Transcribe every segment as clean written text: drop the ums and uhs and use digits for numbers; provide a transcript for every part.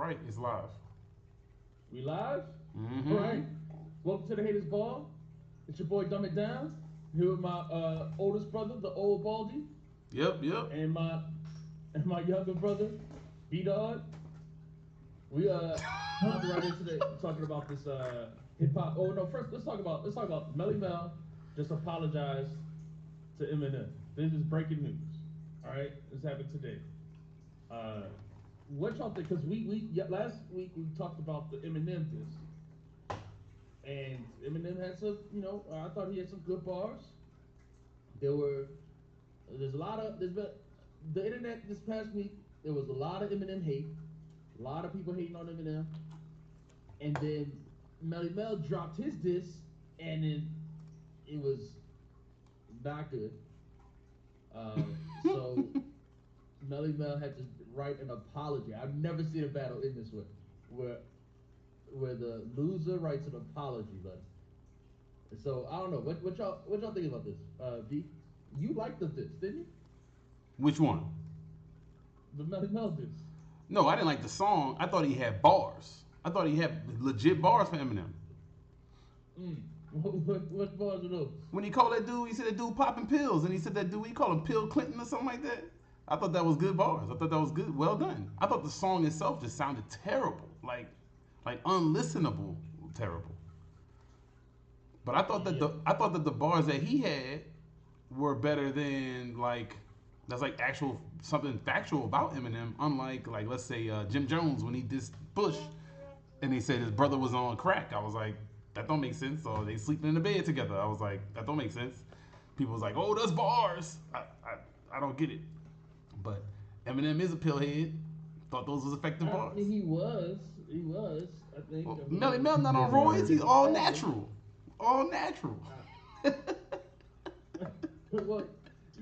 right. It's live. We live? All Mm-hmm. right. Welcome to the Haters Ball. It's your boy Dumb It Down. Here with my oldest brother, the old Baldy, Yep, yep. and my younger brother, B Dog. We jumping right into talking about this hip hop. Oh no, first let's talk about Melle Mel just apologized to Eminem. This is breaking news. All right, this happened today. Uh, what y'all think? Because last week we talked about the Eminem diss, and Eminem had some. I thought he had some good bars. There were there's a lot of there's been the internet this past week. There was a lot of Eminem hate, a lot of people hating on Eminem, and then Melle Mel dropped his diss, and then it was not good. So Melle Mel had to write an apology. I've never seen a battle in this way, where where the loser writes an apology letter. So I don't know what y'all think about this. V, you liked this, didn't you? Which one? The Melle Mel diss. No, I didn't like the song. I thought he had bars. I thought he had legit bars for Eminem. Mm. What bars are those? When he called that dude, he said that dude popping pills, and he said that dude, he called him Pill Clinton or something like that. I thought that was good bars. I thought that was good, well done. I thought the song itself just sounded terrible, like unlistenable, terrible. But Yeah. I thought that the bars that he had were better than that's like actual something factual about Eminem. Unlike let's say Jim Jones when he dissed Bush and he said his brother was on crack. I was like, that don't make sense. Or they sleeping in the bed together. I was like, that don't make sense. People was like, oh, that's bars. I don't get it. But Eminem is a pillhead. Thought those was effective I bars. mean, he was. I think. Well, I Melly mean, Mel not on roids. He's all natural. All natural. well,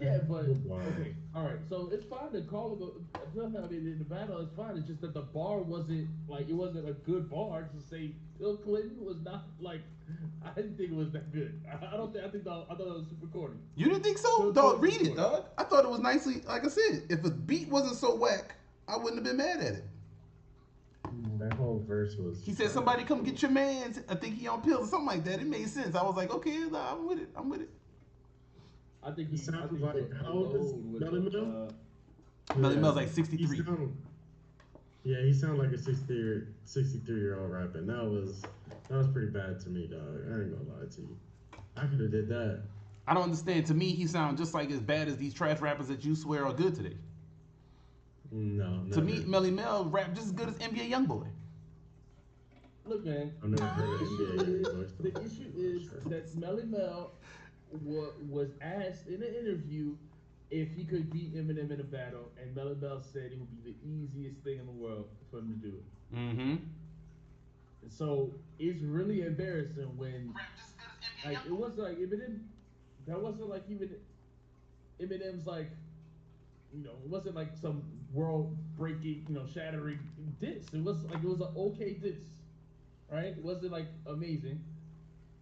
yeah, but okay, all right. So it's fine to call him a Bill in the battle. It's fine. It's just that the bar wasn't it wasn't a good bar to say Bill Clinton was not like. I didn't think it was that good. I don't think. I thought it was super corny. You didn't think so? Bill Dog, Clinton was read it, corny. dog. I thought it was nicely, like I said, if the beat wasn't so whack, I wouldn't have been mad at it. That whole verse was. He said, somebody come get your man. I think he on pills or something like that. It made sense. I was like, okay, nah, I'm with it. I'm with it. I think He he. I sounds think like he how old is with Melle Mel? Melly Yeah, Mel's like he 63. yeah, he sounded like a 63-year-old rapping. That was pretty bad to me, dog. I ain't gonna lie to you. I could have did that. I don't understand. To me, he sounds just like as bad as these trash rappers that you swear are good today. No, never. To me, Melly Mel rap just as good as NBA Youngboy. Look, man. I've never heard of The NBA issue Youngboy is, stuff. the issue is that Melle Mel was asked in an interview if he could beat Eminem in a battle, and Melle Mel said it would be the easiest thing in the world for him to do it. Mm-hmm. So it's really embarrassing when it wasn't like Eminem. That wasn't like even Eminem's it wasn't like some world breaking, shattering diss. It was an okay diss, right? It wasn't like amazing.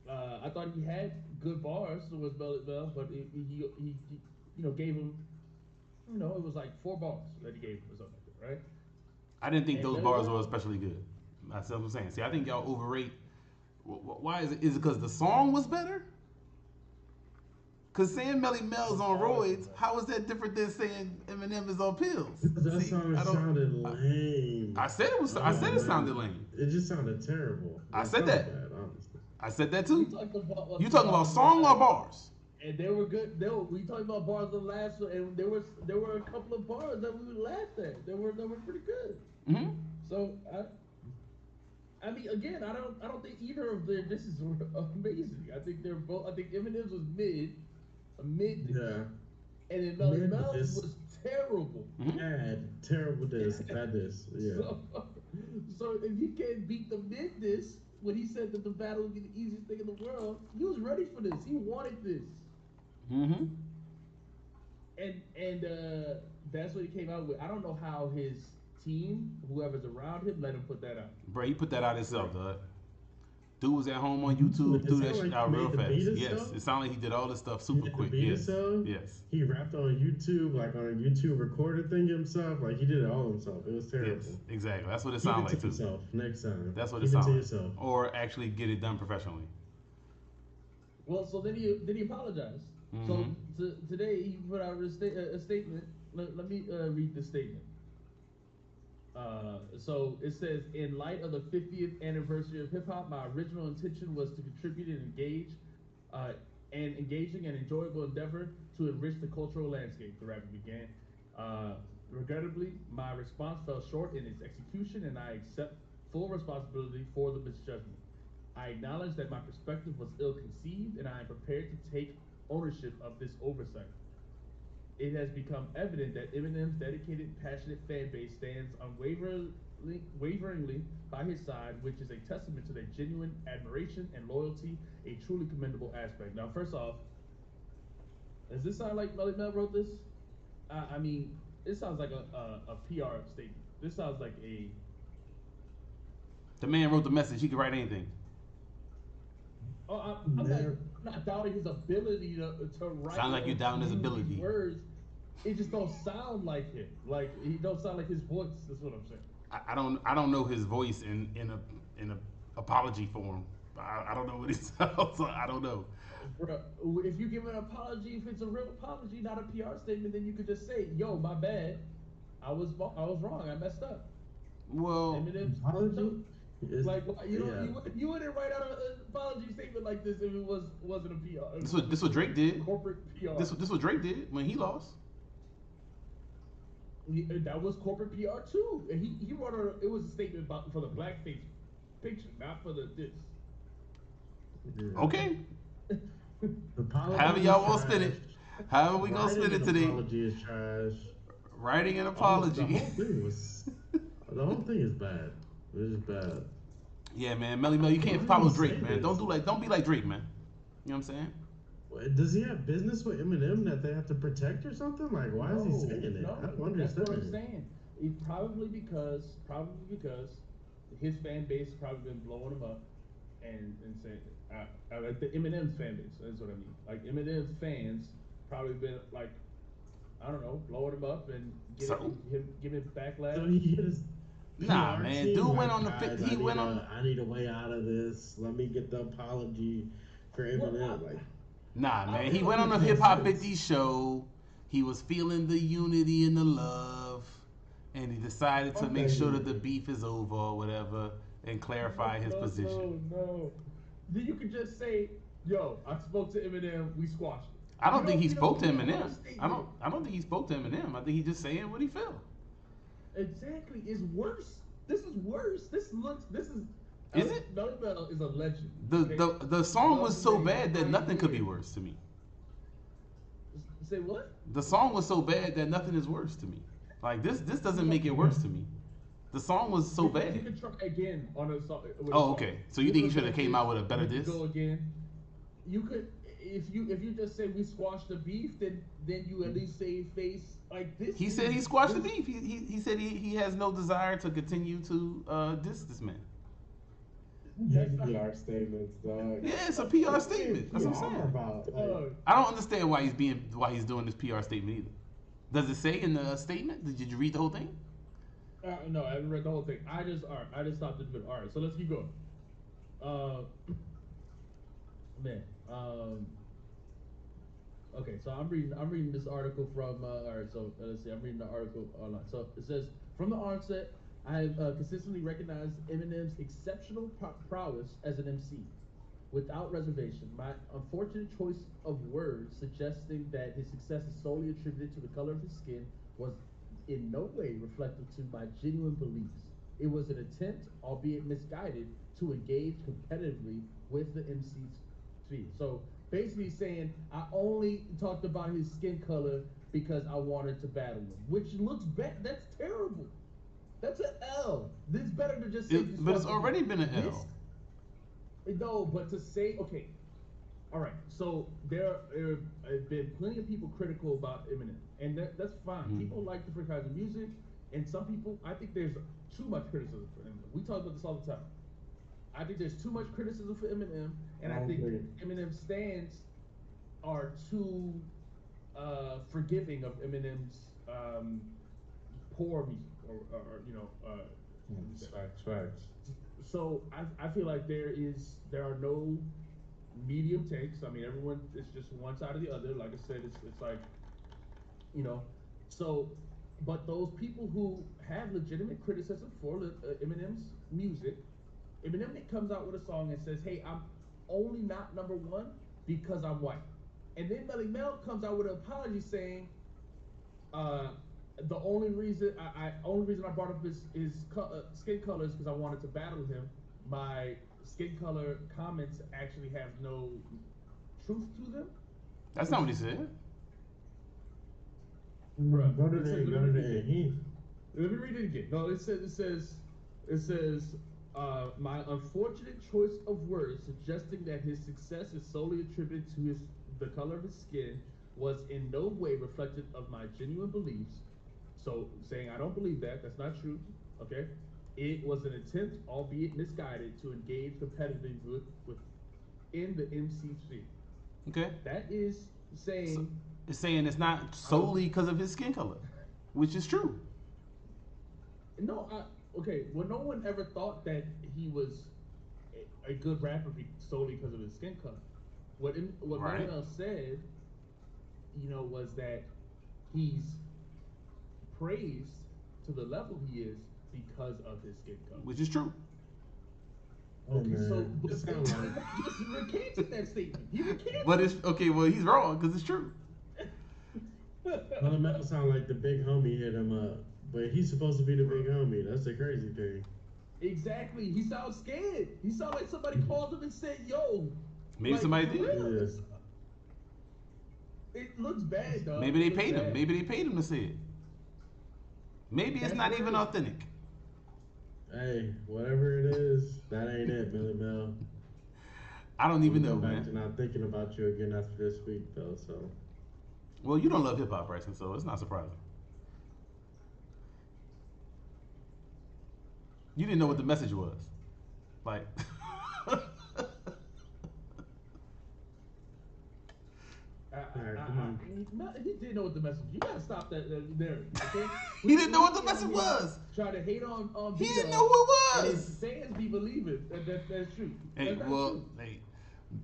I thought he had good bars with Bell, but he gave him, it was like 4 bars that he gave him or something like that, right? I didn't think And those Melly bars were Mel, especially good. That's what I'm saying. See, I think y'all overrate. Why is it? Is it because the song was better? Because saying Melly Mel's on roids, how is that different than saying Eminem is on pills? That See, song I don't. sounded lame. I said it was. I said it sounded lame. It just sounded terrible. I It said sounded that. bad, honestly. I said that we too. talked about You talking about song or bars? and they were good. We talked about bars on the last one, and there were a couple of bars that we laughed at. They were pretty good. Mm-hmm. So I mean, again, I don't think either of their disses were amazing. I think they're both. I think Eminem's was a mid dish, Yeah. and then Melle Mid Mel's diss. was terrible. Mm-hmm. Bad. Terrible diss. Bad diss. Yeah. So if you can't beat the mid diss when he said that the battle would be the easiest thing in the world, he was ready for this. He wanted this, Mm-hmm. and that's what he came out with. I don't know how his team, whoever's around him, let him put that out. Bro, he put that out himself, dog. Dude was at home on It YouTube, threw that sounded shit like he out real made the fast. beat Yes, himself. it sounded like he did all this stuff He super did the quick. beat Yes, himself. yes, He rapped on YouTube, like on a YouTube recorder thing himself. Like he did it all himself. It was terrible. yes, exactly. That's what it Keep sounded it like to too. yourself next time. That's what it Keep it to sounded like. yourself. Or actually get it done professionally. Well, so then he apologized. So today he put out a statement. Let me read the statement. So it says, in light of the 50th anniversary of hip hop, my original intention was to contribute and engaging and enjoyable endeavor to enrich the cultural landscape. The rapper began. Regrettably, my response fell short in its execution, and I accept full responsibility for the misjudgment. I acknowledge that my perspective was ill-conceived, and I am prepared to take ownership of this oversight. It has become evident that Eminem's dedicated, passionate fan base stands unwaveringly by his side, which is a testament to their genuine admiration and loyalty, a truly commendable aspect. Now, first off, does this sound like Melle Mel wrote this? I mean, it sounds like a PR statement. This sounds like a... The man wrote the message. He could write anything. Oh, I'm not doubting his ability to write. Sounds like you're doubting his ability. Words. It just don't sound like him. Like he don't sound like his voice. That's what I'm saying. I don't know his voice in a apology form. I don't know what he sounds like. I don't know. Bruh, if you give an apology, if it's a real apology, not a PR statement, then you could just say, "Yo, my bad. I was wrong. I messed up." Well, Apology? Like you wouldn't write out an apology statement like this if it wasn't a PR. this what Drake did. Corporate PR. This what Drake did when he lost. That was corporate PR too. And he wrote it was a statement for the blackface picture, not for the diss. Yeah. Okay. Apology However is y'all want to trash. spin it. However we gonna Writing spin it an today. Apology is trash. Writing an The apology. whole thing is bad. It is bad. Yeah, man, Melle Mel, you can't Why do follow you Drake, say man. this? Don't be like Drake, man. You know what I'm saying? Does he have business with Eminem that they have to protect or something? Like, why is he saying it? No, I don't that's understand. what I'm saying. It probably because his fan base has probably been blowing him up and saying, like the Eminem's fan base. That's what I mean. Like Eminem's fans probably been like, I don't know, blowing him up and giving backlash. So he hit his Nah, PR man. team, Dude like, went on the guys, he went on. I need a way out of this. Let me get the apology for Eminem. Nah, man. He don't went on the make Hip Hop sense. 50 show. He was feeling the unity and the love, and he decided to make sure that the beef is over or whatever, and clarify his position. No. Then you could just say, "Yo, I spoke to Eminem. We squashed it." I don't think he spoke to you Eminem. don't I don't think he spoke to Eminem. I think he just saying what he felt. Exactly. It's worse. This is worse. This is. Is it? Melle Mel is a legend. The song was so bad that nothing could be worse to me. Say what? The song was so bad that nothing is worse to me. Like this doesn't make it worse to me. The song was so You bad. could try again on a song. Oh, okay. So you think he should have came out with a better diss? Go again. You could if you just say we squashed the beef, then you at least save face like this. He said he squashed the beef. He said he has no desire to continue to diss this man. PR statements, dog. Yeah, it's a PR statement. That's what I'm saying. I don't understand why he's doing this PR statement either. Does it say in the statement? Did you read the whole thing? No, I haven't read the whole thing. I just stopped it. But all right, so let's keep going. Okay, so I'm reading this article from. All right, so let's see. I'm reading the article online. So it says, from the onset, I have consistently recognized Eminem's exceptional prowess as an MC. Without reservation, my unfortunate choice of words suggesting that his success is solely attributed to the color of his skin was in no way reflective to my genuine beliefs. It was an attempt, albeit misguided, to engage competitively with the MC's fee. So basically saying, I only talked about his skin color because I wanted to battle him, which looks bad. That's terrible. That's an L. This is better to just say. But it's already been an L. No, but to say, okay, all right. So there have been plenty of people critical about Eminem, and that's fine. Mm-hmm. People like different kinds of music, and some people, I think there's too much criticism for Eminem. We talk about this all the time. I think there's too much criticism for Eminem, and I I think agree. Eminem stands are too forgiving of Eminem's poor music, or Facts, facts. so I feel like there are no medium takes. I mean, everyone it's just one side or the other. Like I said, it's like you know, so but those people who have legitimate criticism for Eminem's music, Eminem comes out with a song and says, "Hey, I'm only not number one because I'm white," and then Melle Mel comes out with an apology saying, uh, "The only reason I brought up his skin color is because I wanted to battle him. My skin color comments actually have no truth to them." That's not what he said. Bruh, Go to it the says, end, go to the end. let me read it again. No, it says, my unfortunate choice of words suggesting that his success is solely attributed to the color of his skin was in no way reflective of my genuine beliefs. So saying I don't believe that, that's not true. Okay. It was an attempt, albeit misguided, to engage competitively within the MCC. Okay. That is So saying it's saying it's not solely because of his skin color, which is true. no. Okay. Well, no one ever thought that he was a good rapper solely because of his skin color. What Right. Manuel said, was that he's praised to the level he is because of his skin color. Which is true. Oh, Okay, man. so but It sound like just recanted that statement. He recanted. But it's okay. Well, he's wrong because it's true. Melle Mel sound like the big homie hit him up, but he's supposed to be the big homie. That's the crazy thing. Exactly. He sounds scared. He sounds like somebody called him and said, "Yo." Maybe Like, somebody for did. real. Yeah. It looks bad, dog. Maybe they It looks paid him. bad. Maybe they paid him to say it. Maybe it's That's not even worse. authentic. Hey, whatever it is, that ain't it, Melle Mel. I don't even know, Go back to man. not thinking about you again after this week, though. So Well, you don't love hip hop, Bryson, so it's not surprising. You didn't know what the message was. Like, Alright, come on. He did know what the message. You gotta stop that narrative, okay? he didn't know what the message was. Try to hate on He B-Dog, didn't know who and it his was. fans be believing that's true. Hey, That's not well, true. hey,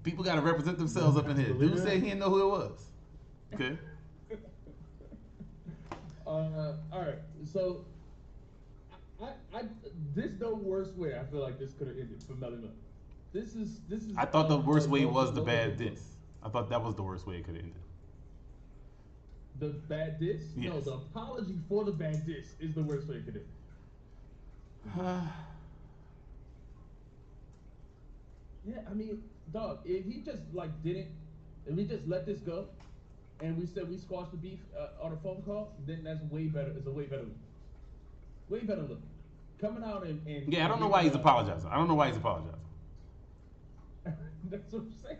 people got to represent themselves up in here. Believe Dude that? said he didn't know who it was. Okay. All right. So, I this no worse way. I feel like this could have ended for Melle Mel. This is. I thought the worst way was the low- bad diss. I thought that was the worst way it could have ended. The bad diss? No, Yes. the apology for the bad diss is the worst way it could end. Yeah, I mean, dog, if he just if he just let this go, and we said we squashed the beef on a phone call, then that's way better. It's a way better look. Way better look. Coming out and Yeah, I don't know why he's apologizing. I don't know why he's apologizing. That's what I'm saying.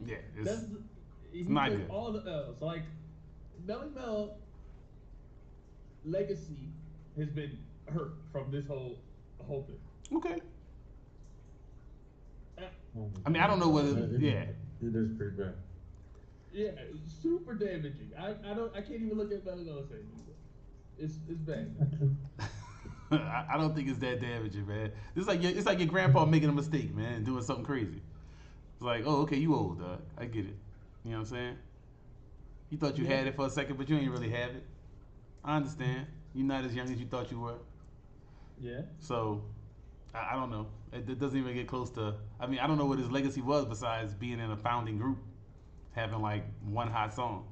Yeah, That's, it's he not took good. all the L's. Like Melle Mel legacy has been hurt from this whole thing. Okay. Uh, I mean, I don't know whether. Yeah. It is pretty bad. Yeah, it's super damaging. I can't even look at Melle Mel and say it's bad. I don't think it's that damaging, man. It's like your grandpa making a mistake, man, and doing something crazy. It's like, oh, okay, you old, dog. I get it. You know what I'm saying? You thought you had it for a second, but you ain't really have it. I understand. You're not as young as you thought you were. Yeah. So, I don't know. It doesn't even get close to. I mean, I don't know what his legacy was besides being in a founding group, having like one hot song.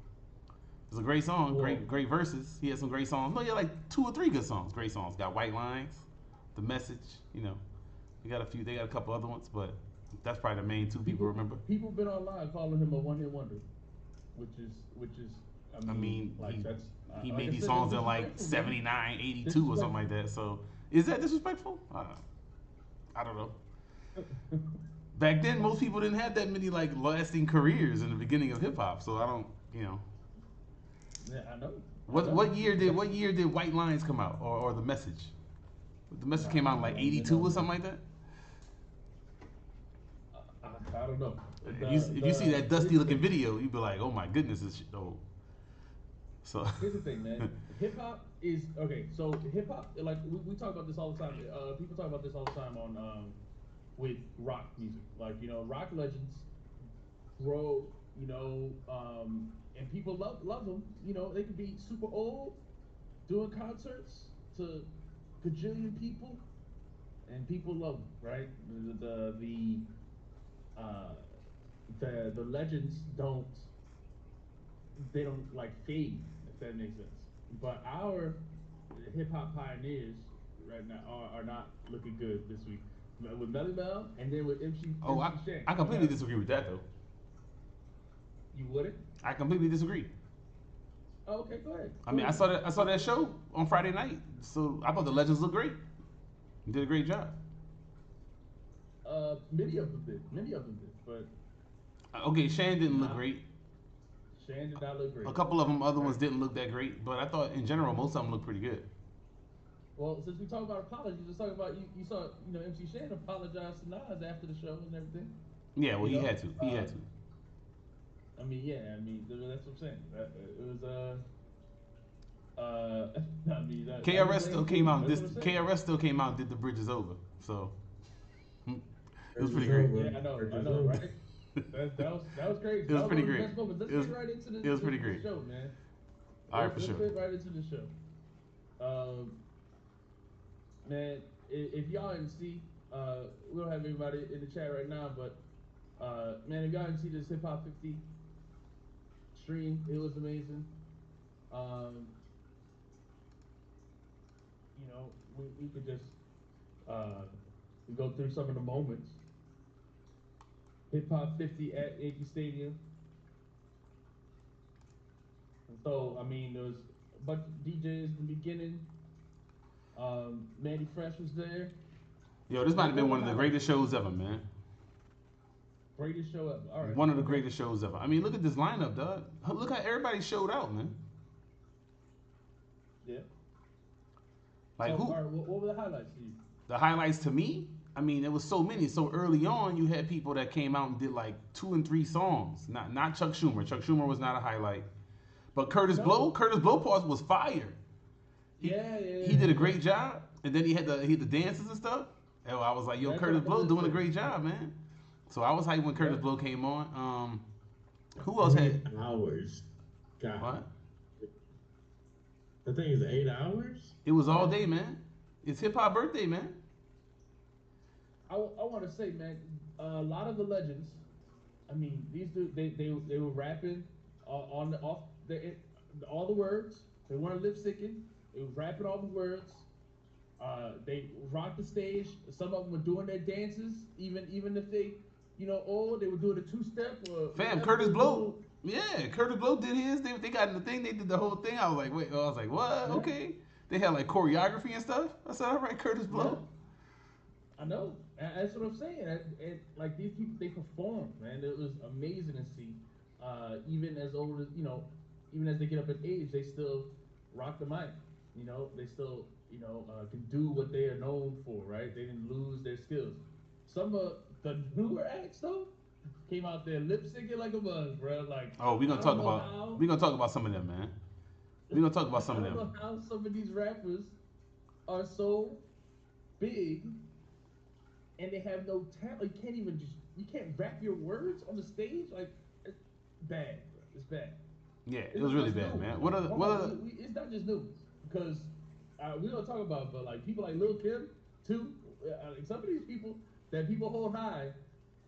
It's a great song, Well- great verses. He had some great songs. No, he had like 2 or 3 good songs. Great songs. Got White Lines, The Message. You know, they got a few. They got a couple other ones, but that's probably the main 2 people remember. People been online calling him a one-hit wonder, which is. I mean, like that's. he like made I these said, songs that's in like disrespectful, man. 79, 82 or something like that. So, is that disrespectful? I don't know. Back then, most people didn't have that many like lasting careers in the beginning of hip hop. So I don't, you know. Yeah, I know. What year did White Lines come out or The Message? The Message came out in like 82 or something like that. I don't know. If you see that dusty looking video, you'd be like, oh my goodness, this shit old. So here's the thing, man. Hip hop is okay. So hip hop, like we talk about this all the time. People talk about this all the time on with rock music. Like rock legends grow. And people love them. They could be super old, doing concerts to gajillion people, and people love them, right? The legends don't like fade, if that makes sense. But our hip hop pioneers right now are not looking good this week with Melle Mel and then with MC Shan. I completely disagree with that though. You wouldn't? I completely disagree. Oh, okay, go ahead. I mean, I saw that show on Friday night, so I thought the legends looked great. You did a great job. Many of them did, but okay, Shan didn't look great. Shan did not look great. A couple of them, other ones didn't look that great, but I thought in general most of them looked pretty good. Well, since we talk about apologies, let's talk about you saw MC Shan apologize to Nas after the show and everything. Yeah, well, he had to. He had to. I mean, that's what I'm saying. It was I mean, KRS still came out. KRS still came out and did the Bridge Is Over. So it was pretty great. Yeah, I know, right? that was crazy. It was pretty great. Let's get right into the. It was pretty great. Show, man. All right, for sure. Let's get right into the show. Man, if y'all didn't see, we don't have everybody in the chat right now, but man, if y'all didn't see this Hip Hop 50 stream, it was amazing. We could just go through some of the moments. Hip Hop 50 at Yankee Stadium. And so, I mean, there was a bunch of DJs in the beginning. Manny Fresh was there. Yo, this might have been one of the greatest shows ever, man. Greatest show ever. All right. One of the greatest shows ever. I mean, look at this lineup, dog. Look how everybody showed out, man. Yeah. Like who? All right, what were the highlights to you? The highlights to me? I mean, it was so many. So early on, you had people that came out and did like 2 and 3 songs. Not Chuck Schumer. Chuck Schumer was not a highlight. But Curtis Blow part was fire. He did a great job. And then he had the dances and stuff. And I was like, yo, Curtis Blow doing a great job, man. So I was hyped when Curtis Blow came on. Who else had hours? God. What? The thing is 8 hours? It was all day, man. It's hip hop birthday, man. I want to say, man, a lot of the legends. I mean, these dudes, they were rapping all the words. They weren't lip syncing. They were rapping all the words. They rocked the stage. Some of them were doing their dances, even if they, they were doing a 2-step. Fam, Curtis Blow. Yeah, Curtis Blow did his. They got in the thing. They did the whole thing. I was like, wait. I was like, what? Yeah. Okay. They had like choreography and stuff. I said, all right, Curtis Blow. Yeah. I know. That's what I'm saying. And like these people, they performed, man. It was amazing to see. Even as old as even as they get up in age, they still rock the mic. They still can do what they are known for, right? They didn't lose their skills. Some of the newer acts though came out there lip syncing like a bug, bro. Like, we're gonna talk about some of them, man. We're gonna talk about some of them. I don't know how some of these rappers are so big and they have no talent. You can't rap your words on the stage. Like, it's bad, bro. It's bad. Yeah, it was really bad, man. It's not just news because we don't talk about, but like people like Lil Kim too. Some of these people that people hold high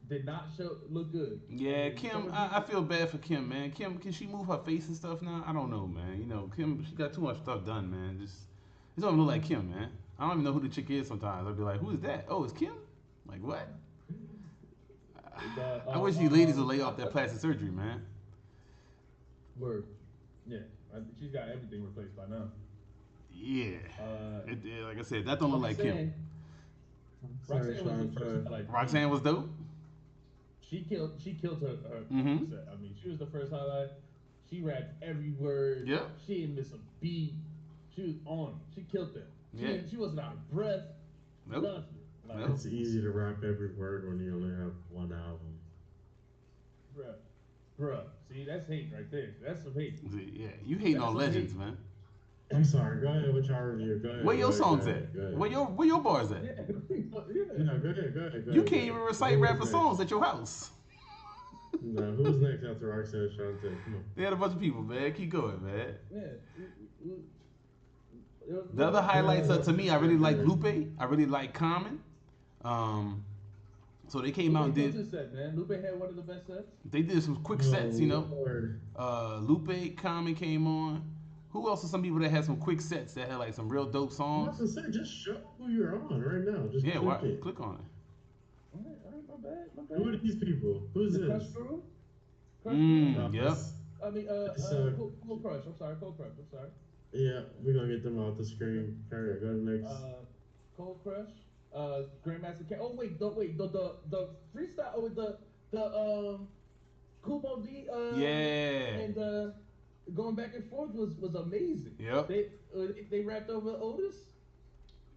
did not look good. Yeah, Kim, I feel bad for Kim, man. Kim, can she move her face and stuff now? I don't know, man. Kim, she got too much stuff done, man. It don't look like Kim, man. I don't even know who the chick is sometimes. I'll be like, who is that? Oh, it's Kim? Like, what? I wish you ladies would lay off that plastic surgery, man. Word. Yeah. She's got everything replaced by now. Yeah. Like I said, that don't look like Kim. Roxanne was dope. She killed her Mm-hmm. set. I mean, she was the first highlight. She rapped every word. Yeah. She didn't miss a beat. She was on it. She killed that. She wasn't out of breath. Nope. Nothing. It's easy to rap every word when you only have one album. bruh, bruh. See, that's hate right there. That's some hate. Yeah, you hating That's on some legends, hate. man. I'm sorry. Go ahead with your review. Go Where ahead. Go your ahead. Go songs ahead. at? Go ahead. Where your bars at? Yeah, yeah. No, go ahead. Go ahead. Go You ahead. can't Go even ahead. recite Who was rapper next? songs at your house. No, who was next after Roxanne and Shantae? Come on. They had a bunch of people, man. Keep going, man. Yeah. The other highlights to me, I really like Yeah. Lupe. I really like Common. So they came out and Lupe did. killed his set, man. Lupe had one of the best sets. They did some quick Oh, sets, you know. Lord. Lupe, Common came on. Who else are some people that had some quick sets that had like some real dope I'm songs? about to say, just show who you're on right now. Just Yeah, click it. click on it. All right, my bad, my bad. Who are these people? Who's The this? Crush Crew? Crush Crew? Yep. I mean, So- Cold Crush. I'm sorry, Cold Crush. I'm sorry. Yeah, we're gonna get them off the screen. All right, go to the next. Cold Crush. Grandmaster Cat. Oh wait, don't wait. The freestyle. Oh, the Kumo D. Yeah. And going back and forth was amazing. Yep. They rapped over Otis.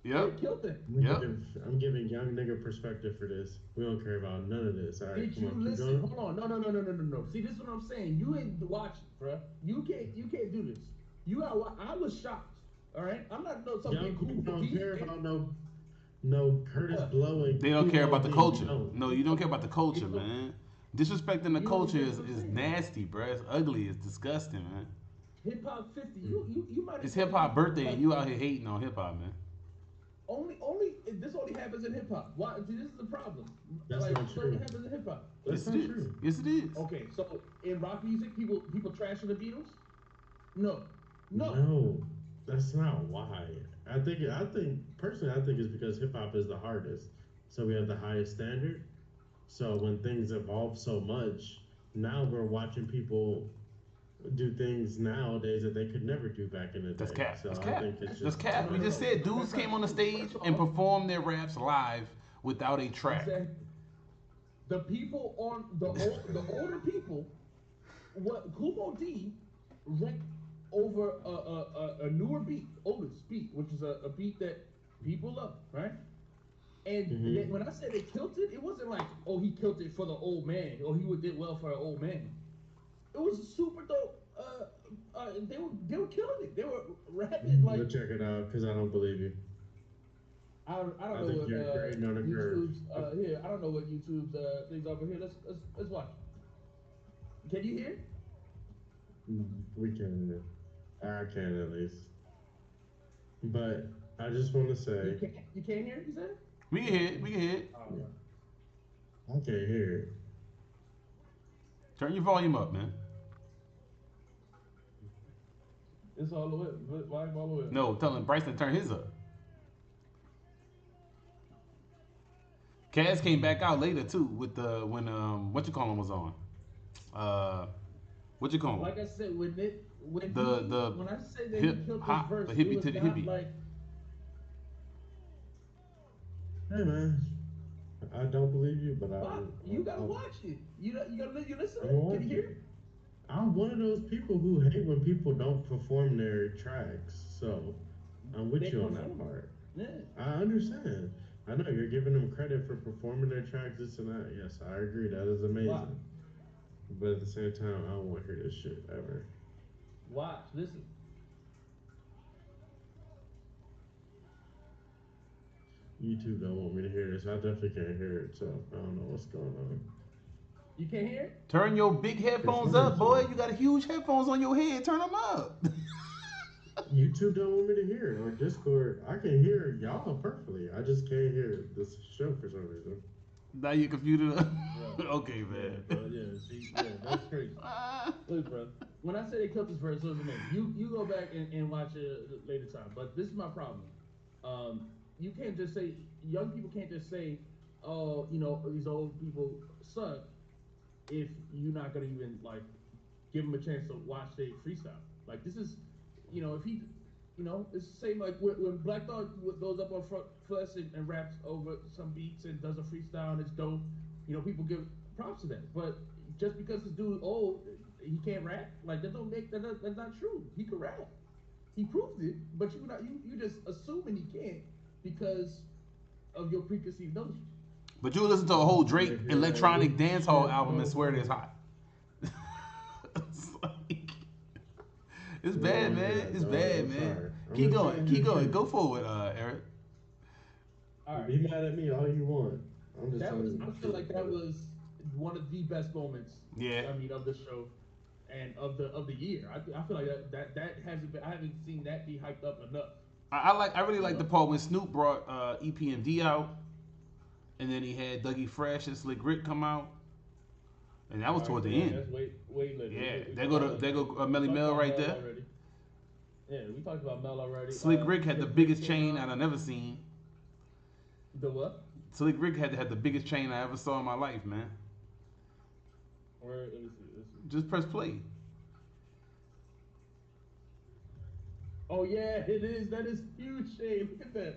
Yep. They killed it. Yep. I'm giving young nigga perspective for this. We don't care about none of this. All right, Did come you on, keep listen? going. Hold on. No. See, this is what I'm saying. You ain't watching, bruh. You can't do this. You got. I was shocked. All right. I'm not no something Young cool. people don't care about no Curtis blowing. They don't care about the culture. No. No, you don't care about the culture, man. Disrespecting the You culture don't is get what I'm saying. nasty, bruh. It's ugly. It's disgusting, man. Hip hop 50. You might. It's hip hop birthday and you out here hating on hip hop, man. Only this only happens in hip hop. Why? See, this is the problem. That's like, not this true. only happens in hip hop. That's Yes, not it is. true. Yes, it is. Okay, so in rock music, people trashing the Beatles. No. No, that's not why. I think personally, I think it's because hip hop is the hardest, so we have the highest standard. So when things evolve so much, now we're watching people do things nowadays that they could never do back in the day. That's cap. So That's I cap. think it's That's just cap. We just said dudes came on the stage and performed their raps live without a track. Exactly. The people on the older people, what Kumo D ranked over a newer beat, Otis beat, which is a beat that people love, right? And then when I said they killed it wasn't like, oh, he killed it for the old man, or he did well for an old man. It was super dope. They were killing it. They were rapping like. We'll check it out because I don't believe you. I don't I know think what you're grading on a curve. YouTube's here. I don't know what YouTube's things over here. Let's watch. Can you hear? We can. I can at least. But I just want to say You can't hear? You said? We can hear it. We can hear it. I can't hear it. Turn your volume up, man. It's all the way. Volume all the way. No, telling Bryson to turn his up. Kaz came back out later too with the when what you call him was on. What you call him? Like I said, when I say that hip he killed hop, this verse, the hippie it was to the not hippie. like. Hey man, I don't believe you, but You gotta watch it. You listen. I'm gonna Can you hear? watch it. I'm one of those people who hate when people don't perform their tracks. So I'm with They you on that perform. part. Yeah. I understand. I know you're giving them credit for performing their tracks, this and that. Yes, I agree. That is amazing. Wow. But at the same time, I don't want to hear this shit ever. Watch. Listen. YouTube don't want me to hear this. I definitely can't hear it, so I don't know what's going on. You can't hear? Turn your big headphones up, boy. You got huge headphones on your head. Turn them up. YouTube don't want me to hear it, or Discord. I can hear y'all perfectly. I just can't hear this show for some reason. Now you confused. Yeah. Okay, man. That's crazy. Look, bro. When I say they killed this verse, it was amazing. You go back and watch it later time. But this is my problem. You can't just say young people can't just say, oh, these old people suck, if you're not gonna even like give them a chance to watch their freestyle. Like this is, if he, it's the same like when Black Thought goes up on Flex and raps over some beats and does a freestyle and it's dope. People give props to that. But just because this dude old, he can't rap, like that's not true. He can rap. He proved it, but you just assuming he can't because of your preconceived notions. But you listen to a whole Drake electronic dancehall album and swear that it's hot. It's You don't bad, want to hear man. that, It's dog. bad, I'm man. sorry. I'm Keep just going. telling you Keep the going. truth. Go forward, Eric. All right. Be mad at me all you want. I'm just That telling was. you the I feel truth, like that brother. was one of the best moments. Yeah. I mean, of the show, and of the year. I feel like that hasn't been. I haven't seen that be hyped up enough. I really like the part when Snoop brought EPMD out, and then he had Dougie Fresh and Slick Rick come out, and that was toward the end. That's way later. Yeah, We there go Melle talked Mel about right Mel there. already. Yeah, we talked about Mel already. Slick Rick had the Slick biggest Rick came chain out. I've never seen. The what? Slick Rick had the biggest chain I ever saw in my life, man. Where? Let me see. Just press play. Oh yeah, it is. That is huge shade. Look at that.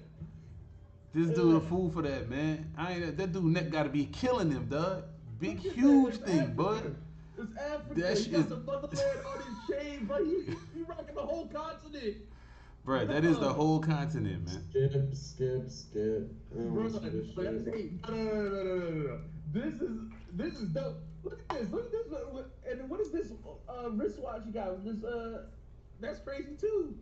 This dude a fool for that, man. That dude neck got to be killing him, dog. Big, Look at huge that. thing, bud. It's Africa. That He shit got is- the motherland on his chain, bro. He rocking the whole continent. Bruh, that is the whole continent, man. Skip. I don't Bro, want to see this but shit. hey, no. This is dope. Look at this. And what is this wristwatch you got? That's crazy too.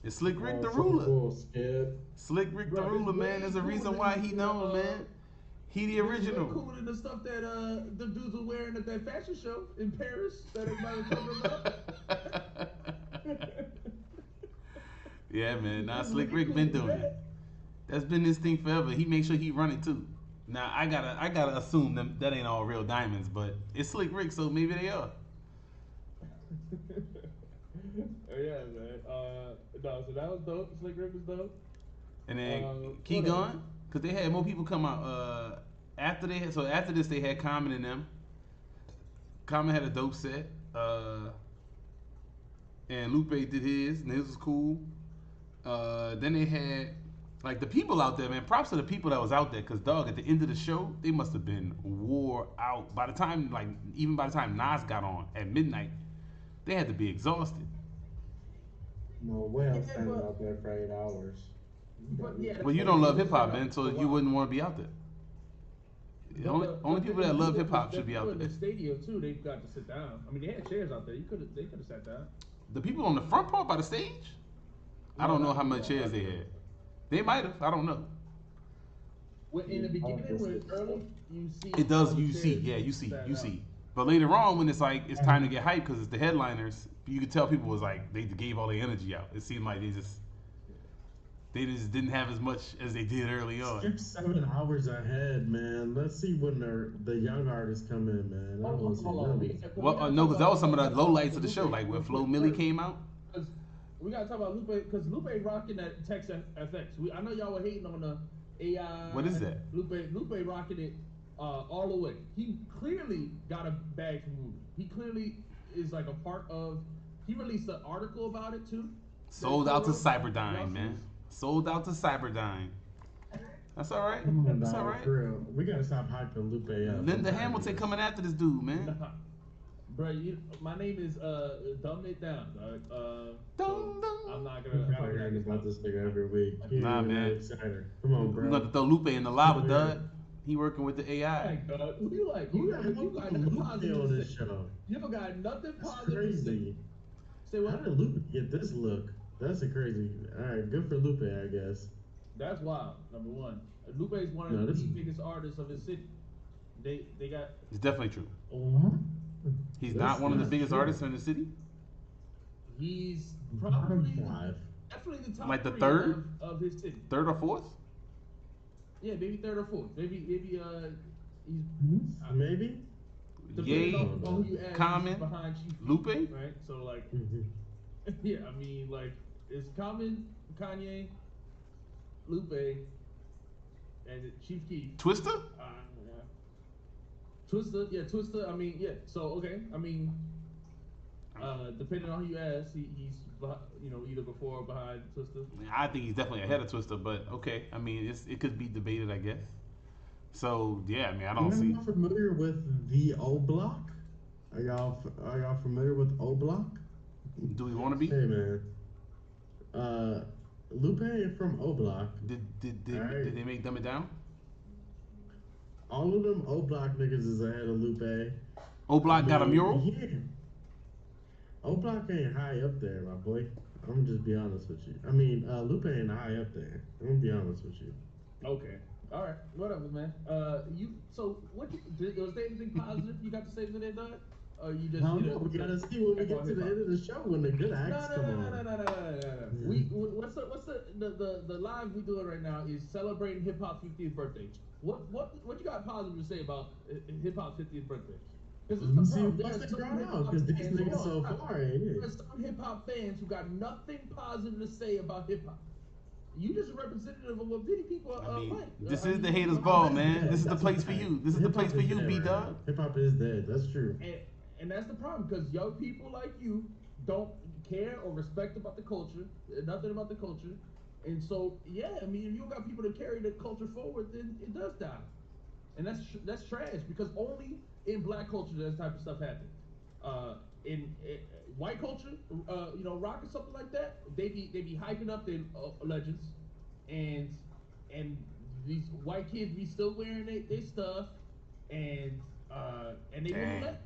It's Slick Rick the Oh, ruler. cool, Skip. Slick Rick the Bro, ruler, it's man. way There's a reason cooler why than he the, known, man. He the It's way original. cooler than the stuff that the dudes were wearing at that fashion show in Paris that everybody was talking about. Yeah, man. Nah, It's Slick way Rick been cooler doing than it. That's been his thing forever. He makes sure he run it too. Now I gotta assume that ain't all real diamonds, but it's Slick Rick, so maybe they are. Yeah, man. No, so that was dope. Slick Rick was dope. And then what keep else? going, cause they had more people come out. After this they had Common and them. Common had a dope set. And Lupe did his, and his was cool. Then they had like the people out there, man. Props to the people that was out there, cause dog, at the end of the show, they must have been wore out. By the time Nas got on at midnight, they had to be exhausted. No way I'm Yeah, standing but- out there for 8 hours. But yeah, Well, you don't love hip hop, man, so you wouldn't want to be out there. The only people that love hip hop should be out In there. the stadium too, they got to sit down. I mean, they had chairs out there. They could have sat down. The people on the front part by the stage, I don't know how much chairs they had. They might have. I don't know. When in the beginning, when it's early, you see. It does. all the You see. chairs Yeah, you see. sat You out. see. But later on, when it's like it's time to get hyped because it's the headliners, you could tell people was like they gave all their energy out. It seemed like they just didn't have as much as they did early on. Skip 7 hours ahead, man. Let's see when the young artists come in, man. I Hold want to see on. them. Well, no, because that was some of the low lights of the show, like when Flo Milli came out. We gotta talk about Lupe because Lupe rocking that Text FX. I know y'all were hating on the AI. What is that? Lupe rocking it all the way. He clearly got a bag from movie. He clearly is like a part of. He released an article about it too. Sold out to Y'all Cyberdyne, see man. Sold out to Cyberdyne. That's all right. Come on, That's dog, all right. for real. We gotta stop hyping Lupe up. Linda Hamilton coming after this dude, man. Bro, my name is Dumb It Down, dog. Dum, dum. I'm not I'm gonna. probably hearing about this nigga every week. Nah, You're man. Excited. Come on, bro. We got to throw Lupe in the lava, Weird. dog. He working with the AI. Like, dog, who you like? Who You the hell got put nothing Lupe positive on to this say. show? You don't got nothing That's positive to say. crazy. Say How what? did Lupe get this look? That's a crazy. All right, good for Lupe, I guess. That's wild. Number one, Lupe is one No, of the this- biggest artists of his city. They got. It's definitely true. What? He's That's not one of the not biggest true. artists in the city. He's probably Five. definitely the top Like the three third? of his city. Third or fourth? Yeah, maybe third or fourth. Maybe he's Maybe. Ye, depending on who you ask, Common, he's behind Chief Keef, Lupe? right? So like, Mhm. yeah, I mean like it's Common, Kanye, Lupe, and Chief Keef. Twister? Yeah. Twister. I mean, yeah. So okay, I mean, depending on who you ask, he's either before or behind Twister. I think he's definitely ahead of Twister, but okay. I mean, it could be debated, I guess. So yeah, I mean, I don't You're see. not familiar with the O Block? Are y'all familiar with O Block? Do we want to be? Hey man, Lupe from O Block. Did they make Dumb It Down? All of them O Block niggas is ahead of Lupe. O Block got a mural. Yeah. O Block ain't high up there, my boy. I'm gonna just be honest with you. I mean, Lupe ain't high up there. I'm gonna be honest with you. Okay. All right. Whatever, man. You. So, was there anything positive you got to say today, Doug? Or you just? I don't know. We gotta see when we get to the end of the show when the good No, acts come on. no. What's the live we doing right now is celebrating hip hop's 50th birthday. What you got positive to say about hip hop's 50th birthday? Because Let me see what's they brought out. Because these niggas so far, ain't it? There's some hip hop fans who got nothing positive to say about hip hop. You just a representative of what many people like. This is the haters' ball, man. This is the place for you. This is the place for you, B-Dog. Hip hop is dead. That's true. And that's the problem, because young people like you don't care or respect about the culture, nothing about the culture. And so, yeah, I mean, if you don't got people to carry the culture forward, then it does die. And that's trash, because only in black culture does that type of stuff happen. In white culture, rock or something like that, they be hyping up their legends, and these white kids be still wearing their stuff, and they won't let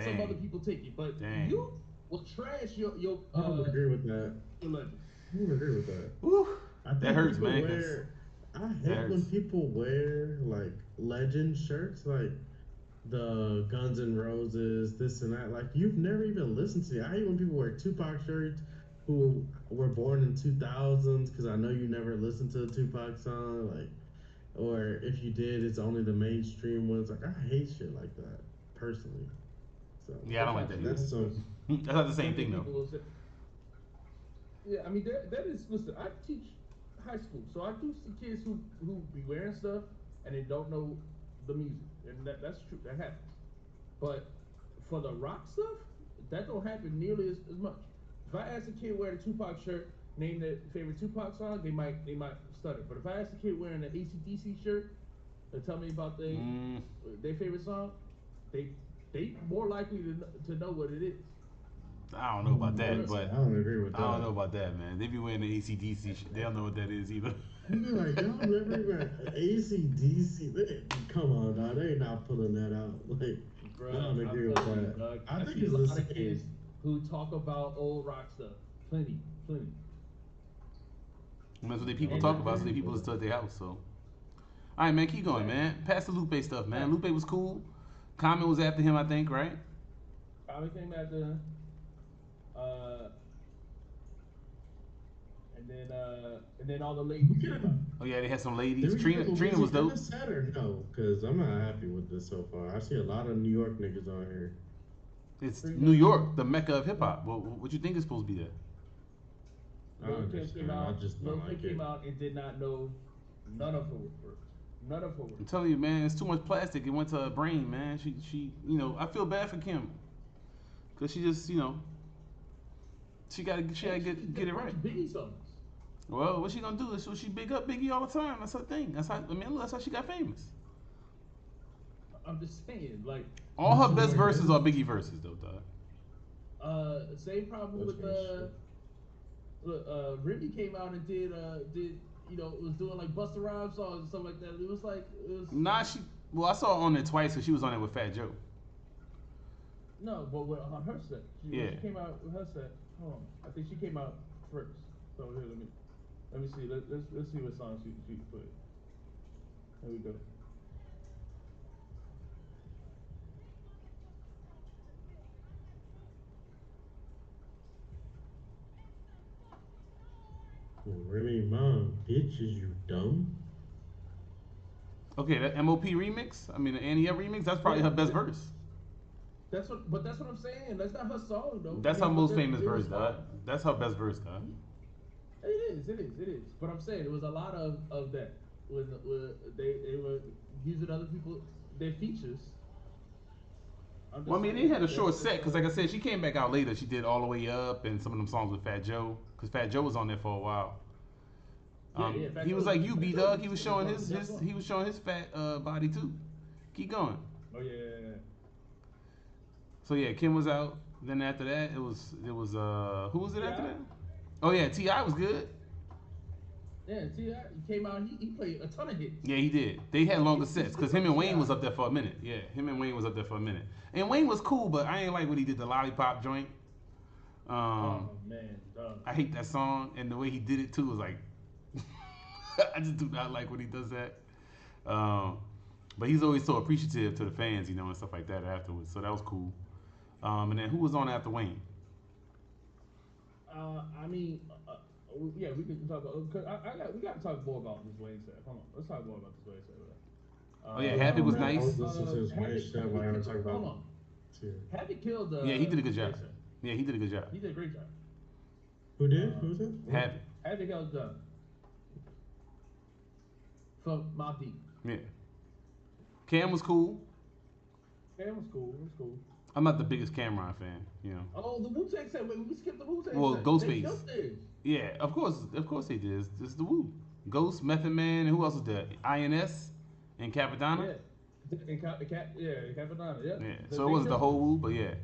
some other people take it. But you will trash your I don't agree with that. your legends. I don't agree with that. Woo, I think that hurts, people man. I hate when people wear like legend shirts, like the Guns N' Roses, this and that. Like, you've never even listened to it. I hate when people wear Tupac shirts who were born in 2000s, because I know you never listened to a Tupac song. Like, or if you did, it's only the mainstream ones. Like, I hate shit like that personally. So Yeah, I don't like that either. That's so. That's not the same thing, though. Yeah, I mean that is. Listen, I teach high school, so I do see kids who be wearing stuff and they don't know the music, and that's true. That happens. But for the rock stuff, that don't happen nearly as much. If I ask a kid wearing a Tupac shirt, name their favorite Tupac song, they might stutter. But if I ask a kid wearing an AC/DC shirt, to tell me about their favorite song, they more likely to know what it is. I don't know about that, but I don't agree with that. I don't know about that, man. They be wearing the AC/DC shit. They don't know what that is either. Like, y'all remember when AC/DC? Come on, dog. They not pulling that out. Like, Bruh, I don't agree with that. I think it's a the lot of kids same. who talk about old rock stuff. Plenty. And that's what the people talk about, so the people listen to at their house, so. All right, man, keep going, man. Pass the Lupe stuff, man. Lupe was cool. Common was after him, I think, right? Common came after him. And then all the ladies came out. Oh yeah, they had some ladies. Trina was dope. Set or no? Because I'm not happy with this so far. I see a lot of New York niggas on here. It's New York, the mecca of hip hop. What you think is supposed to be there? Lil Kim came out. I just don't like it. Came out and did not know none of her work. None of her work. I'm telling you, man, it's too much plastic. It went to her brain, man. She, I feel bad for Kim, cause she just, she gotta get it right. Biggie songs. Well, what she gonna do is she big up Biggie all the time. That's her thing. That's how she got famous. I'm just saying, like, all her best verses are Biggie verses, though, dog. Same problem with Remy came out and did was doing like Busta Rhymes songs and stuff like that. It was Nah, I saw her on there twice, so she was on there with Fat Joe. No, but on her set. She came out with her set. Hold on. I think she came out first. So here, let me see. Let's see what song she put. There we go. Remy Ma, bitch, is you dumb? Okay, that MOP remix. I mean, the Annie Up remix. That's probably her best verse. That's what I'm saying. That's not her song though. That's her most famous verse, dog. That's her best verse, dog. It is. But I'm saying it was a lot of that when they were using other people their features. Well, I mean, they had a short set because, like I said, she came back out later. She did All the Way Up and some of them songs with Fat Joe because Fat Joe was on there for a while. He was like you, B-Dog. He was showing his fat body too. Keep going. Oh yeah. So yeah, Kim was out. Then after that, it was who was it after that? Oh yeah, T.I. was good. Yeah, T.I. came out. He played a ton of hits. Yeah, he did. They had longer sets because him and Wayne was up there for a minute. Yeah, him and Wayne was up there for a minute. And Wayne was cool, but I ain't like what he did the lollipop joint. Oh man, dog. I hate that song, and the way he did it too was like, I just do not like when he does that. But he's always so appreciative to the fans, and stuff like that afterwards. So that was cool. And then who was on after Wayne? I mean, yeah, we can talk about. We got to talk more about this Wayne set. Come on, let's talk more about this Wayne set. Oh yeah, Havoc was nice. I was listening to his Wayne shit while I was talking about. Hold on. Havoc killed. Yeah, he did a good job. Yeah, he did a good job. He did a great job. Who did? Who was it? Havoc. Havoc held done. From Mobb Deep. Yeah. Cam was cool. Cam was cool. It was cool. I'm not the biggest Cameron fan, Oh, the Wu-Tang set. Wait, we skipped the Wu-Tang Well, set. Ghostface. Yeah, of course they did. It's the Wu. Ghost, Method Man, and who else was there? INS and Capadonna. Yeah. And Capadonna. Yeah. Yeah. So it wasn't the whole Wu, but yeah.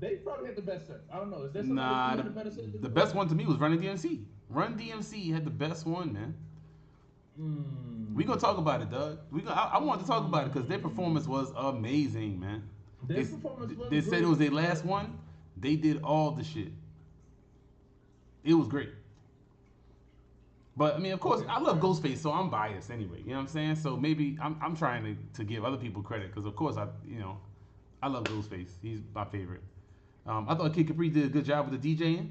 They probably had the best set. I don't know. Is there somebody who had a better set? The best one to me was Run DMC. Run DMC had the best one, man. We gonna talk about it, Doug. I wanted to talk about it because their performance was amazing, man. They said it was their last one. They did all the shit. It was great. But I mean, of course, I love Ghostface, so I'm biased anyway. You know what I'm saying? So maybe I'm trying to give other people credit because, of course, I love Ghostface. He's my favorite. I thought Kid Capri did a good job with the DJing.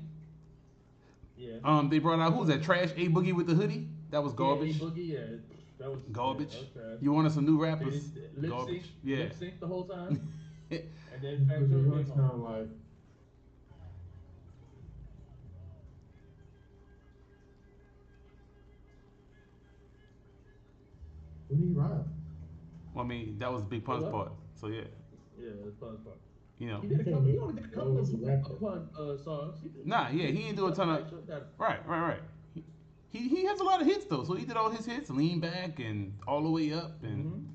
Yeah. They brought out, who was that? Trash A Boogie with the hoodie. That was garbage. Yeah, A Boogie, yeah. That was garbage. Yeah, that was You wanted some new rappers? Garbage. Yeah. Lip sync the whole time. And then Fat Joe came on. Like, what did he rap? Well, I mean, that was the Big Pun's part. So yeah. Yeah, that's Pun's part. He did he only did a couple of Pun songs. He didn't do a ton of. Right. He has a lot of hits though, so he did all his hits, Lean Back and All the Way Up and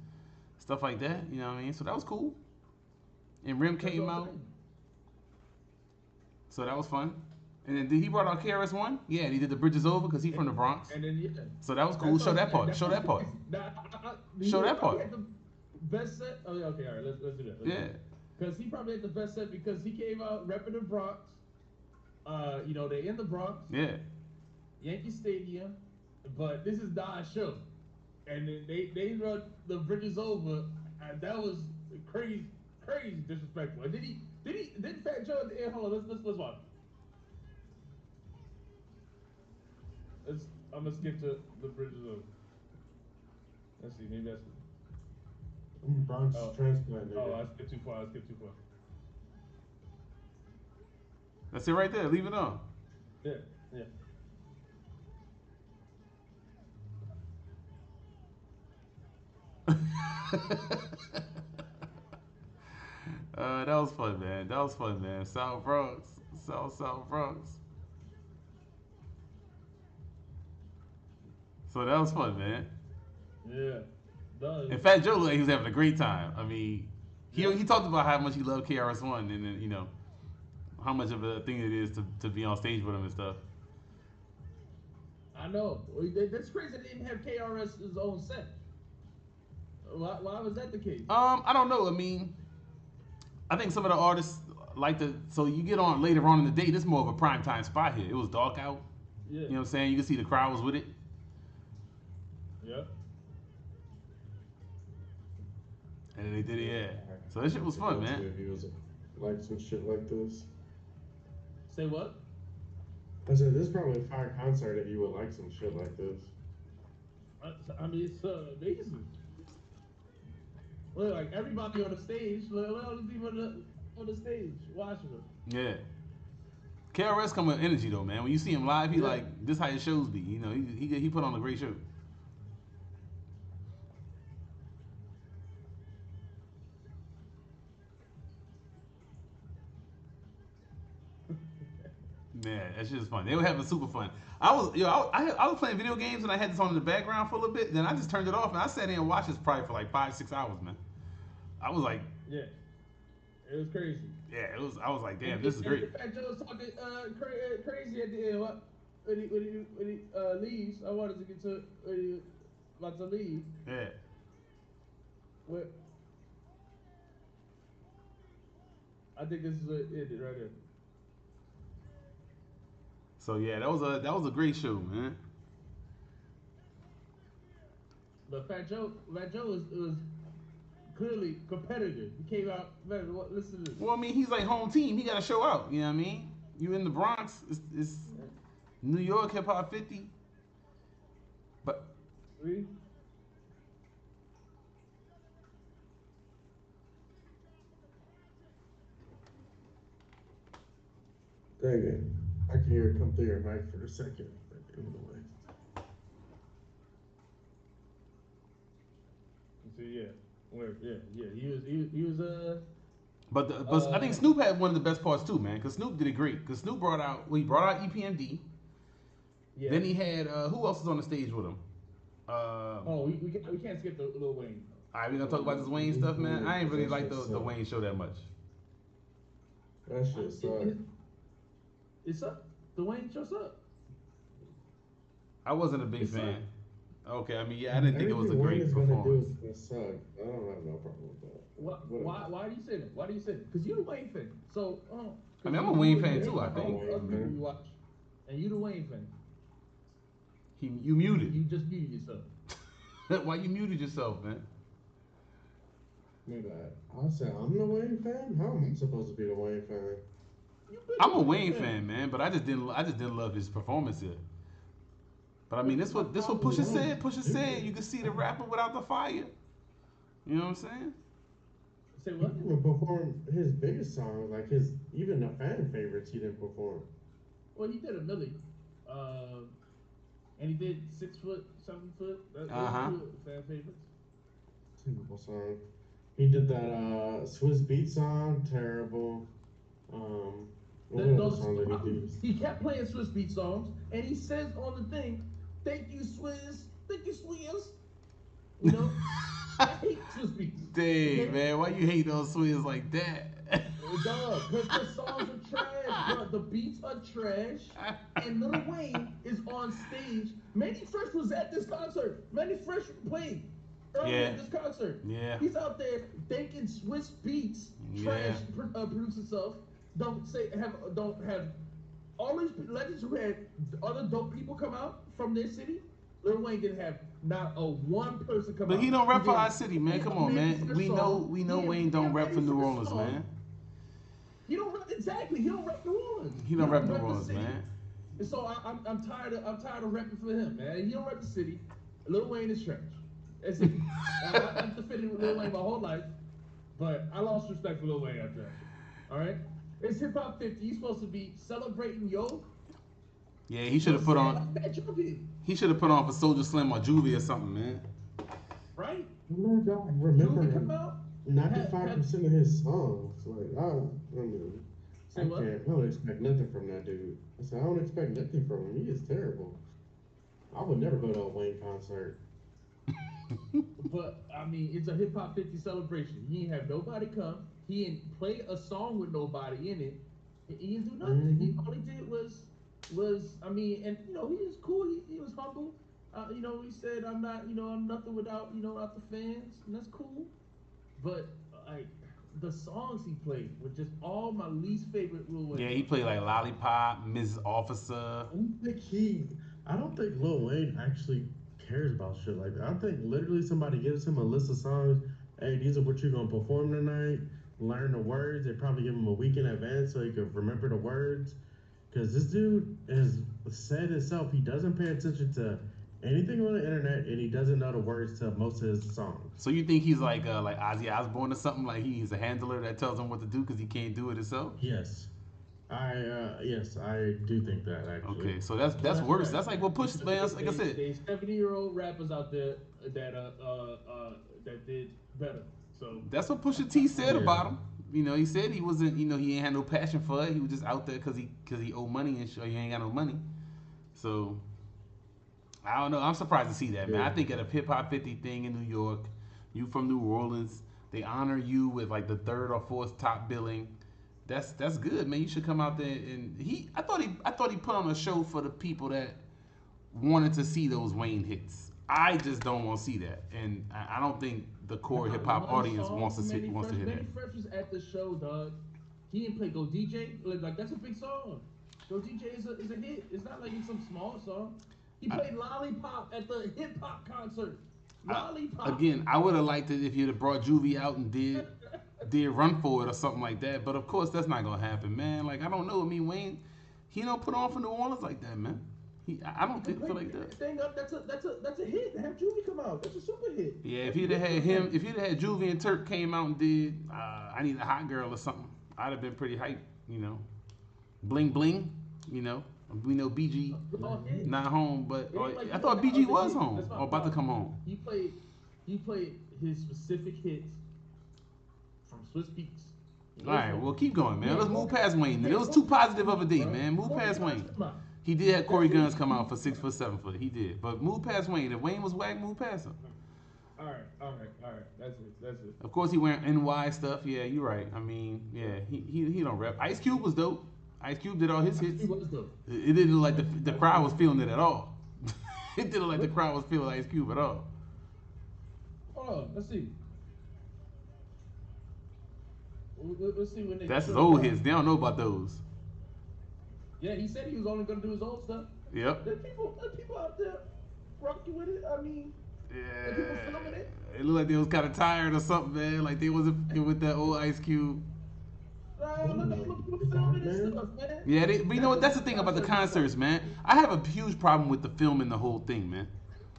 stuff like that. You know what I mean? So that was cool. And Rim came out, so that was fun. And then he brought out KRS-One. Yeah, and he did the Bridges Over because he's from the Bronx. And then so that was cool. Show that part. Show that part. Show that part. Best set. Oh yeah, okay, all right. Let's do that. Because he probably had the best set because he came out repping the Bronx. They in the Bronx. Yeah. Yankee Stadium, but this is Don's show, and then they run the Bridges Over, and that was crazy disrespectful. And did Fat Joe at the end? Hold on, let's watch. I'm gonna skip to the Bridges Over. Let's see, maybe that's. Bronx transplant. Oh, I skipped too far. That's it right there. Leave it on. Yeah. That was fun, man. South Bronx. South Bronx. So that was fun, man. Yeah. And Fat Joe looked like he was having a great time. I mean, he talked about how much he loved KRS-One and then, how much of a thing it is to be on stage with him and stuff. I know. That's crazy they didn't have KRS's own set. Why was that the case? I don't know. I mean, I think some of the artists like to. So you get on later on in the day. This is more of a prime time spot here. It was dark out. Yeah. You know what I'm saying? You can see the crowd was with it. Yeah. And they did it, yeah. So this shit was fun, man. If he was like some shit like this. Say what? I said this is probably a fire concert if you would like some shit like this. I mean, it's amazing. Look, like everybody on the stage, look all the people on the stage watching them. Yeah. KRS come with energy though, man. When you see him live, he like this how his shows be. He put on a great show. Man, that shit is fun. They were having super fun. I was playing video games and I had this on in the background for a little bit. Then I just turned it off and I sat in and watched this probably for like 5-6 hours, man. I was like, yeah. It was crazy. Yeah, it was. I was like, damn, And, this is great. Fat Joe was talking crazy at the end. What? When he leaves, I wanted to get to when he about to leave. Yeah. What? I think this is it right here. So yeah, that was a great show, man. But Fat Joe was clearly competitive. He came out. Man, listen to this. Well, I mean, he's like home team. He got to show out. You know what I mean? You in the Bronx? It's New York Hip Hop 50. But Read. Dang it. I can hear it come through your mic for a second. But it went away. So yeah, he was. but I think Snoop had one of the best parts too, man. Cause Snoop did it great. Cause Snoop brought out EPMD. Yeah. Then he had who else was on the stage with him? We can't skip the Lil Wayne. All right, we gonna talk about this Wayne stuff, man. I ain't really like the Wayne show that much. That shit sucked. It's up. The Wayne show's up. I wasn't a big It's fan. Okay, I mean, yeah, I didn't think it was a great Anything Wayne performance. is gonna suck. I don't have no problem with that. Why do you say that? Why do you say that? Because you're a Wayne fan. So, I mean, I'm a Wayne fan too, I think. Other people you watch, and you the Wayne fan. You muted. You just muted yourself. Why you muted yourself, man? Nigga, I said I'm the Wayne fan. How am I supposed to be the Wayne fan? I'm a Wayne fan, man, but I just didn't love his performance here. But I mean, this what Pusha said. Pusha said you can see the rapper without the fire. You know what I'm saying? Say He what? didn't even perform his biggest songs, like his even the fan favorites. He didn't perform. Well, he did a Millie, and he did 6 foot, 7 foot. Those two fan favorites. Terrible song. He did that Swiss Beat song. Terrible. What other song did he do? He kept playing Swiss Beat songs, and he says on the thing, "Thank you, Swiss. Thank you, Swiss." You know, I hate Swiss Beats. Dang, Okay? man, why you hate those swings like that? Dog, because the songs are trash, bro. The beats are trash, and Lil Wayne is on stage. Manny Fresh was at this concert. Manny Fresh played earlier at this concert. Yeah. He's out there thinking Swiss Beats trash produce himself. Don't have all these legends who had other dope people come out from their city. Lil Wayne didn't have not a one person come out. But he don't rep for our city, man. Come on, man. We know Wayne don't rep for New Orleans, man. He don't rep exactly. He don't rep New Orleans. He don't rep New the Orleans, city. man. And so I'm tired of repping for him, man. He don't rep the city. Lil Wayne is trash. That's it. I've defended Lil Wayne my whole life, but I lost respect for Lil Wayne after that. All right. It's Hip Hop 50. He's supposed to be celebrating yo. Yeah, he should have put on. He should have put on for Soldier Slim or Juvie or something, man. Right? I don't remember Juvie come out. 95% of his songs. Like Say what? I don't expect nothing from that dude. I said I don't expect nothing from him. He is terrible. I would never go to a Wayne concert. But I mean, it's a Hip Hop 50 celebration. He ain't have nobody come. He didn't play a song with nobody in it. He didn't do nothing. Mm-hmm. All he did was I mean, and you know, he was cool. He was humble. You know, he said, I'm nothing without without the fans, and that's cool. But like the songs he played were just all my least favorite Lil Wayne. Yeah, he played like Lollipop, Ms. Officer. I don't think Lil Wayne actually cares about shit like that. I think literally somebody gives him a list of songs. Hey, these are what you're gonna perform tonight. Learn the words. They probably give him a week in advance so he could remember the words. Because this dude has said himself he doesn't pay attention to anything on the internet and he doesn't know the words to most of his songs. So you think he's like Ozzy Osbourne or something? Like he's a handler that tells him what to do because he can't do it himself? Yes. I do think that actually. Okay, so that's worse. Right. That's like what Push, man. Like I said, there's 70-year-old rappers out there that did better. So that's what Pusha T said about him. You know, he said he wasn't. You know, he ain't had no passion for it. He was just out there because he owed money and he ain't got no money. So I don't know. I'm surprised to see that, man. I think at a Hip Hop 50 thing in New York, you from New Orleans, They honor you with like the third or fourth top billing. That's good, man. You should come out there and I thought he put on a show for the people that wanted to see those Wayne hits. I just don't want to see that, and I don't think the core hip hop audience wants to hear that. Manny Fresh was at the show, dog. He didn't play Go DJ. Like that's a big song. Go DJ is a hit. It's not like it's some small song. He played Lollipop at the hip hop concert. Lollipop. Again, I would have liked it if you'd have brought Juvie out and did Run For It or something like that. But of course, that's not gonna happen, man. Like I don't know. I mean, Wayne, he don't put on for New Orleans like that, man. I don't feel like that. Stand up. That's a hit. To have Juvie come out. That's a super hit. Yeah, if you'd have had him, if you'd have had Juvie and Turk came out and did I Need a Hot Girl or something, I'd have been pretty hyped, you know. Bling Bling, you know. We know BG not home, but I thought BG was home or about to come home. He played his specific hits from Swiss Beats. All right, well keep going, man. Let's move past Wayne. It was too positive of a day, man. Move past Wayne. He did have Corey Guns come out for 6 foot, 7 foot. He did, but move past Wayne. If Wayne was whack, move past him. All right. That's it. Of course, he wearing NY stuff. Yeah, you're right. I mean, yeah, he don't rap. Ice Cube was dope. Ice Cube did all his hits. It didn't look like the crowd was feeling it at all. It didn't look like the crowd was feeling Ice Cube at all. Oh, let's see. Let's see when they. That's his old hits. They don't know about those. Yeah, he said he was only gonna do his old stuff. Yep. There's people out there rocking with it. I mean, yeah. people filming it. It looked like they was kind of tired or something, man. Like they wasn't with that old Ice Cube. Yeah, but you know what? That's the thing about the concerts, man. I have a huge problem with the filming the whole thing, man.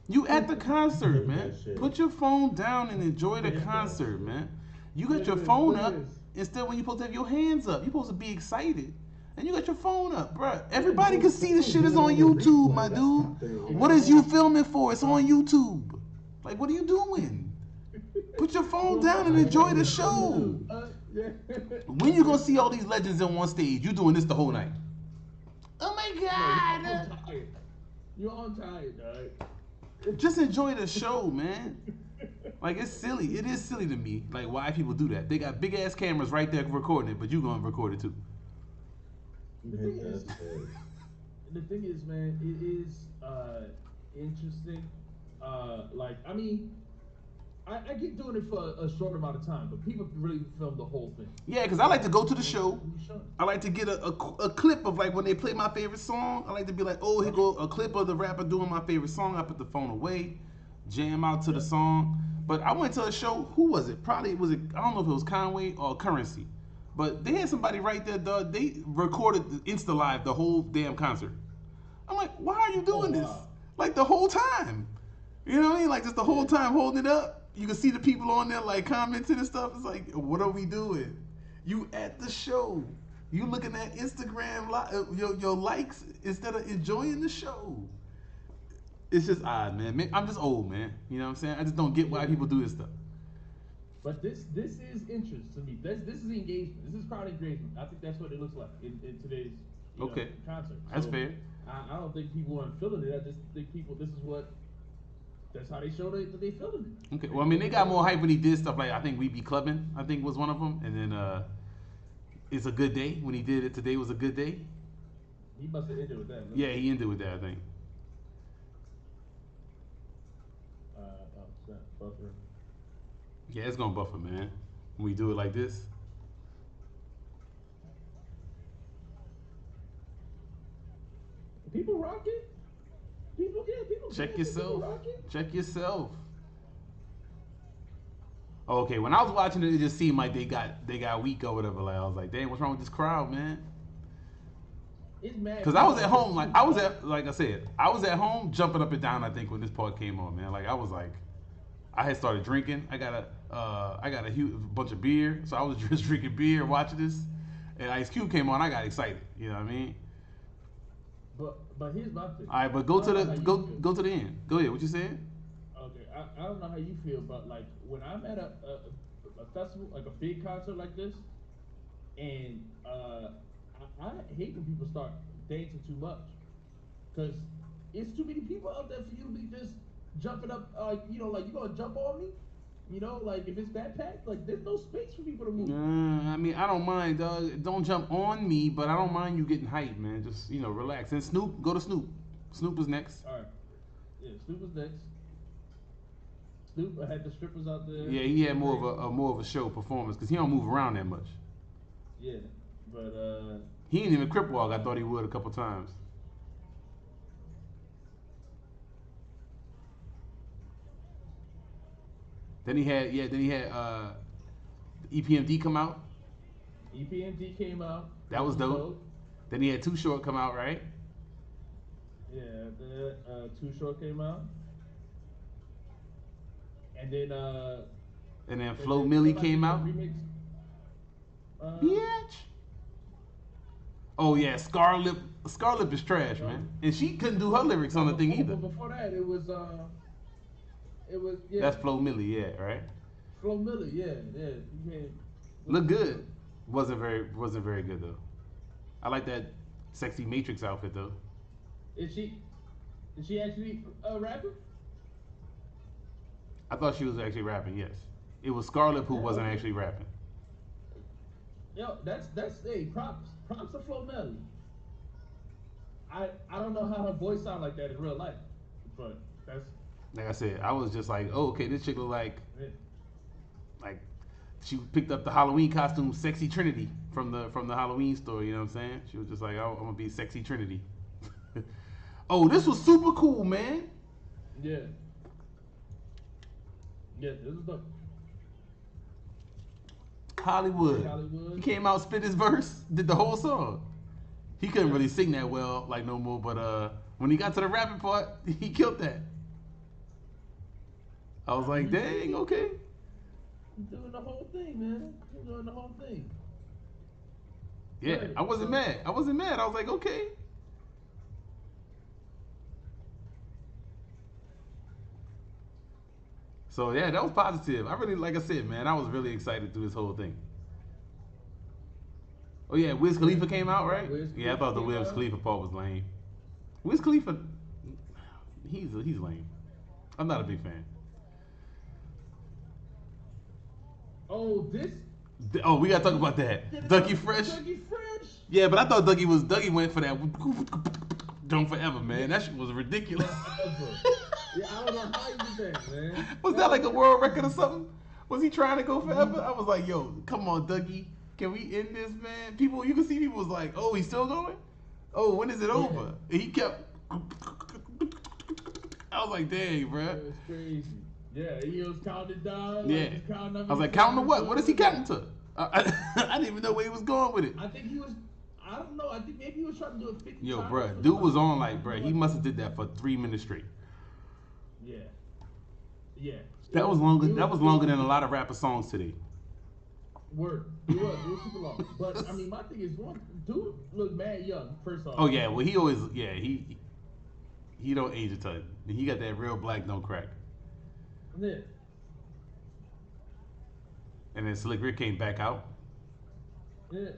You at the concert, man. Put your phone down and enjoy the concert, man. You got your phone up instead when you're supposed to have your hands up. You're supposed to be excited. And you got your phone up, bruh. Everybody can see this shit is on YouTube, my dude. What is you filming for? It's on YouTube. Like, what are you doing? Put your phone down and enjoy the show. When you gonna see all these legends on one stage? You doing this the whole night? Oh my God! You're on tired, dog. Just enjoy the show, man. Like it's silly. It is silly to me. Like why people do that? They got big ass cameras right there recording it, but you gonna record it too. The thing is, man, it is interesting. Like I mean. I get doing it for a short amount of time, but people really film the whole thing. Yeah, because I like to go to the show. I like to get a clip of like when they play my favorite song. I like to be like, oh, here go a clip of the rapper doing my favorite song. I put the phone away, jam out to the song. But I went to a show. Who was it? Probably was it. I don't know if it was Conway or Currency, but they had somebody right there. They recorded the Insta Live the whole damn concert. I'm like, why are you doing this? Like the whole time. You know what I mean? Like just the whole time holding it up. You can see the people on there like commenting and stuff. It's like, what are we doing? You at the show. You looking at Instagram your likes instead of enjoying the show. It's just odd, man. I'm just old, man. You know what I'm saying? I just don't get why people do this stuff. But this is interest to me. This is engagement. This is crowd engagement. I think that's what it looks like in today's concert. That's fair. I don't think people aren't feeling it. I just think people. That's how they show that they feeling it. Okay. Well, I mean, they got more hype when he did stuff like I think We Be Clubbing. I think was one of them, and then It's a Good Day when he did it. Today Was a Good Day. He must have ended with that. No? Yeah, he ended with that. I think. Buffer. Yeah, it's gonna buffer, man. When we do it like this. People rock it. People. Check yourself. Check yourself. Okay, when I was watching it, it just seemed like they got weak or whatever. Like I was like, damn, what's wrong with this crowd, man? It's mad. Because I was at home, like I was at home jumping up and down. I think when this part came on, man, like I was like, I had started drinking. I got a huge bunch of beer, so I was just drinking beer, watching this, and Ice Cube came on. I got excited. You know what I mean? But here's my thing. All right, but go to the end. Go ahead. What you saying? Okay, I don't know how you feel, but like when I'm at a festival, like a big concert like this, and I hate when people start dancing too much, because it's too many people out there for you to be just jumping up. Like you gonna jump on me? You know, like if it's that packed, like there's no space for people to move. I mean, I don't mind, dog. Don't jump on me, but I don't mind you getting hyped, man. Just relax. And Snoop, go to Snoop. Snoop was next. All right, yeah, Snoop was next. Snoop had the strippers out there. Yeah, he had more of a show performance because he don't move around that much. Yeah, but He ain't even crip walk. I thought he would a couple times. Then he had EPMD come out. EPMD came out. That was dope. Then he had Too Short come out, right? Yeah, the Too Short came out, and then Flo Milli came out. Remix. Bitch. Oh yeah, Scarlett is trash, man, and she couldn't do her lyrics on the thing either. But before that, it was yeah. That's Flo Milli, yeah, right. Flo Milli, yeah. Look good. Wasn't very good though. I like that sexy Matrix outfit though. Is she actually a rapper? I thought she was actually rapping. Yes, it was Scarlett who wasn't actually rapping. Yo, that's hey, props to Flo Milli. I don't know how her voice sound like that in real life, but that's Like I said, I was just like, oh, okay, this chick look like she picked up the Halloween costume, Sexy Trinity from the Halloween store. You know what I'm saying? She was just like, oh, I'm gonna be Sexy Trinity. Oh, this was super cool, man. yeah. Yeah, this is dope. Hollywood. Hollywood. He came out, spit his verse, did the whole song. He couldn't really sing that well, like no more. But when he got to the rapping part, he killed that. I was like, dang, okay. He's doing the whole thing, man. He's doing the whole thing. Yeah, Right. I wasn't mad. I was like, okay. So yeah, that was positive. I really, like I said, man, I was really excited through this whole thing. Oh yeah, Wiz Khalifa came out, right? Yeah, I thought the Wiz Khalifa part was lame. Wiz Khalifa, he's lame. I'm not a big fan. Oh, this. Oh, we gotta talk about that. Dougie Fresh. Dougie Fresh. Yeah, but I thought Dougie went for that jump forever, man. That shit was ridiculous. Yeah, I don't know how you did that, man. Was that like a world record or something? Was he trying to go forever? I was like, yo, come on, Dougie. Can we end this, man? People, you can see people was like, oh, he's still going? Oh, when is it over? And he kept. I was like, dang, bro. That was crazy. Yeah, he was counting down. Yeah. I was like, counting to what? What is he counting to? I didn't even know where he was going with it. I think he was. I don't know. I think maybe he was trying to do a 50. Yo, bro, dude was on like, bro, he must have did that for 3 minutes straight. Yeah. Yeah. That was longer. That was longer than a lot of rapper songs today. Word. It was super long. But I mean, my thing is, one dude look mad young. First off. Oh yeah, well he always he don't age a ton. He got that real black don't crack. Yeah. And then Slick Rick came back out. Yeah.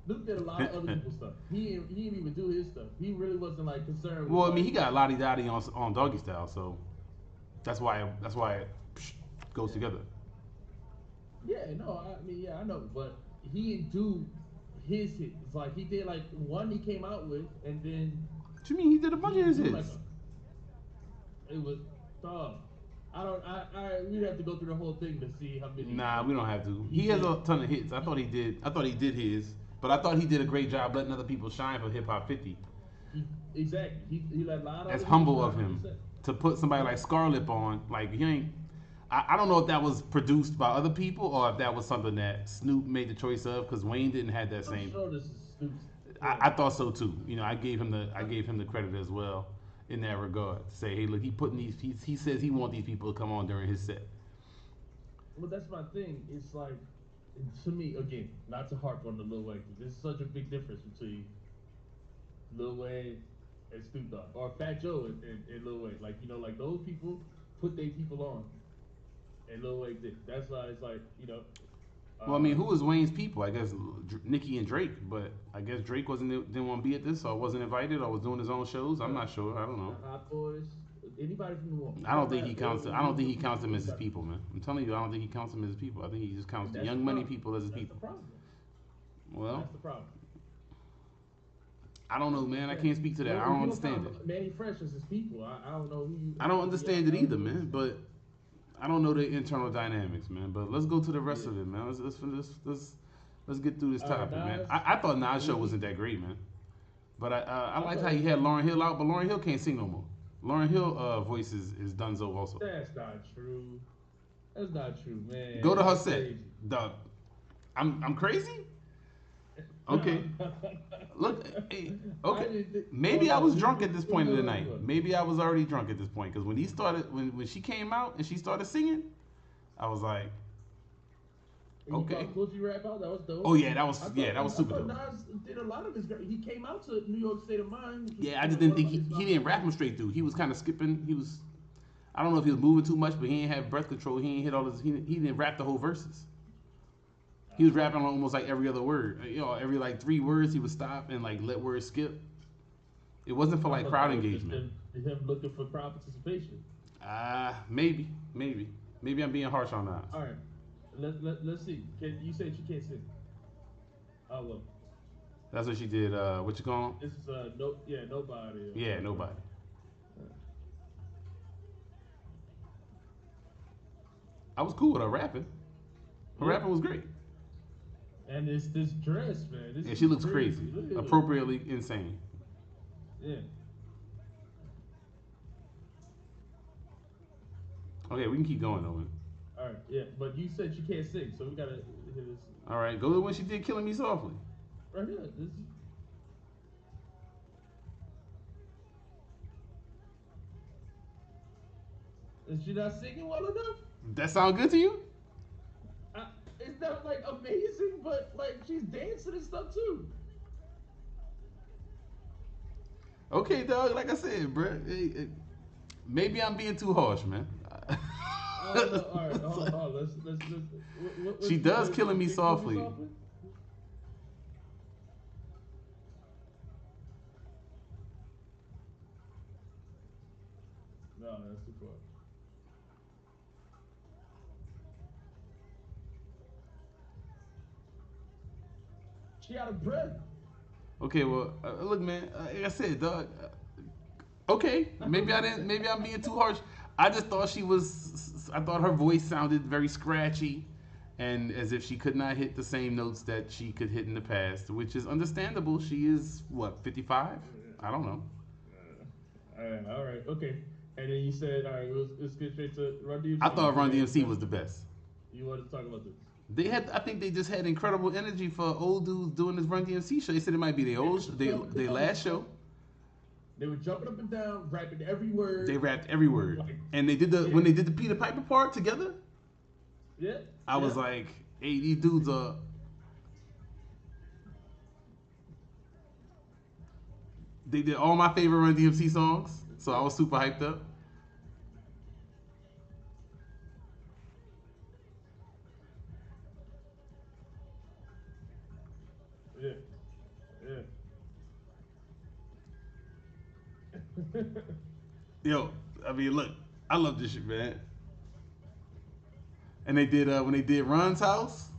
Luke did a lot of other people's stuff. He didn't even do his stuff. He really wasn't like concerned. Well, with, I mean, he got Lottie Dottie on Doggy Style, so that's why it goes together. Yeah, no, I mean, yeah, I know, but he didn't do his hits. It's like he did like one he came out with, and then. What you mean he did a bunch of his hits? Like it was tough. We'd have to go through the whole thing to see how many. Nah, we don't have to. He has a ton of hits. I thought he did his, but I thought he did a great job letting other people shine for Hip Hop 50. Exactly. He let a lot of. That's humble of him to put somebody like Scarlett on. Like he ain't. I don't know if that was produced by other people or if that was something that Snoop made the choice of, because Wayne didn't have that same. I'm sure this is Snoop's. I thought so too. You know, I gave him the credit as well in that regard. To say, hey, look, he says he want these people to come on during his set. Well, that's my thing. It's like, to me, again, not to harp on the Lil Wayne, because there's such a big difference between Lil Wayne and Snoop Dogg, or Fat Joe and Lil Wayne. Like, you know, like those people put their people on, and Lil Wayne did. That's why it's like, you know, Well, I mean, who was Wayne's people? I guess Nicki and Drake, but I guess Drake didn't want to be at this, or wasn't invited, or was doing his own shows. I'm not sure. I don't know. The Hot Boys, anybody from New Orleans. I don't think he counts. I don't think he counts them as his people, man. I'm telling you, I don't think he counts them as his people. I think he just counts the Young Money people as his people. That's the problem. Well, That's the problem. I don't know, man. I can't speak to that. I don't understand it. Manny Fresh is his people. I don't know who you. I don't understand it either, man. But I don't know the internal dynamics, man. But let's go to the rest of it, man. Let's get through this topic, man. I thought Nas' show wasn't that great, man. But I liked how he had Lauryn Hill out, but Lauryn Hill can't sing no more. Lauryn Hill voice is donezo also. That's not true. That's not true, man. Go to her set, dog. I'm crazy. Okay. Look, hey, okay. Maybe I was drunk at this point of the night. Maybe I was already drunk at this point because when she came out and she started singing, I was like, okay. Gucci rap out, that was dope. Oh yeah, that was super dope. Nas did a lot of his. He came out to New York State of Mind. Yeah, I just didn't think he didn't rap him straight through. He was kind of skipping. I don't know if he was moving too much, but he didn't have breath control. He didn't hit all his. He didn't rap the whole verses. He was rapping on almost like every other word. You know, every like 3 words he would stop and like let words skip. It wasn't for like crowd engagement. Him looking for crowd participation. Maybe I'm being harsh on that. All right, let's see. You said she can't sing. Oh well. That's what she did. What you call him? This is nobody. Yeah, nobody. I was cool with her rapping. Her rapping was great. And it's this dress, man. She looks crazy. Appropriately insane. Yeah. Okay, we can keep going though, man. All right, yeah, but you said she can't sing, so we gotta hear this. All right, go to when she did "Killing Me Softly." Right here. Is she not singing well enough? That sound good to you? It's not like amazing, but like she's dancing and stuff too. Okay, dog. Like I said, bro. Maybe I'm being too harsh, man. All right, hold on. Let's she does "Killing Me Softly." No, that's too far. She out of breath. Okay, well, look, man. Like I said, dog. Okay, maybe I'm being too harsh. I just thought I thought her voice sounded very scratchy, and as if she could not hit the same notes that she could hit in the past, which is understandable. She is what, 55? I don't know. All right, okay. And then you said, all right, let's get straight to Run DMC. I thought Run DMC was the best. You wanted to talk about this? I think they just had incredible energy for old dudes doing this Run DMC show. They said it might be their last show. They were jumping up and down, rapping every word. They rapped every word, and they did when they did the Peter Piper part together. Yeah. I was like, hey, these dudes are. They did all my favorite Run DMC songs, so I was super hyped up. Yeah. Yo, I mean, look, I love this shit, man. And they did when they did Ron's House,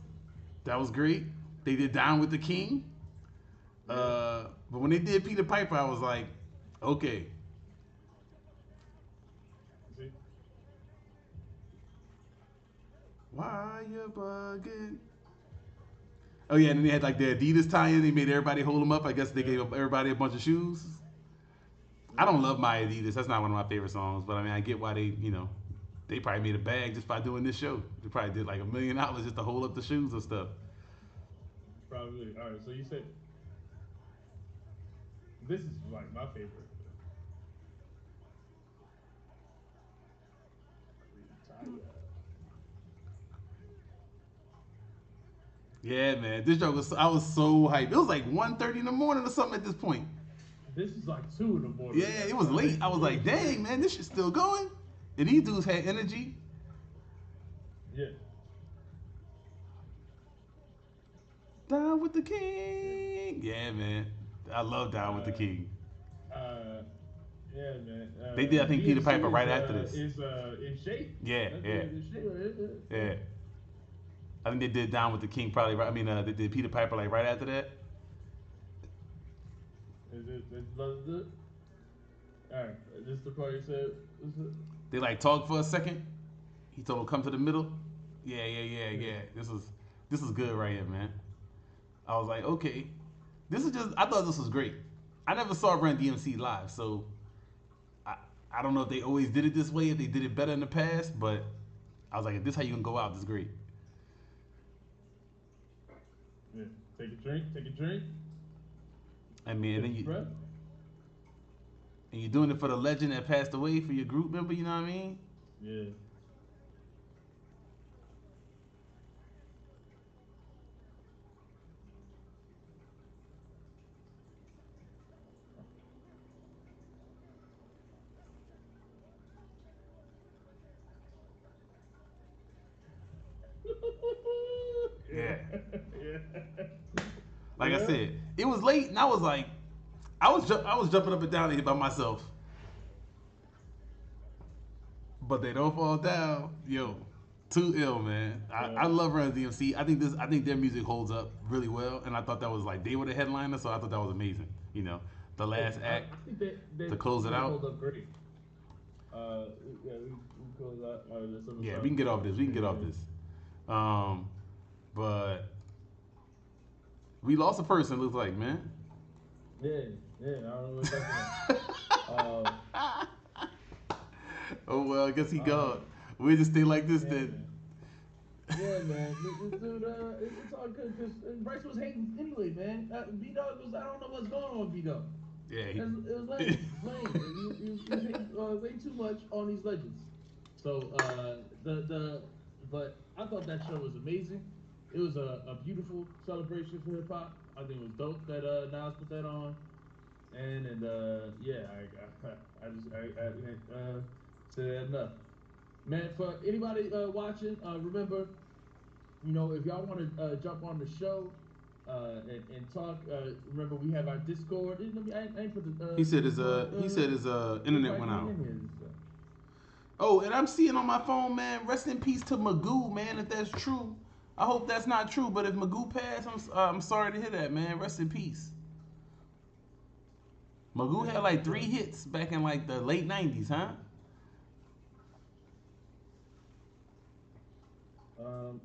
that was great. They did Down with the King. But when they did Peter Piper, I was like, okay. See? Why you bugging? Oh yeah, and then they had like the Adidas tie-in. They made everybody hold them up. I guess they gave everybody a bunch of shoes. I don't love my Adidas. That's not one of my favorite songs. But I mean, I get why they probably made a bag just by doing this show. They probably did like $1 million just to hold up the shoes and stuff. Probably. All right. So you said this is like my favorite. Yeah, man. This show I was so hyped. It was like 1:30 in the morning or something at this point. This is like 2 in the morning. Yeah, it was late. I was like, dang, man, this shit's still going. And these dudes had energy. Yeah. Down with the king. Yeah, man. I love Down with the King. Uh, yeah, man. They did, I think, Peter DMC Piper right after this. is in shape. Yeah, That's yeah, in shape. yeah. I think they did Down with the King probably right. I mean, they did Peter Piper like right after that. Is it? All right. This the part you said. They like talked for a second. He told him come to the middle. Yeah. This is good right here, man. I was like, okay, this is just. I thought this was great. I never saw Run DMC live, so I don't know if they always did it this way, if they did it better in the past, but I was like, if this is how you gonna go out, this is great. Yeah. Take a drink. Take a drink. I mean, Take a breath. and you're doing it for the legend that passed away, for your group member. You know what I mean? Yeah. Yeah. Yeah. Like I Yeah. said, it was late, and I was like, I was jumping up and down here by myself. But they don't fall down. Yo, too ill, man. I love Run DMC. I think their music holds up really well, and I thought that was like they were the headliner, so I thought that was amazing. You know, the last act I think they to close it out. Hold up great. Yeah, we close out. Yeah, we can get off this. We can get off this. But we lost a person. Looks like, man. Yeah. I don't know what that's about. Oh well, I guess he gone. We'll just stay like this Yeah, then. Yeah, man. This dude, it's all good because Bryce was hating anyway, man. B Dog was, I don't know what's going on with B Dog. Yeah, It was lame. He was hating way too much on these legends. So but I thought that show was amazing. It was a beautiful celebration for hip hop. I think it was dope that Nas put that on. And yeah, I say that enough. Man, for anybody watching, remember, you know, if y'all want to jump on the show and talk, remember we have our Discord. I ain't put the. He said his internet went out. Oh, and I'm seeing on my phone, man. Rest in peace to Magoo, man. If that's true, I hope that's not true. But if Magoo passed, I'm sorry to hear that, man. Rest in peace. Magoo had like 3 hits back in like the late '90s, huh?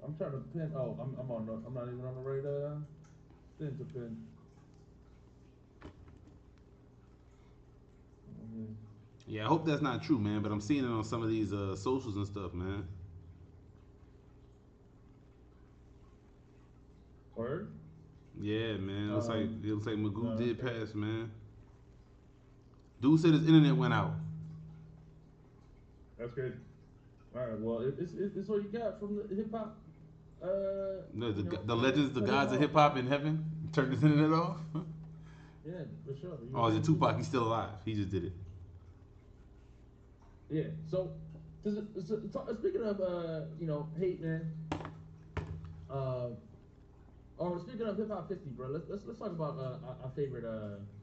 I'm trying to pin. Oh, I'm on. I'm not even on the right thing to pin. Yeah, I hope that's not true, man. But I'm seeing it on some of these socials and stuff, man. Word? Yeah, man. It looks like Magoo did okay. pass, man. Dude said his internet went out. That's crazy. All right. Well, it's all you got from the hip hop. The legends, the gods of hip hop in heaven turned his internet off. Yeah, for sure. Oh, is it Tupac? He's still alive. He just did it. Yeah. So speaking of you know, hate, man. Or speaking of hip hop 50, bro. Let's talk about our favorite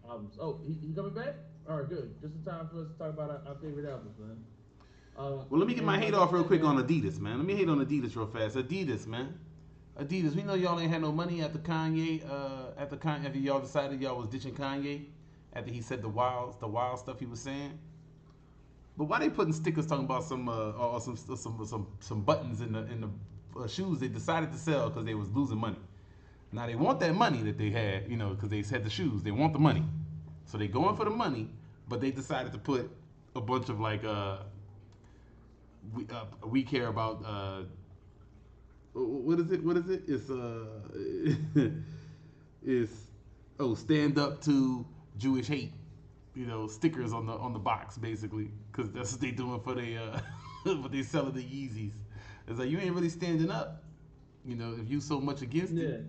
albums. Oh, he coming back? All right, good. Just in time for us to talk about our favorite albums, man. Well, let me get my hate off real quick on Adidas, man. Let me hate on Adidas real fast. Adidas, man. Adidas, we know y'all ain't had no money after Kanye. After y'all decided y'all was ditching Kanye, after he said the wild stuff he was saying. But why they putting stickers talking about some buttons in the shoes they decided to sell because they was losing money. Now they want that money that they had, you know, because they said the shoes. They want the money, so they going for the money. But they decided to put a bunch of like we care about what is it? It's stand up to Jewish hate, you know, stickers on the box basically, because that's what they doing for they what they selling the Yeezys. It's like you ain't really standing up, you know, if you so much against it.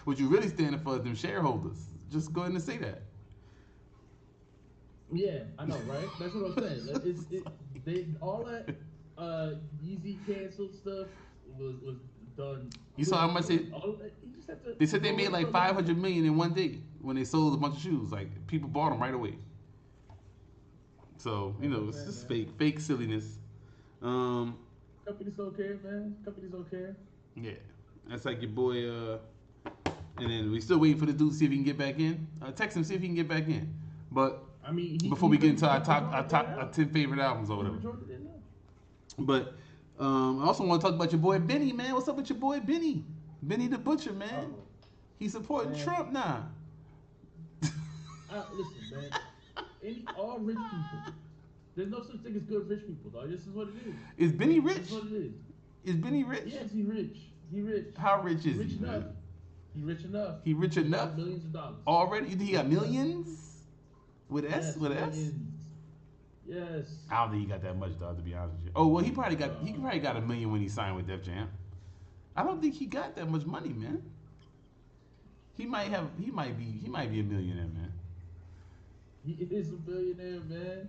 What you really standing for is them shareholders. Just go ahead and say that. Yeah, I know, right? That's what I'm saying. They all that Yeezy canceled stuff was done. You saw how much they? They said they made like 500 million in one day when they sold a bunch of shoes. Like people bought them right away. So it's just fake silliness. Companies don't care, man. Companies don't care. Yeah, that's like your boy. And then we still waiting for the dude to see if he can get back in. Text him, see if he can get back in. But I mean, before we get into our 10 favorite albums or whatever. But I also want to talk about your boy Benny, man. What's up with your boy Benny? Benny the Butcher, man. He's supporting Trump now. Listen, man. All rich people. There's no such thing as good rich people, dog. This is what it is. Is Benny rich? This is what it is. Is Benny rich? Yes, he rich. He rich. How rich is he? He man? He rich enough. He rich enough? Got millions of dollars. Already? You think he got millions? With S? Yes, with millions. S? Yes. I don't think he got that much, dog, to be honest with you. Oh, well, he probably got $1 million when he signed with Def Jam. I don't think he got that much money, man. He might be a millionaire, man. He is a billionaire, man.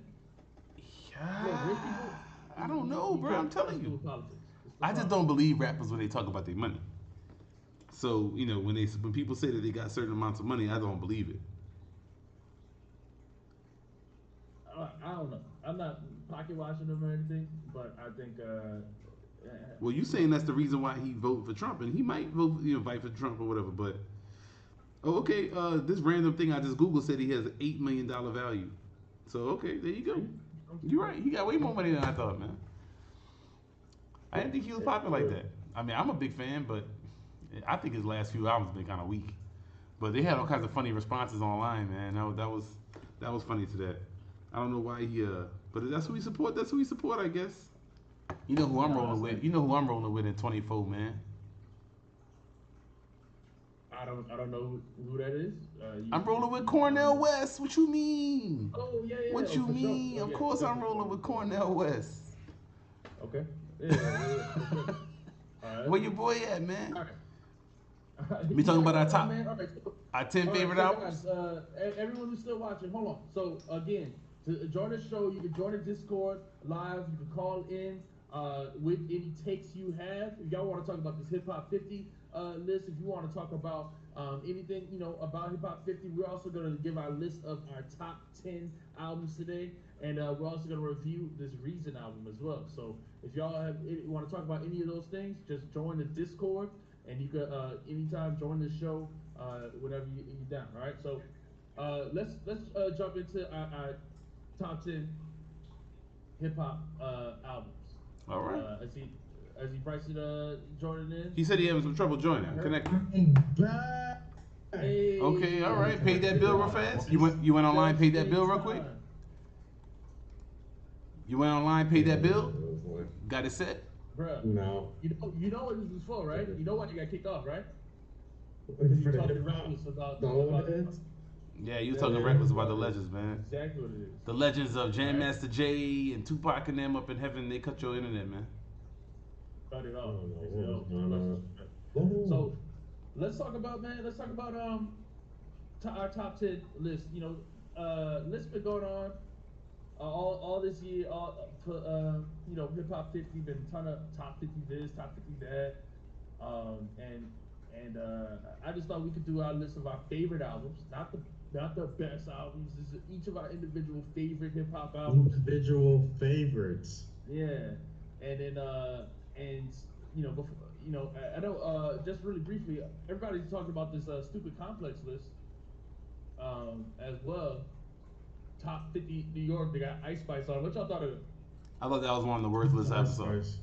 Yeah. I don't know, bro. I'm telling you. I just don't believe rappers when they talk about their money. So, when people say that they got certain amounts of money, I don't believe it. I don't know. I'm not pocket watching them or anything, but I think. Well, you saying that's the reason why he voted for Trump, and he might vote, fight for Trump or whatever. But okay. This random thing I just Googled said he has an $8 million value. So okay, there you go. You're right. He got way more money than I thought, man. I didn't think he was popular like that. I mean, I'm a big fan, but I think his last few albums been kind of weak. But they had all kinds of funny responses online, man. That was funny to that. I don't know why but that's who we support. That's who we support, I guess. You know who I'm rolling with. You know who I'm rolling with in 24, man. I don't know who that is. I'm rolling with Cornel West. What you mean? Oh yeah. What you mean? Of course I'm rolling with Cornel West. Okay. Yeah. Right. Where your boy at, man? All right. We talking about our top, man. All right. our 10 favorite albums. Guys, everyone who's still watching, hold on. So again, to join the show, you can join the Discord live. You can call in with any takes you have. If y'all want to talk about this Hip Hop 50 list, if you want to talk about anything about Hip Hop 50, we're also going to give our list of our top 10 albums today, and we're also going to review this Reason album as well. So if y'all want to talk about any of those things, just join the Discord, and you can anytime join the show whenever you're down. All right, so let's jump into our top 10 hip hop albums. All right. I see Bryson joining in. He said he having some trouble joining. Connecting. Hey, Okay, all right. Paid that bill real fast. You went online, paid that bill real quick. You went online, paid that bill. Got it set. Bruh. No. You know what this is for, right? You know why you got kicked off, right? For You talking reckless about Yeah, you was talking reckless about the legends, man. exactly what it is. The legends of Jam Master Jay and Tupac and them up in heaven. They cut your internet, man. Cut it off. No. So let's talk about our top 10 list. List been going on all this year. Hip Hop 50 been a ton of top 50 this, top 50 that, and I just thought we could do our list of our favorite albums, not the best albums. This is each of our individual favorite hip hop albums. Individual favorites. Yeah, and then before, I know just really briefly, everybody's talking about this stupid Complex list as well. Top 50 New York. They got Ice Spice on. What y'all thought of it? I thought that was one of the worthless episodes.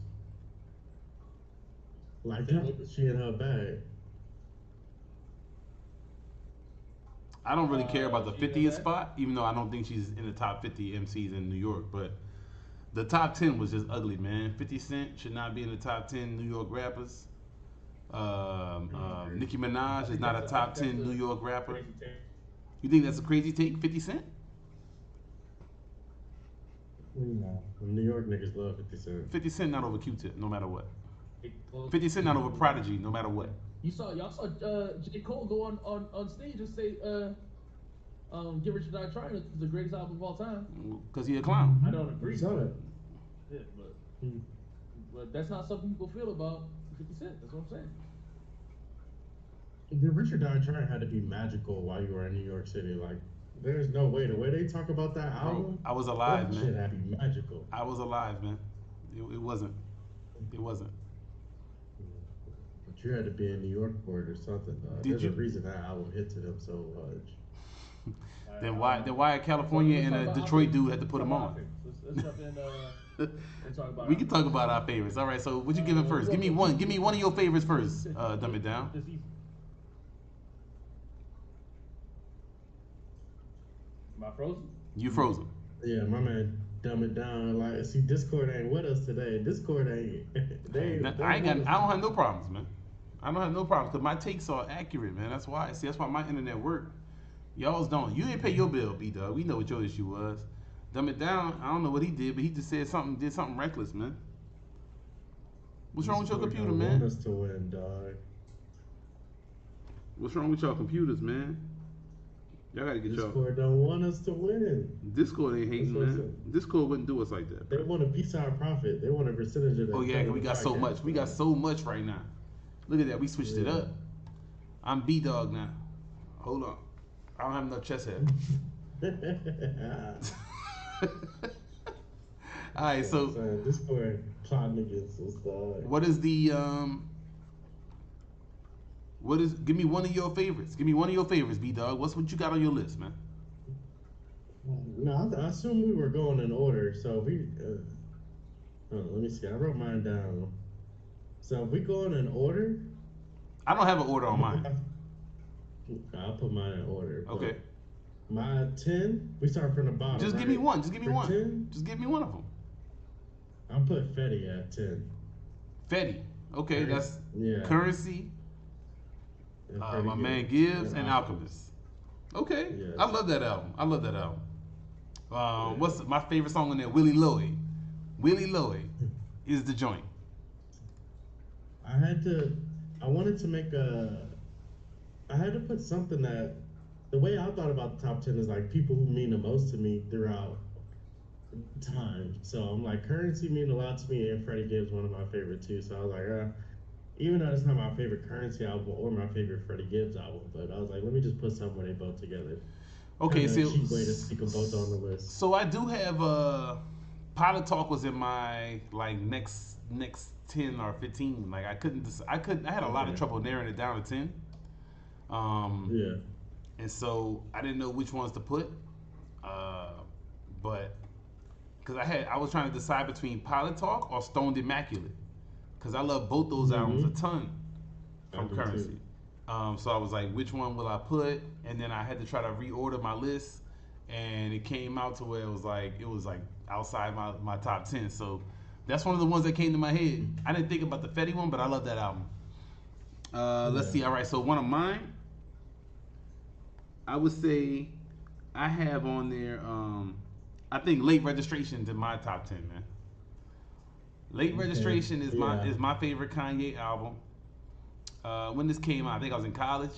Like she in her bag. I don't really care about the 50th spot, even though I don't think she's in the top 50 MCs in New York. But the top 10 was just ugly, man. 50 Cent should not be in the top 10 New York rappers. Nicki Minaj is not a top 10 New York rapper. You think that's a crazy take, 50 Cent? No. New York niggas love 50 Cent. 50 Cent not over Q-Tip, no matter what. 50 Cent not over Prodigy, no matter what. Y'all saw J. Cole go on stage and say, Get Rich or Die Trying is the greatest album of all time. Because he a clown. I don't agree. Saw it. Yeah, but that's how some people feel about 50 Cent. That's what I'm saying. The Richard Dye Trying had to be magical while you were in New York City. Like, there's no way. The way they talk about that Bro, album, I was alive, that shit man. had to be magical. I was alive, man. It wasn't. It wasn't. But you had to be in New York for it or something. Did There's a you? reason that album hit to them so much. Then why a So California let's and talk a about our Detroit favorites. dude had to Let's put talk him about our on? favorites. Let's jump in and talk about We our can favorites. talk about our favorites. All right, so what you giving first? Give me one. Give me one of your favorites first. Dumb it down. It's easy. Am I frozen? You frozen. Yeah, my man, dumb it down. Like, see, Discord ain't with us today. Discord ain't. I don't have no problems, man. I don't have no problems because my takes are accurate, man. That's why. See, that's why my internet work. Y'all's don't. You didn't pay your bill, B Dog. We know what your issue was. Dumb it down. I don't know what he did, but he just did something reckless, man. What's wrong with your computer, Want man? us to win, dog. What's wrong with your computers, man? Y'all gotta get y'all. Discord don't want us to win. Discord ain't hating, That's what I'm man. Discord wouldn't do us like that. They Bro. want a piece of our profit. They want a percentage of that. Oh yeah, 'cause we got so much. We got so much right now. Look at that. We switched it up. I'm B Dog now. Hold on. I don't have enough chest hair. All right, so Discord plotting against us, dog. what is the give me one of your favorites. Give me one of your favorites, B Dog. What you got on your list, man? No, I assume we were going in order. So we, let me see. I wrote mine down. So if we going in order, I don't have an order on mine. I'll put mine in order. Okay. My 10, we start from the bottom. Just give me one. Just give me For one. 10, Just give me one of them. I'll put Fetty at 10. Fetty. Okay, that's Yeah. Currency. And My Freddie man Gibbs and Alchemist. Okay, Yes. I love that album. I love that album. What's my favorite song on there? Willie Lloyd. Willie Lloyd is the joint. I wanted to make I had to put something that, the way I thought about the top 10 is like people who mean the most to me throughout time. So I'm like, Currency mean a lot to me, and Freddie Gibbs one of my favorite too. So I was like, even though it's not my favorite Currency album or my favorite Freddie Gibbs album, but I was like, let me just put something where they both together. Okay, so cheap way to stick them both on the list. So I do have Pilot Talk was in my like next 10 or 15. Like I had a lot of trouble narrowing it down to 10. Yeah. And so I didn't know which ones to put. But because I was trying to decide between Pilot Talk or Stoned Immaculate. Because I love both those albums a ton from Currency. So I was like, which one will I put? And then I had to try to reorder my list, and it came out to where it was like outside my top 10. So that's one of the ones that came to my head. I didn't think about the Fetty one, but I love that album. Let's see. All right, so one of mine, I would say I have on there. I think Late Registration's in my top 10, man. Late Registration is my favorite Kanye album. When this came out, I think I was in college.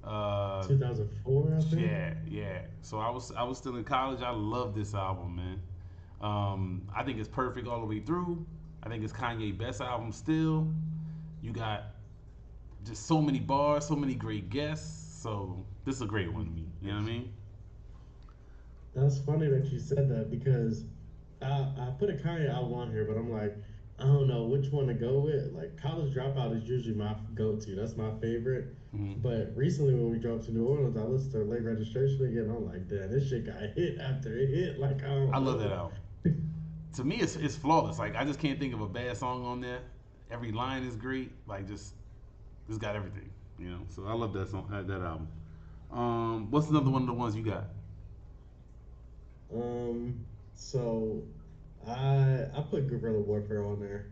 2004, I think. Yeah. So I was still in college. I love this album, man. I think it's perfect all the way through. I think it's Kanye's best album still. You got just so many bars, so many great guests. So this is a great one to me. You know what I mean? That's funny that you said that, because I put a Kanye album on here, but I'm like, I don't know which one to go with. Like, College Dropout is usually my go-to. That's my favorite. Mm-hmm. But recently when we drove to New Orleans, I listened to Late Registration again. I'm like, damn, this shit got hit after it hit. Like, I love that album. To me, it's flawless. Like, I just can't think of a bad song on there. Every line is great. Like, just got everything. You know. So I love that song, that album. What's another one of the ones you got? So I put Guerrilla Warfare on there.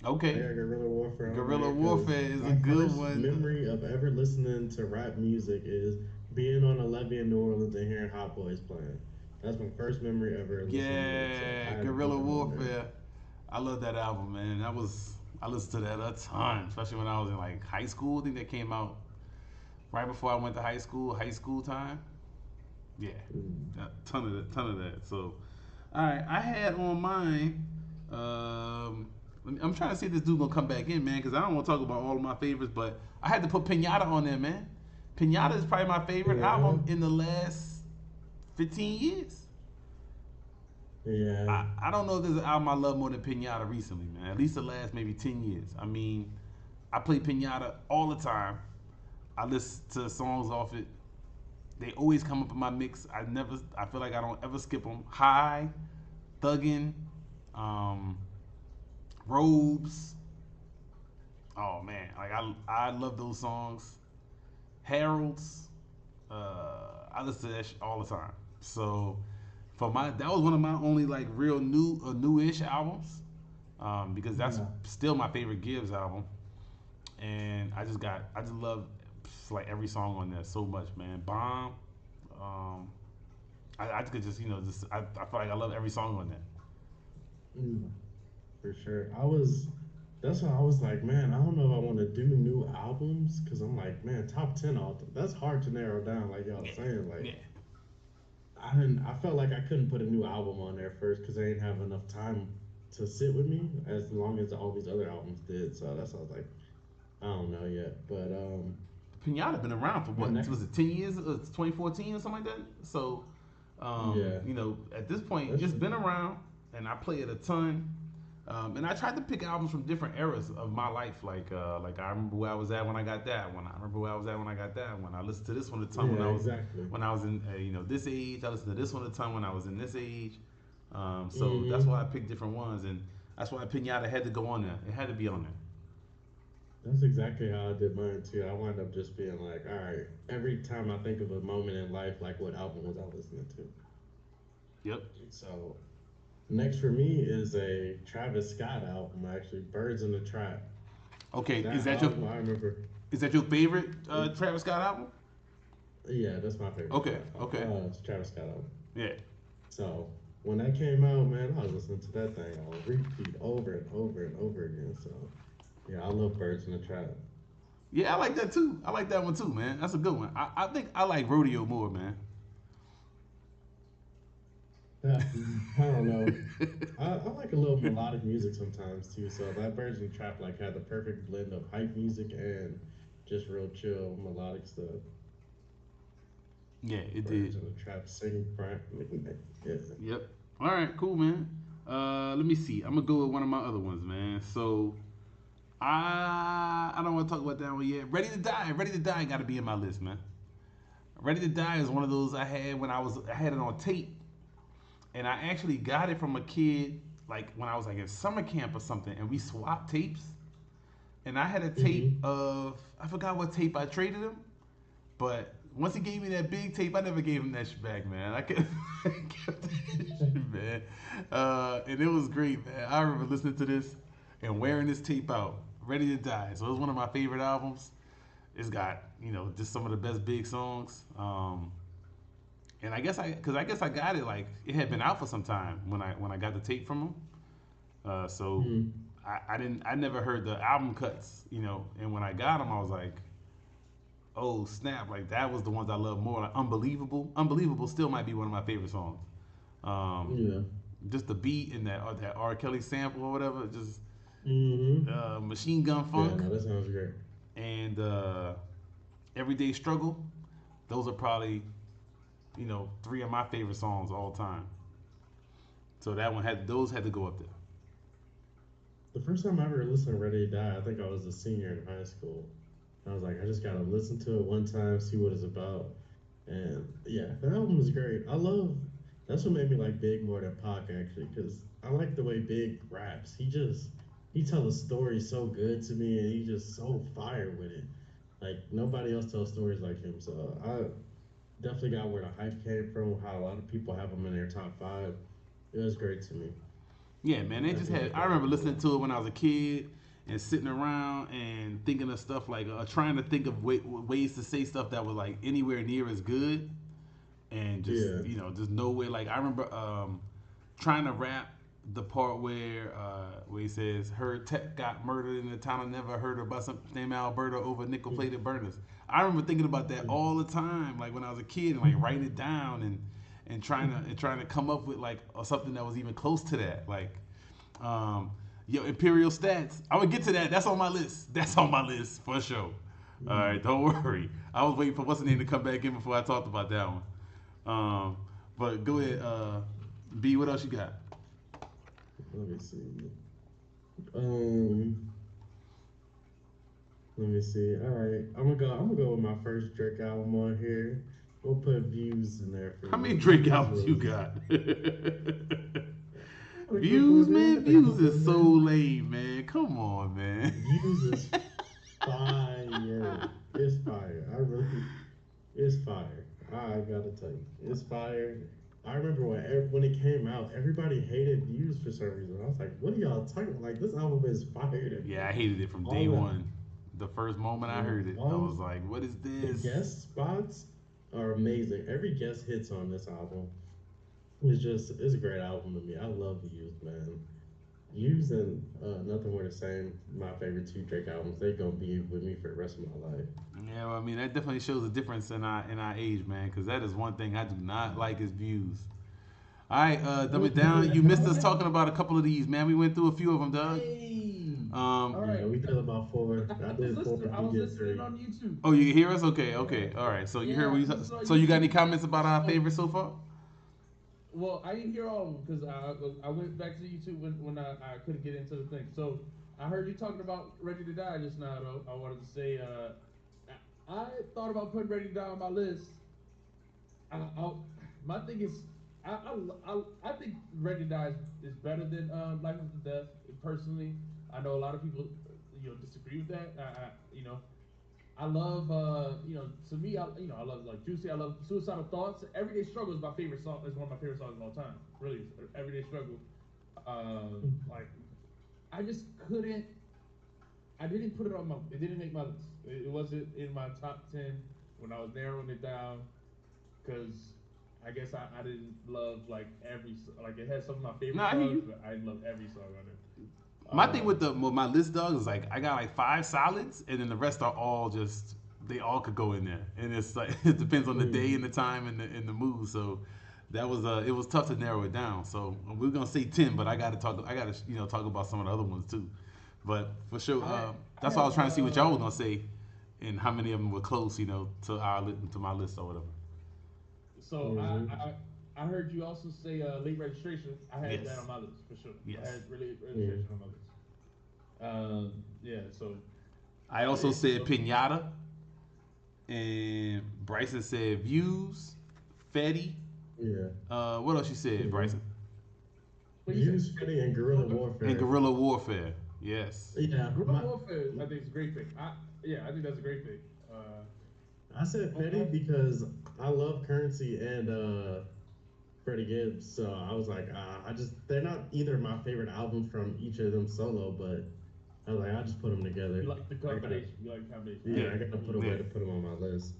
Okay. I got Guerrilla Warfare on Guerrilla there, Warfare is a good one. My first memory of ever listening to rap music is being on a levee in New Orleans and hearing Hot Boys playing. That's my first memory ever listening to it. So Guerrilla Warfare. I love that album, man. I listened to that a ton, especially when I was in like high school. I think that came out right before I went to high school time. Yeah, a ton of that. So, all right, I had on mine I'm trying to see if this dude gonna come back in, man, because I don't want to talk about all of my favorites, but I had to put Pinata on there, man. Pinata is probably my favorite Yeah. album in the last 15 years. Yeah. I don't know if there's an album I love more than Pinata recently, man. At least the last maybe 10 years. I mean, I play Pinata all the time. I listen to songs off it. They always come up in my mix. I feel like I don't ever skip them. High, Thuggin', um, Robes. Oh man, like I love those songs. Harold's. I listen to that all the time. So that was one of my only like real newish albums, because that's Yeah. still my favorite Gibbs album, and I just love like every song on there so much, man. Bomb. Um, I could just I feel like I love every song on there. Mm, for sure. That's why I was like, man, I don't know if I want to do new albums because I'm like, man, top 10 all. That's hard to narrow down, like y'all Yeah, saying. Like, yeah, I felt like I couldn't put a new album on there first because I didn't have enough time to sit with me as long as all these other albums did. So that's why I was like, I don't know yet. But Pinata been around for my what? next, Was it 10 years? 2014 or something like that? So, yeah, at this point, that's it's been around, and I play it a ton. And I tried to pick albums from different eras of my life. Like I remember where I was at when I got that one. I remember where I was at when I got that one. I listened to this one a ton yeah, exactly. when I was in this age. I listened to this one a ton when I was in this age. So that's Hmm. why I picked different ones, and that's why Pinata had to go on there. It had to be on there. That's exactly how I did mine too. I wound up just being like, all right, every time I think of a moment in life, like what album was I listening to? Yep. So next for me is a Travis Scott album, actually, Birds in the Trap. Okay. That album, I remember. Is that your favorite Travis Scott album? Yeah, that's my favorite Okay. Okay. It's Travis Scott album. Yeah. So when that came out, man, I was listening to that thing on repeat over and over and over again. So yeah, I love Birds in the Trap. Yeah, I like that too. I like that one too, man. That's a good one. I think I like Rodeo more, man. Yeah, I don't know. I like a little melodic music sometimes too. So that Birds in the Trap like had the perfect blend of hype music and just real chill melodic stuff. Yeah, it Birds did. in the Trap singing front. Yeah. Yep. All right, cool, man. Let me see. I'm gonna go with one of my other ones, man. So I don't want to talk about that one yet. Ready to Die. Ready to Die got to be in my list, man. Ready to Die is one of those I had when I had it on tape, and I actually got it from a kid like when I was like in summer camp or something, and we swapped tapes. And I had a tape Hmm. of I forgot what tape I traded him, but once he gave me that big tape, I never gave him that shit back, man. I kept, kept that shit, man. And it was great, man. I remember listening to this and wearing this tape out, Ready to Die. So it was one of my favorite albums. It's got just some of the best big songs. And I guess I got it like it had been out for some time when I got the tape from him. So Hmm. I never heard the album cuts, and when I got them, I was like, oh snap! Like that was the ones I love more. Like Unbelievable still might be one of my favorite songs. Um, Yeah. just the beat and that R. Kelly sample or whatever, just Hmm. Machine Gun Yeah, Funk no, that sounds great. and Everyday Struggle. Those are probably three of my favorite songs all time. So those had to go up there. The first time I ever listened to Ready to Die, I think I was a senior in high school. I was like, I just gotta listen to it one time, see what it's about. And yeah, the album is great. That's what made me like Big more than Pac actually, because I like the way Big raps. He tells a story so good to me, and he's just so fire with it. Like nobody else tells stories like him. So I definitely got where the hype came from, how a lot of people have him in their top five. It was great to me. Yeah, man. They just Definitely had. like I that remember album a listening lot. to it when I was a kid and sitting around and thinking of stuff like trying to think of ways to say stuff that was like anywhere near as good, and just Yeah. just nowhere. Like I remember trying to rap the part where he says her tech got murdered in a town I never heard of by some named Alberta over nickel plated burners. I remember thinking about that all the time, like when I was a kid, and like writing it down and trying to come up with like something that was even close to that. Like, um, Yo, Imperial Stats. I'm gonna get to that. That's on my list. That's on my list for sure. All right, don't worry. I was waiting for what's the name to come back in before I talked about that one. But go ahead, B. What else you got? Let me see. Let me see. All right, I'm gonna go with my first Drake album on here. We'll put Views in there for How you. many Drake albums you got? Views, man. Views is so lame, man. Come on, man. Views is fire. It's fire. It's fire. I gotta tell you, it's fire. I remember when it came out, everybody hated Views for some reason. I was like, "What are y'all talking about? Like, this album is fire." Yeah, I hated it from day one. The first moment I heard it, I was like, "What is The this?" guest spots are amazing. Every guest hits on this album. It's a great album to me. I love Views, man. Views and Nothing Were the Same, my favorite two Drake albums. They're gonna be with me for the rest of my life. Yeah, well, I mean that definitely shows a difference in our age, man. Because that is one thing I do not like is Views. All right, dumb it down. You missed us talking about a couple of these, man. We went through a few of them, Doug. Hey. All right. Yeah, we did about 4. I did 4. I was You did listening 3. on YouTube. Oh, you can hear us? Okay. All right. So you heard what so you got any comments about our favorites so far? Well, I didn't hear all of them because I went back to YouTube when I couldn't get into the thing. So I heard you talking about Ready to Die just now, though. I wanted to say I thought about putting Ready to Die on my list. My thing is, I think Ready to Die is better than Life After Death. Personally, I know a lot of people disagree with that. I love to me I love like Juicy. I love Suicidal Thoughts. Everyday Struggle is my favorite song. Is one of my favorite songs of all time. Really, Everyday Struggle. Like I just couldn't. I didn't put it on my. It didn't make my list. It wasn't in my top 10 when I was narrowing it down because I guess I didn't love like it had some of my favorite songs, but I didn't love every song on it. My thing with my list, dog, is like I got like 5 solids, and then the rest are all just they all could go in there, and it's like it depends on the day and the time and the mood. So that was it was tough to narrow it down. So we're gonna say 10, but I gotta talk about some of the other ones too. But for sure, that's why I was trying to see what y'all was gonna say, and how many of them were close, to my list or whatever. So I heard you also say Late Registration. I had that on my list for sure. Yes. I had Late Registration on my list. So I also said Pinata, and Bryson said Views, Fetty. Yeah. What else you said, Bryson? Views, Fetty, and Guerrilla Warfare. And Guerrilla Warfare. Yes. Yeah. Guerrilla Warfare, I think it's a great pick. I think that's a great pick. I said Fetty because I love Currency and Freddie Gibbs, so I was like, they're not either my favorite albums from each of them solo, but I was like, I'll just put them together. You like the combination. Yeah, I gotta put a way to put them on my list.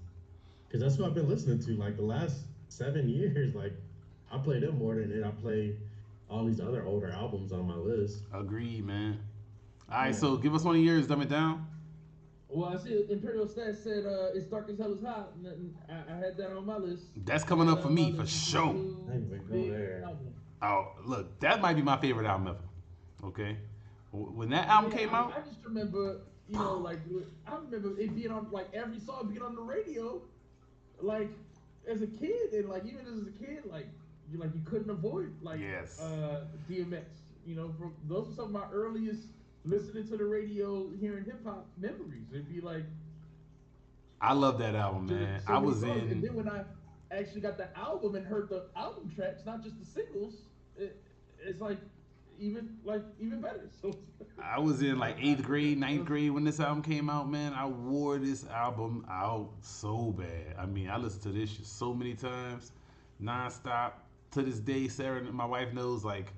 Because that's what I've been listening to, like, the last 7 years. Like, I play them more than I play all these other older albums on my list. Agreed, man. All right, so give us one of yours, dumb it down. Well, I see Imperial Stats said It's Dark as Hell is Hot. And I had that on my list. That's coming up for me for sure. I didn't even go there. Oh, look, that might be my favorite album ever. Okay? When that album came out. I just remember, I remember it being on, like, every song being on the radio, like, as a kid. And, like, even as a kid, you couldn't avoid, DMX. Those are some of my earliest listening to the radio, hearing hip hop memories. It'd be like, I love that album, man. I was in. And then when I actually got the album and heard the album tracks, not just the singles, it's like even better. So I was in like 8th grade, 9th grade when this album came out, man. I wore this album out so bad. I mean, I listened to this shit so many times, nonstop. To this day, Sarah, my wife knows, like,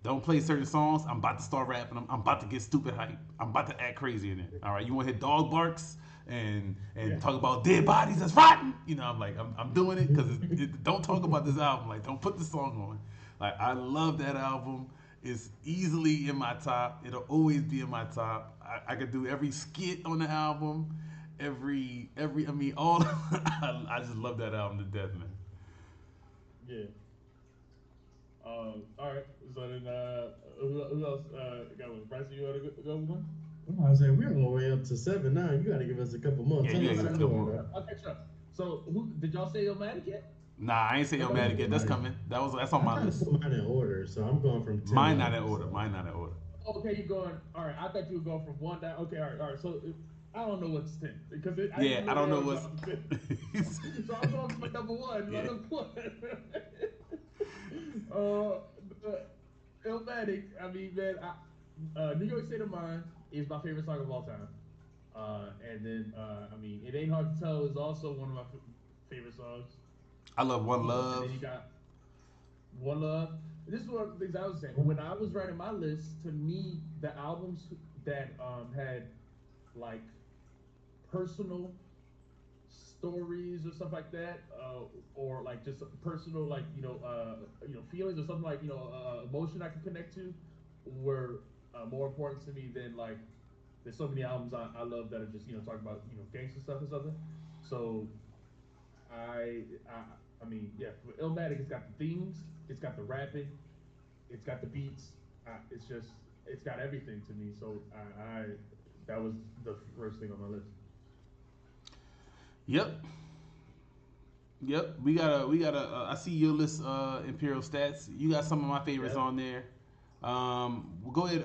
don't play certain songs. I'm about to start rapping. I'm about to get stupid hype. I'm about to act crazy in it. All right, you want to hit dog barks and talk about dead bodies that's rotten? I'm like, I'm doing it because don't talk about this album. Like, don't put the song on. Like, I love that album. It's easily in my top. It'll always be in my top. I could do every skit on the album. I just love that album to death, man. Yeah. All right. So then, who else got one? Bryce, you want to go with one? I was saying we're all the way up to 7 now. You got to give us a couple more. Yeah, Tell you us gotta give us some a couple more. more. Though. I'll catch up. So, who did y'all say Illmatic yet? Nah, I ain't say Illmatic yet. That's coming. That's on I my try to list. put mine in order, so I'm going from 10 Mine not up. in order. So. Mine not in order. Okay, you're going. All right, I thought you were going from one down. Okay, all right. So I don't know what's 10 because Yeah, I don't know what's. So I'm going for number one. Yeah. Number one. Illmatic. I mean, man, New York State of Mind is my favorite song of all time. And then, I mean, It Ain't Hard to Tell is also one of my favorite songs. I love One And Love. then you got One Love. This is one of the things I was saying. When I was writing my list, to me, the albums that had like personal stories or stuff like that, or like just personal like feelings or something like emotion I can connect to, were more important to me than like there's so many albums I love that are just talking about gangster stuff or something. So I mean, yeah, for Illmatic, it's got the themes, it's got the rapping, it's got the beats. It's got everything to me. So I that was the first thing on my list. Yep. Yep. We gotta. I see your list. Imperial Stats. You got some of my favorites Yep. on there. Well, go ahead.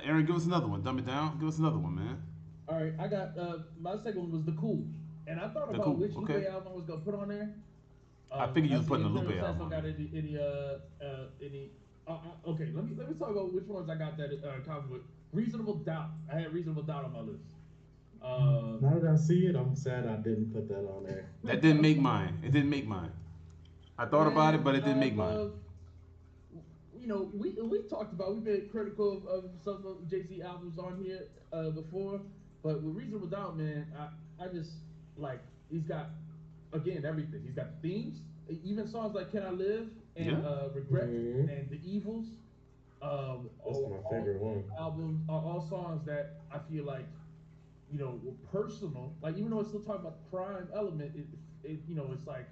Aaron, give us another one. Dumb it down. Give us another one, man. All right, I got my second one was The Cool, and I thought The about Cool, which Lupe okay. album I was gonna put on there. I figured you was see putting a Imperial Lupe Stats album don't on got any. Okay, let me talk about which ones I got that conflict with. Reasonable Doubt. I had Reasonable Doubt on my list. Now that I see it, I'm sad I didn't put that on there. That didn't make mine. It didn't make mine. I thought about it, but it didn't make mine. We talked about, we've been critical of some of Jay-Z albums on here before, but with Reasonable Doubt, man, I just like, he's got, again, everything. He's got themes, even songs like Can I Live and Regret and The Evils. That's my favorite one. Albums are all songs that I feel like, were personal. Like, even though it's still talking about the crime element, it's like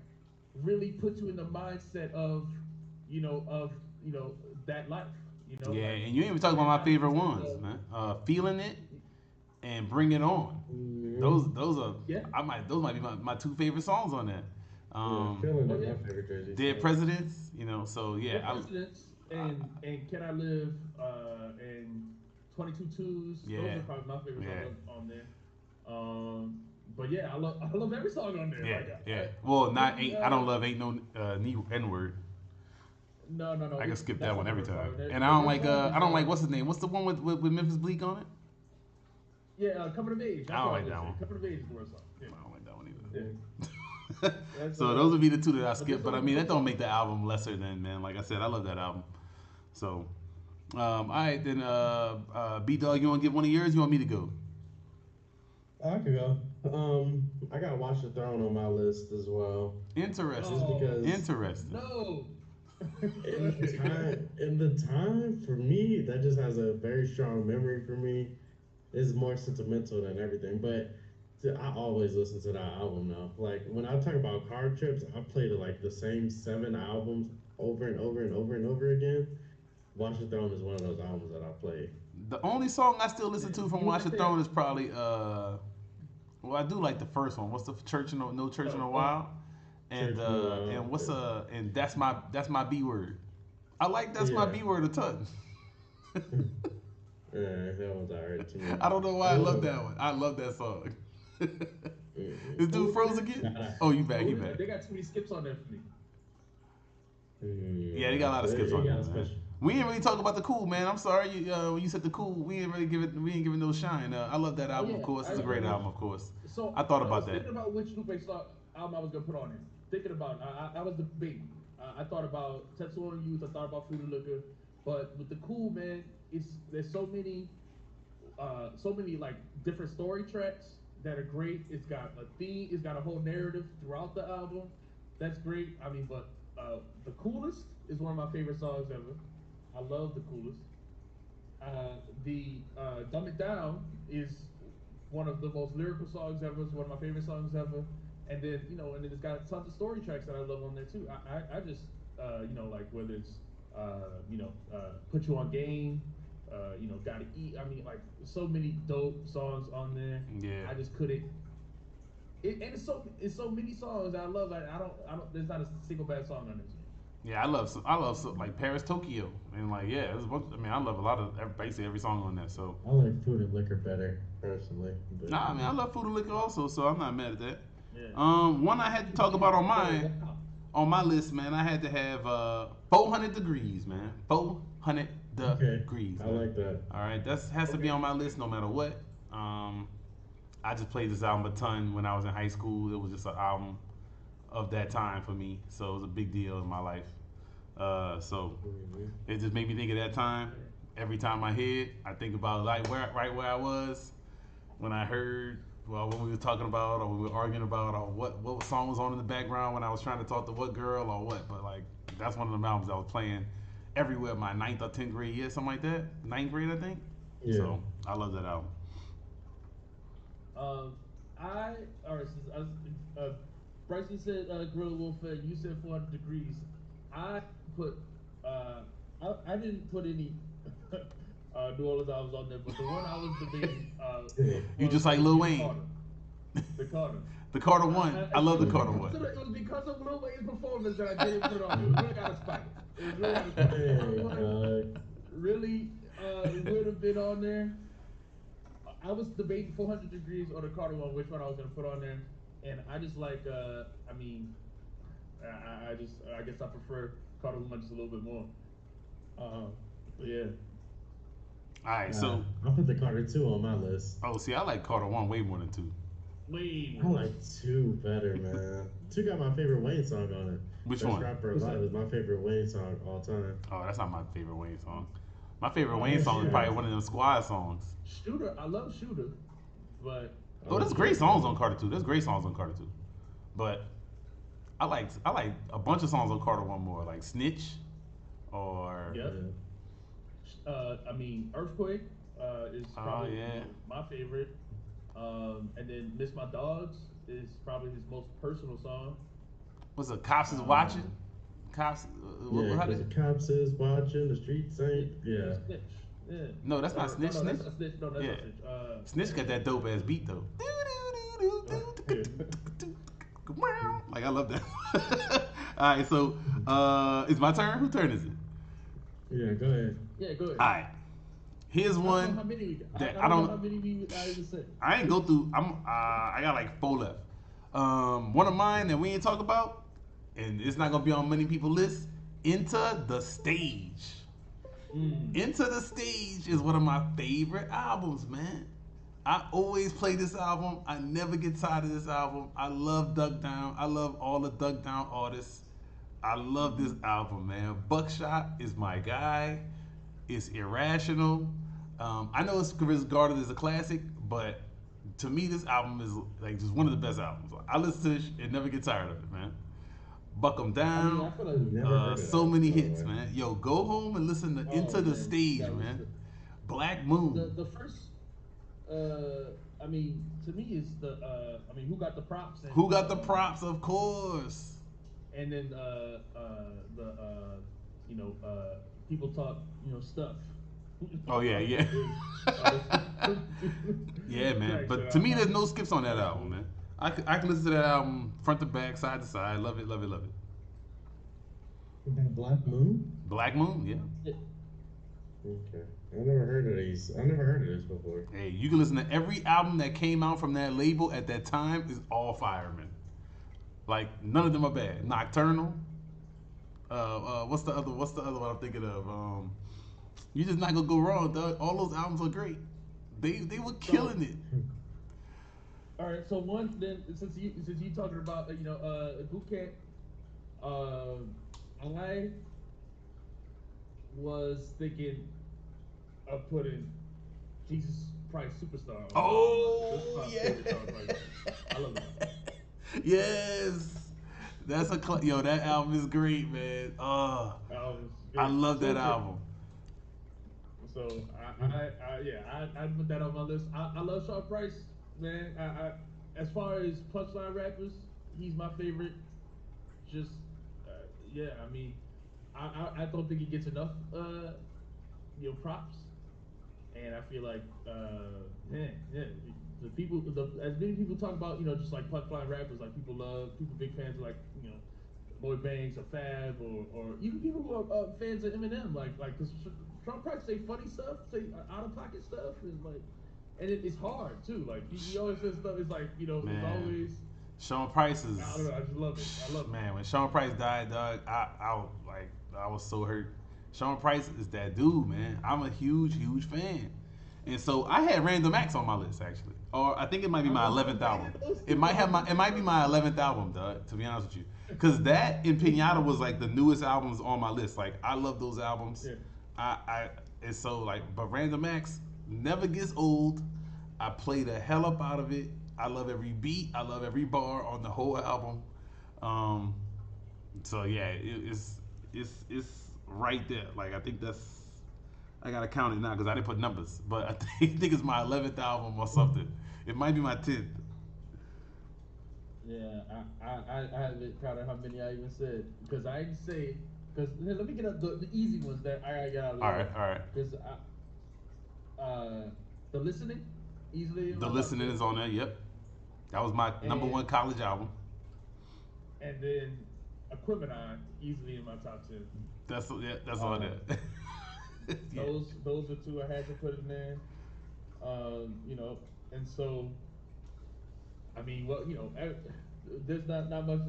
really puts you in the mindset of that life. Yeah, like, and you ain't even talking about my favorite ones, man. Feeling It and Bring It On. Those are those might be my two favorite songs on that. Feeling It, my favorite Jay-Z Dead song. Presidents, so yeah. Dead Presidents and Can I Live and 22 Twos. Yeah. Those are probably my favorite songs on there. But yeah, I love every song on there. Yeah, Like, yeah. Well, not ain't. I don't love Ain't No N Word. No. I can skip that one every time. There- And I don't there's like. songs I don't on- like. What's his name? What's the one with Memphis Bleak on it? Yeah, Coming of Age. I don't like that one. Coming of Age is the worst song. Yeah. I don't like that one Yeah. either. So those would be the two that I skip. But I mean, that don't make the album lesser than, man. Like I said, I love that album. So, all right then. B Dog, you want to give one of yours? You want me to go? I could go. I got Watch the Throne on my list as well. Interesting. Just because Interesting. No. in the time, for me, that just has a very strong memory for me. It's more sentimental than everything, but I always listen to that album now. Like, when I talk about car trips, I played like the same 7 albums over and over and over and over again. Watch the Throne is one of those albums that I play. The only song I still listen to from Watch the Throne is probably well, I do like the first one. What's the Church in No Church in a While? And and what's and that's my B word. I like That's My B Word a ton. Yeah, that one's alright to me. I don't know why I love that one. I love that song. This dude froze again? Oh, you back? They got too many skips on there for me. Yeah, they got a lot of skips on there, man. We didn't really talk about The Cool, man. I'm sorry. When you said The Cool, we didn't give it no shine. I love that album, of course. It's a great album, of course. So I thought about was that. Thinking about which Lupe album I was gonna put on it. Thinking about I was debating. I thought about Tetsuo and Youth. I thought about Food and Liquor. But with The Cool, man, there's so many like different story tracks that are great. It's got a theme. It's got a whole narrative throughout the album. That's great. I mean, but The Coolest is one of my favorite songs ever. I love The Coolest. The Dumb It Down is one of the most lyrical songs ever. It's one of my favorite songs ever. And then and then it's got tons of story tracks that I love on there too. I just like whether it's Put You on Game, Gotta Eat. I mean, like so many dope songs on there. Yeah. I just couldn't. And it's so many songs that I love. Like I don't. There's not a single bad song on this. Yeah, I love like Paris, Tokyo, and like yeah, there's a bunch. I mean, I love a lot of basically every song on that. So I like Food and Liquor better personally. But nah, I mean, I love Food and Liquor also, so I'm not mad at that. Yeah. One I had to talk about on my list, man. I had to have 400 degrees, man. 400 okay, degrees. I Man. like that. All right, that has to be on my list no matter what. I just played this album a ton when I was in high school. It was just an album of that time for me, so it was a big deal in my life. So Mhm. it just made me think of that time. Every time I hear it, I think about like right where I was when I heard, well, when we were talking about or we were arguing about or what song was on in the background when I was trying to talk to what girl or what. But like that's one of the albums I was playing everywhere my ninth or 10th grade year, something like that. Ninth grade, I think. Yeah. So I love that album. Um, I all right. Since Bryson said Gorilla Wolf, you said 400 degrees. I put uh, I didn't put any New Orleans albums on there, but the one I was debating You was just like Lil Wayne. Carter. The Carter. The Carter one. I love the Carter one. It was because of Lil Wayne's performance that I didn't put it on. It was really out of spite. It was really out of spite. Hey, Really would have been on there. I was debating 400 degrees or the Carter one, which one I was gonna put on there, and I just like, I mean, I guess I prefer Carter one just a little bit more. But yeah. All right, so I'll put the Carter 2 on my list. see, I like Carter one way more than two. Wait. I like 2 better, man. 2 got my favorite Wayne song on it. Which Best one? Rapper Alive is my favorite Wayne song all time. Oh, that's not my favorite Wayne song. My favorite Wayne song is probably one of them Squad songs. Shooter, I love Shooter, but Oh, there's great songs on Carter 2. There's great songs on Carter 2. But I like a bunch of songs on Carter 1 more, like Snitch or yeah. I mean Earthquake is probably my favorite. And then Miss My Dogs is probably his most personal song. what's it? Cops is watching. Cops. Yeah, How because did, the cops is watching, the streets ain't. Yeah. Snitch. Yeah. no, that's not Snitch. No, Snitch. that's not Snitch. No, that's Yeah. not Snitch. Snitch got that dope ass beat though. Like I love that. All right, so it's my turn. Whose turn is it? Yeah, go ahead. Yeah, go ahead. All right. Here's I don't know how one. many we got. that I don't know how many I even said. I ain't go through. I got like 4 left. One of mine that we ain't talk about, and it's not gonna be on many people's list. Into the Stage. Into the Stage is one of my favorite albums, man. I always play this album. I never get tired of this album. I love Duck Down. I love all the Duck Down artists. I love this album, man. Buckshot is my guy. It's irrational. I know it's regarded as a classic, but to me, this album is like just one of the best albums. I listen to this and never get tired of it, man. Buck 'em Down. I feel like Never heard of So that, many by the hits, way. man. Yo, go home and listen to Into the man, Stage, that was man. Black Moon. the first. I mean, to me, is the. I mean, who got the props? And, Who got the props? Of course. And then people talk stuff. Oh yeah, yeah. Yeah, man. But to me, there's no skips on that album, man. I can listen to that album front to back, side to side. Love it, love it, love it. That Black Moon? Black Moon, yeah. Okay. I never heard of these. I never heard of this before. Hey, you can listen to every album that came out from that label at that time is all firemen. Like none of them are bad. Nocturnal. What's the other one I'm thinking of? You're just not gonna go wrong, dog. All those albums are great. They were killing it. All right, so one then since you talking about boot camp, I was thinking of putting Jesus Christ Superstar. On Oh, this is my yeah. favorite song right now. I love it. Yes. That's yo, that album is great, man. I love that album. So I put that on my list. I love Sharp Price, man. I as far as punchline rappers, he's my favorite. Just I mean, I don't think he gets enough props, and I feel like man, yeah, the people, as many people talk about, just like punchline rappers, like people big fans of, like, Boy Banks or Fab, or even people who are fans of Eminem, like because Trump Price say funny stuff, say out of pocket stuff, and like, and it's hard too. Like he always says stuff. It's like, it's Man, always. Sean Price is. I don't know. I just love it. I love it. Man, when Sean Price died, dog, I was so hurt. Sean Price is that dude, man. I'm a huge fan. And so I had Random Acts on my list actually, or I think it might be my 11th album. It might be my 11th album, dog. To be honest with you, because that and Pinata was like the newest albums on my list. Like I love those albums. Yeah. I and so like, but Random Acts never gets old. I play the hell up out of it. I love every beat. I love every bar on the whole album. Um, so yeah, it's right there. Like I think I gotta count it now because I didn't put numbers, but I think it's my 11th album or something. It might be my 10th. Yeah, I haven't counted how many I even said, because I didn't say, because let me get up the easy ones that I got out of the way. All right. Because the listening easily. The listening is on there. Yep, that was my number one college album. And then Equipment easily in my top 10. That's on there. Yeah. Those are two I had to put in there. And so, I mean, well, there's not much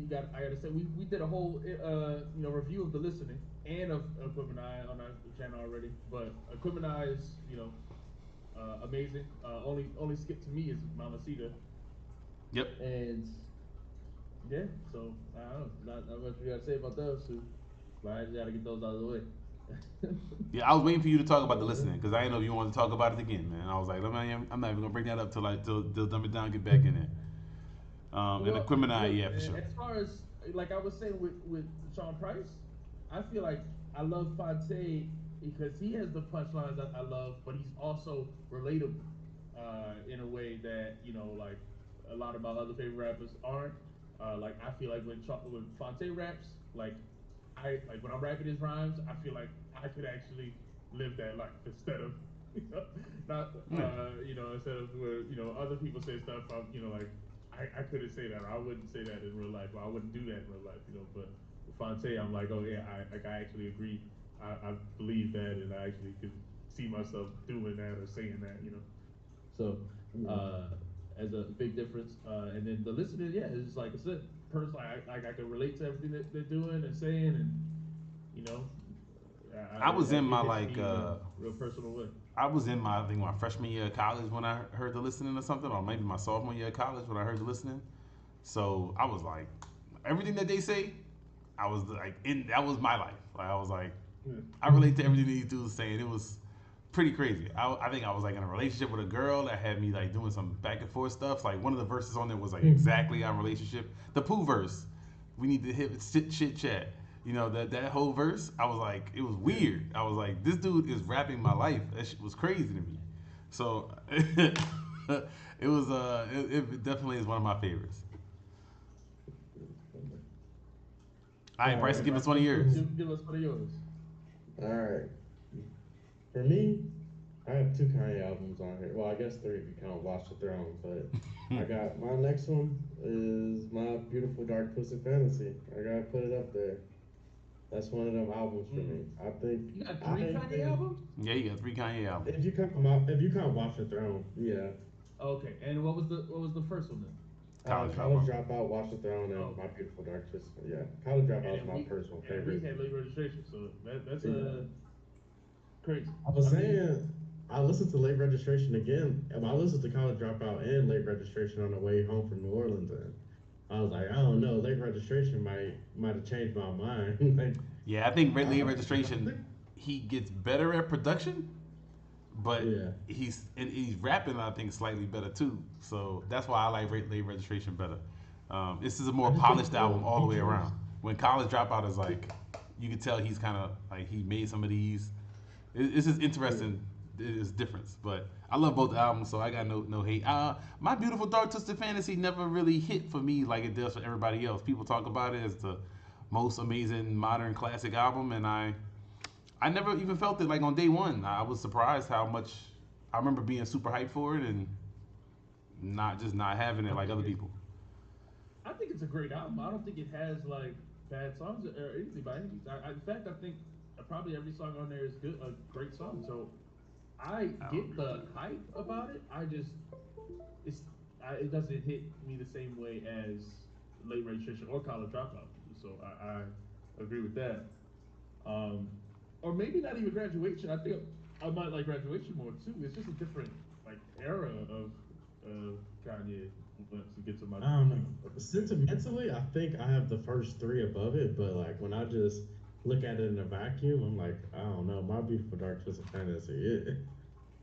that I gotta say. We did a whole review of the listening and of Equipment on our channel already, but Equipment is amazing. Only skip to me is Mamacita. Yep. And yeah, so I don't know, not much we gotta say about those two, but I just gotta get those out of the way. Yeah, I was waiting for you to talk about the listening because I didn't know if you wanted to talk about it again, man. I was like, I'm not even gonna bring that up till Dumb It Down get back in there. And Equipment yeah, for sure. As far as, like I was saying with Sean Price, I feel like I love Fonte because he has the punchlines that I love, but he's also relatable in a way that, like a lot of my other favorite rappers aren't. Like I feel like when Fonte raps, like when I'm rapping his rhymes, I feel like I could actually live that life instead of instead of where other people say stuff. Like I couldn't say that. Or I wouldn't say that in real life. Or I wouldn't do that in real life. But with Fonte, I'm like, oh yeah, I actually agree. I believe that, and I actually could see myself doing that or saying that. So as a big difference. And then the listening, yeah, it's just like I said, personally, I can relate to everything that they're doing and saying, and I was in my real personal way. I was in I think my freshman year of college when I heard the listening or something, or maybe my sophomore year of college when I heard the listening. So I was like, everything that they say, I was like, that was my life. Like I was like, I relate to everything these dudes saying. It was pretty crazy. I think I was like in a relationship with a girl that had me like doing some back and forth stuff. Like one of the verses on there was like exactly our relationship. The poo verse, we need to hit chit chat. That whole verse, I was like, it was weird. I was like, this dude is rapping my life. That shit was crazy to me. So it was it definitely is one of my favorites. All right, Bryson, give us one of yours. Give us one of yours. All right. For me, I have two Kanye albums on here. Well, I guess three if you count Watch the Throne. But I got my next one is My Beautiful Dark Twisted Fantasy. I gotta put it up there. That's one of them albums for me. I think you got three Kanye albums. Yeah, you got three Kanye albums. If you count Watch the Throne, yeah. Okay, and what was the first one then? College Dropout, Watch the Throne, and My Beautiful Dark Twisted. Yeah, College Dropout is my personal favorite. We had Late Registration, so that's crazy. I was saying, I listened to Late Registration again, and I listened to College Dropout and Late Registration on the way home from New Orleans, and I was like, I don't know, Late Registration might have changed my mind. Like, yeah, I think Late Registration, he gets better at production, but he's rapping, I think, slightly better too. So that's why I like Late Registration better. This is a more polished album all the way around. When College Dropout is like, you can tell he's kind of like he made some of these. It's just interesting. It's difference, but I love both albums, so I got no hate. My Beautiful Dark Twisted Fantasy never really hit for me like it does for everybody else. People talk about it as the most amazing modern classic album, and I never even felt it like on day one. I was surprised how much I remember being super hyped for it and not having it I like think other people. I think it's a great album. I don't think it has like bad songs or anything by any means. In fact, I think probably every song on there is good, a great song. So I I don't get agree with the that. hype about it. I just it's it doesn't hit me the same way as Late Registration or College Dropout do. So I agree with that. Um, or maybe not even Graduation. I think I might like Graduation more too. It's just a different like era of Kanye. Once he gets to my I don't know. Sentimentally, I think I have the first three above it, but like when I just look at it in a vacuum, I'm like, I don't know. My Beautiful Dark Twisted Fantasy,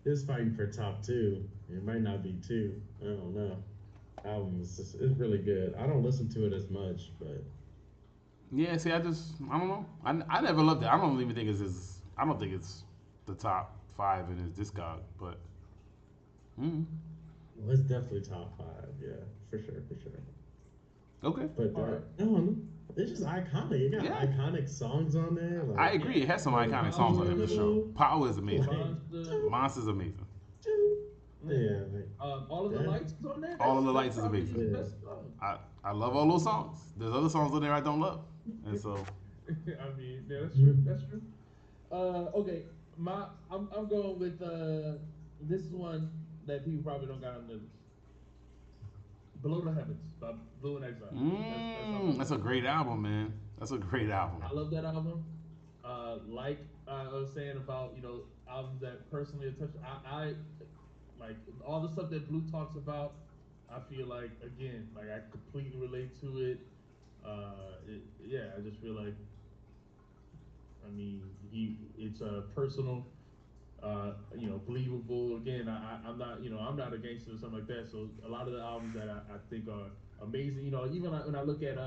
it's fighting for top two. It might not be two. I don't know. Album is it's really good. I don't listen to it as much, but Yeah, see, I don't know. I never loved it. I don't even think I don't think it's the top five in his discog, but mm, well, it's definitely top five. Yeah, for sure, for sure. okay. But All right. I don't know. It's just iconic. It got Yeah, iconic songs on there, I like agree. It has some "Rolling iconic songs on it for sure. Stone," Power is like amazing. Monster. Monster's amazing. "Choo." Yeah. Yeah, like All of the that. lights is on there. All of the That's Lights is probably amazing. his Yeah. best song. I love all those songs. There's other songs on there I don't love, and so I mean, yeah, that's true. That's true. Okay, I'm going with this is one that people probably don't got on the list. Below the Heavens by Blue and Exile. That's on my that's list. a great album, man. That's a great album. I love that album. Like I was saying about albums that personally touch. I like all the stuff that Blue talks about. I feel like again, like I completely relate to it. Yeah, I just feel like I mean it's personal, believable. Again, I'm not I'm not a gangster or something like that. So a lot of the albums that I think are amazing. Even when I look at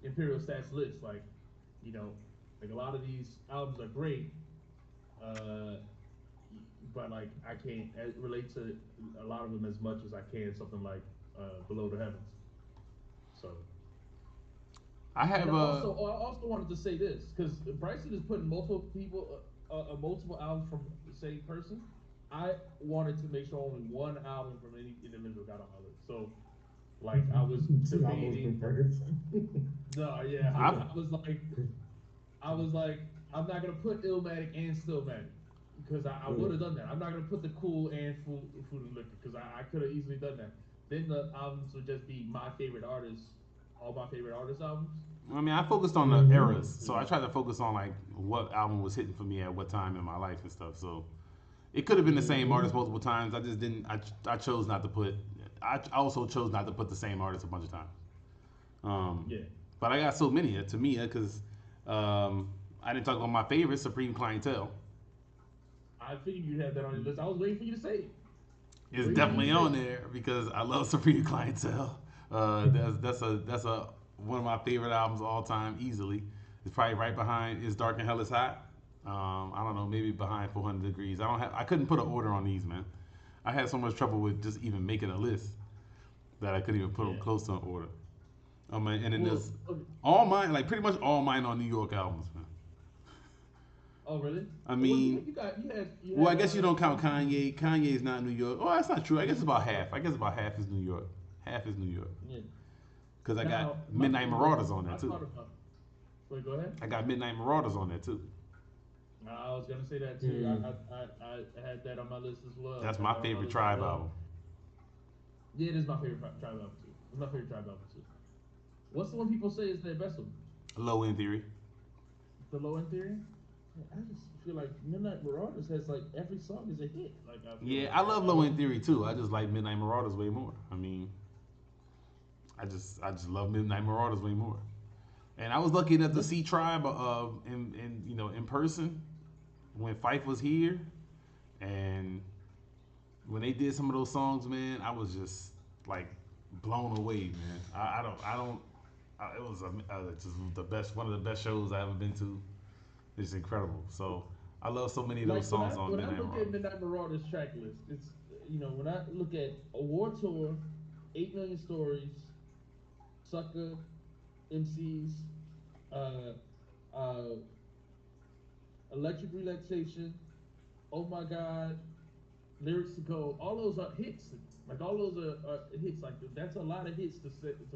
Imperial Stats list, you know, like a lot of these albums are great, uh, but like I can't relate to a lot of them as much as I can something like Below the Heavens. So, I and have also I also wanted to say this because Bryson is putting multiple people, multiple albums from the same person. I wanted to make sure only one album from any individual got on my list. So, like I was Two albums from debating. Ferguson. No, yeah, I've I was like, I'm not gonna put Illmatic and Stillmatic because I would have done that. I'm not gonna put the Cool and Food and Liquor because I could have easily done that. Then the albums would just be my favorite artists, all my favorite artist albums. I mean, I focused on the Mhm. eras, so I tried to focus on like what album was hitting for me at what time in my life and stuff. So it could have been the same Mhm. artist multiple times. I just didn't. I chose not to put. I also chose not to put the same artist a bunch of times. Um, Yeah, but I got so many to me because I didn't talk about my favorite Supreme Clientele. I figured you'd have that on your list. I was waiting for you to say it. It's Waiting for you to definitely say on it. there because I love Supreme Clientele. That's a one of my favorite albums of all time easily. It's probably right behind Is Dark and Hell is Hot. I don't know, maybe behind 400 Degrees. I couldn't put an order on these, man. I had so much trouble with just even making a list that I couldn't even put them Yeah. close to an order. And then Well, there's okay. all mine, like pretty much all mine on New York albums, man. Oh really? I What do mean, you got? You well, I had guess you don't count Country Beat. Kanye. Kanye's not New York. Oh, that's not true. I guess it's about half. I guess about half is New York. Half is New York. Yeah. Because I got Now my Midnight thing was Marauders on there I too. thought about. Wait, go ahead. I got Midnight Marauders on there too. I was gonna say that too. Mm. I had that on my list as well. That's Had my that on my favorite list as Tribe well. album. Yeah, it is my favorite tribe album too. It's my favorite tribe album too. What's the one people say is their best one? Low End Theory. The Low End Theory. Yeah, I just feel like Midnight Marauders has like every song is a hit. Like I feel Yeah, like I love Low End Theory too. I just like Midnight Marauders way more. I mean, I just love Midnight Marauders way more. And I was lucky enough to This, see Tribe in person when Fife was here, and when they did some of those songs, man, I was just like blown away, man. It was just the best, one of the best shows I ever been to. It's incredible. So I love so many of those like songs on when I Midnight look at Marauders. Midnight Marauders track list, it's when I look at Award Tour, 8 Million Stories, Sucker, MCs, uh, uh, electric relaxation. Oh my God, lyrics to go. All those are hits. Like all those are hits. Like that's a lot of hits to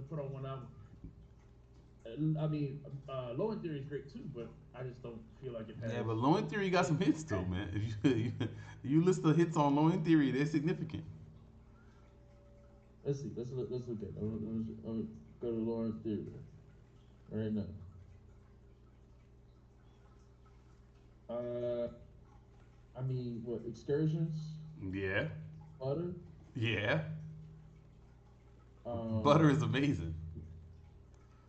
put on one album. I mean, Low End Theory is great too, but I just don't feel like it Yeah, has. but Low End Theory got some hits too, man. If you list the hits on Low End Theory, they're significant. Let's see. Let's look at. It. I'm go to Low End Theory right now. Uh, I mean, what excursions? Yeah, Butter. yeah. Butter Um, is amazing.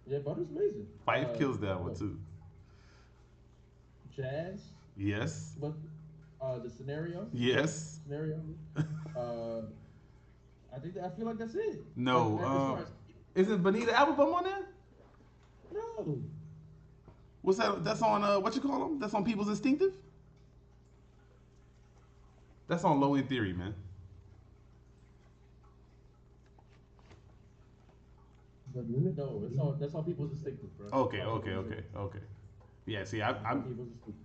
yeah, Butter's amazing. Fife kills that one What too. jazz? Yes, What the scenario? yes. Scenario. Uh, I feel like that's it. Like No. as far as Isn't Bonita Applebum on there? no, What's that? That's on what you call them? That's on People's Instinctive. That's on Low End Theory, man. no, it's all that's all people's instinctive, bro. It's Okay, all okay, people's okay, instinctive. okay. Yeah, see, I, It's all I'm people's instinctive.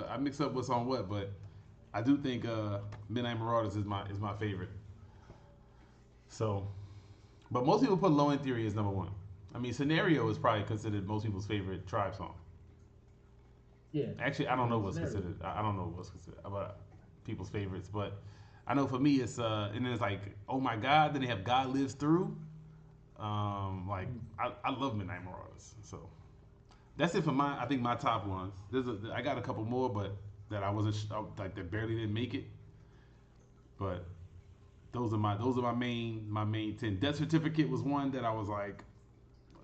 I mix up what's on what, but I do think Midnight Marauders is my favorite. So, but most people put Low End Theory as number one. I mean, Scenario is probably considered most people's favorite Tribe song. Yeah, Actually, I don't know what's scenario. considered. I don't know what's considered about people's favorites, but I know for me it's and then it's like Oh My God. Then they have God Lives Through. Like Mm. I love Midnight Marauders. So that's it for my I think my top ones. I got a couple more, but that I wasn't like that barely didn't make it. But those are my main 10. Death Certificate was one that I was like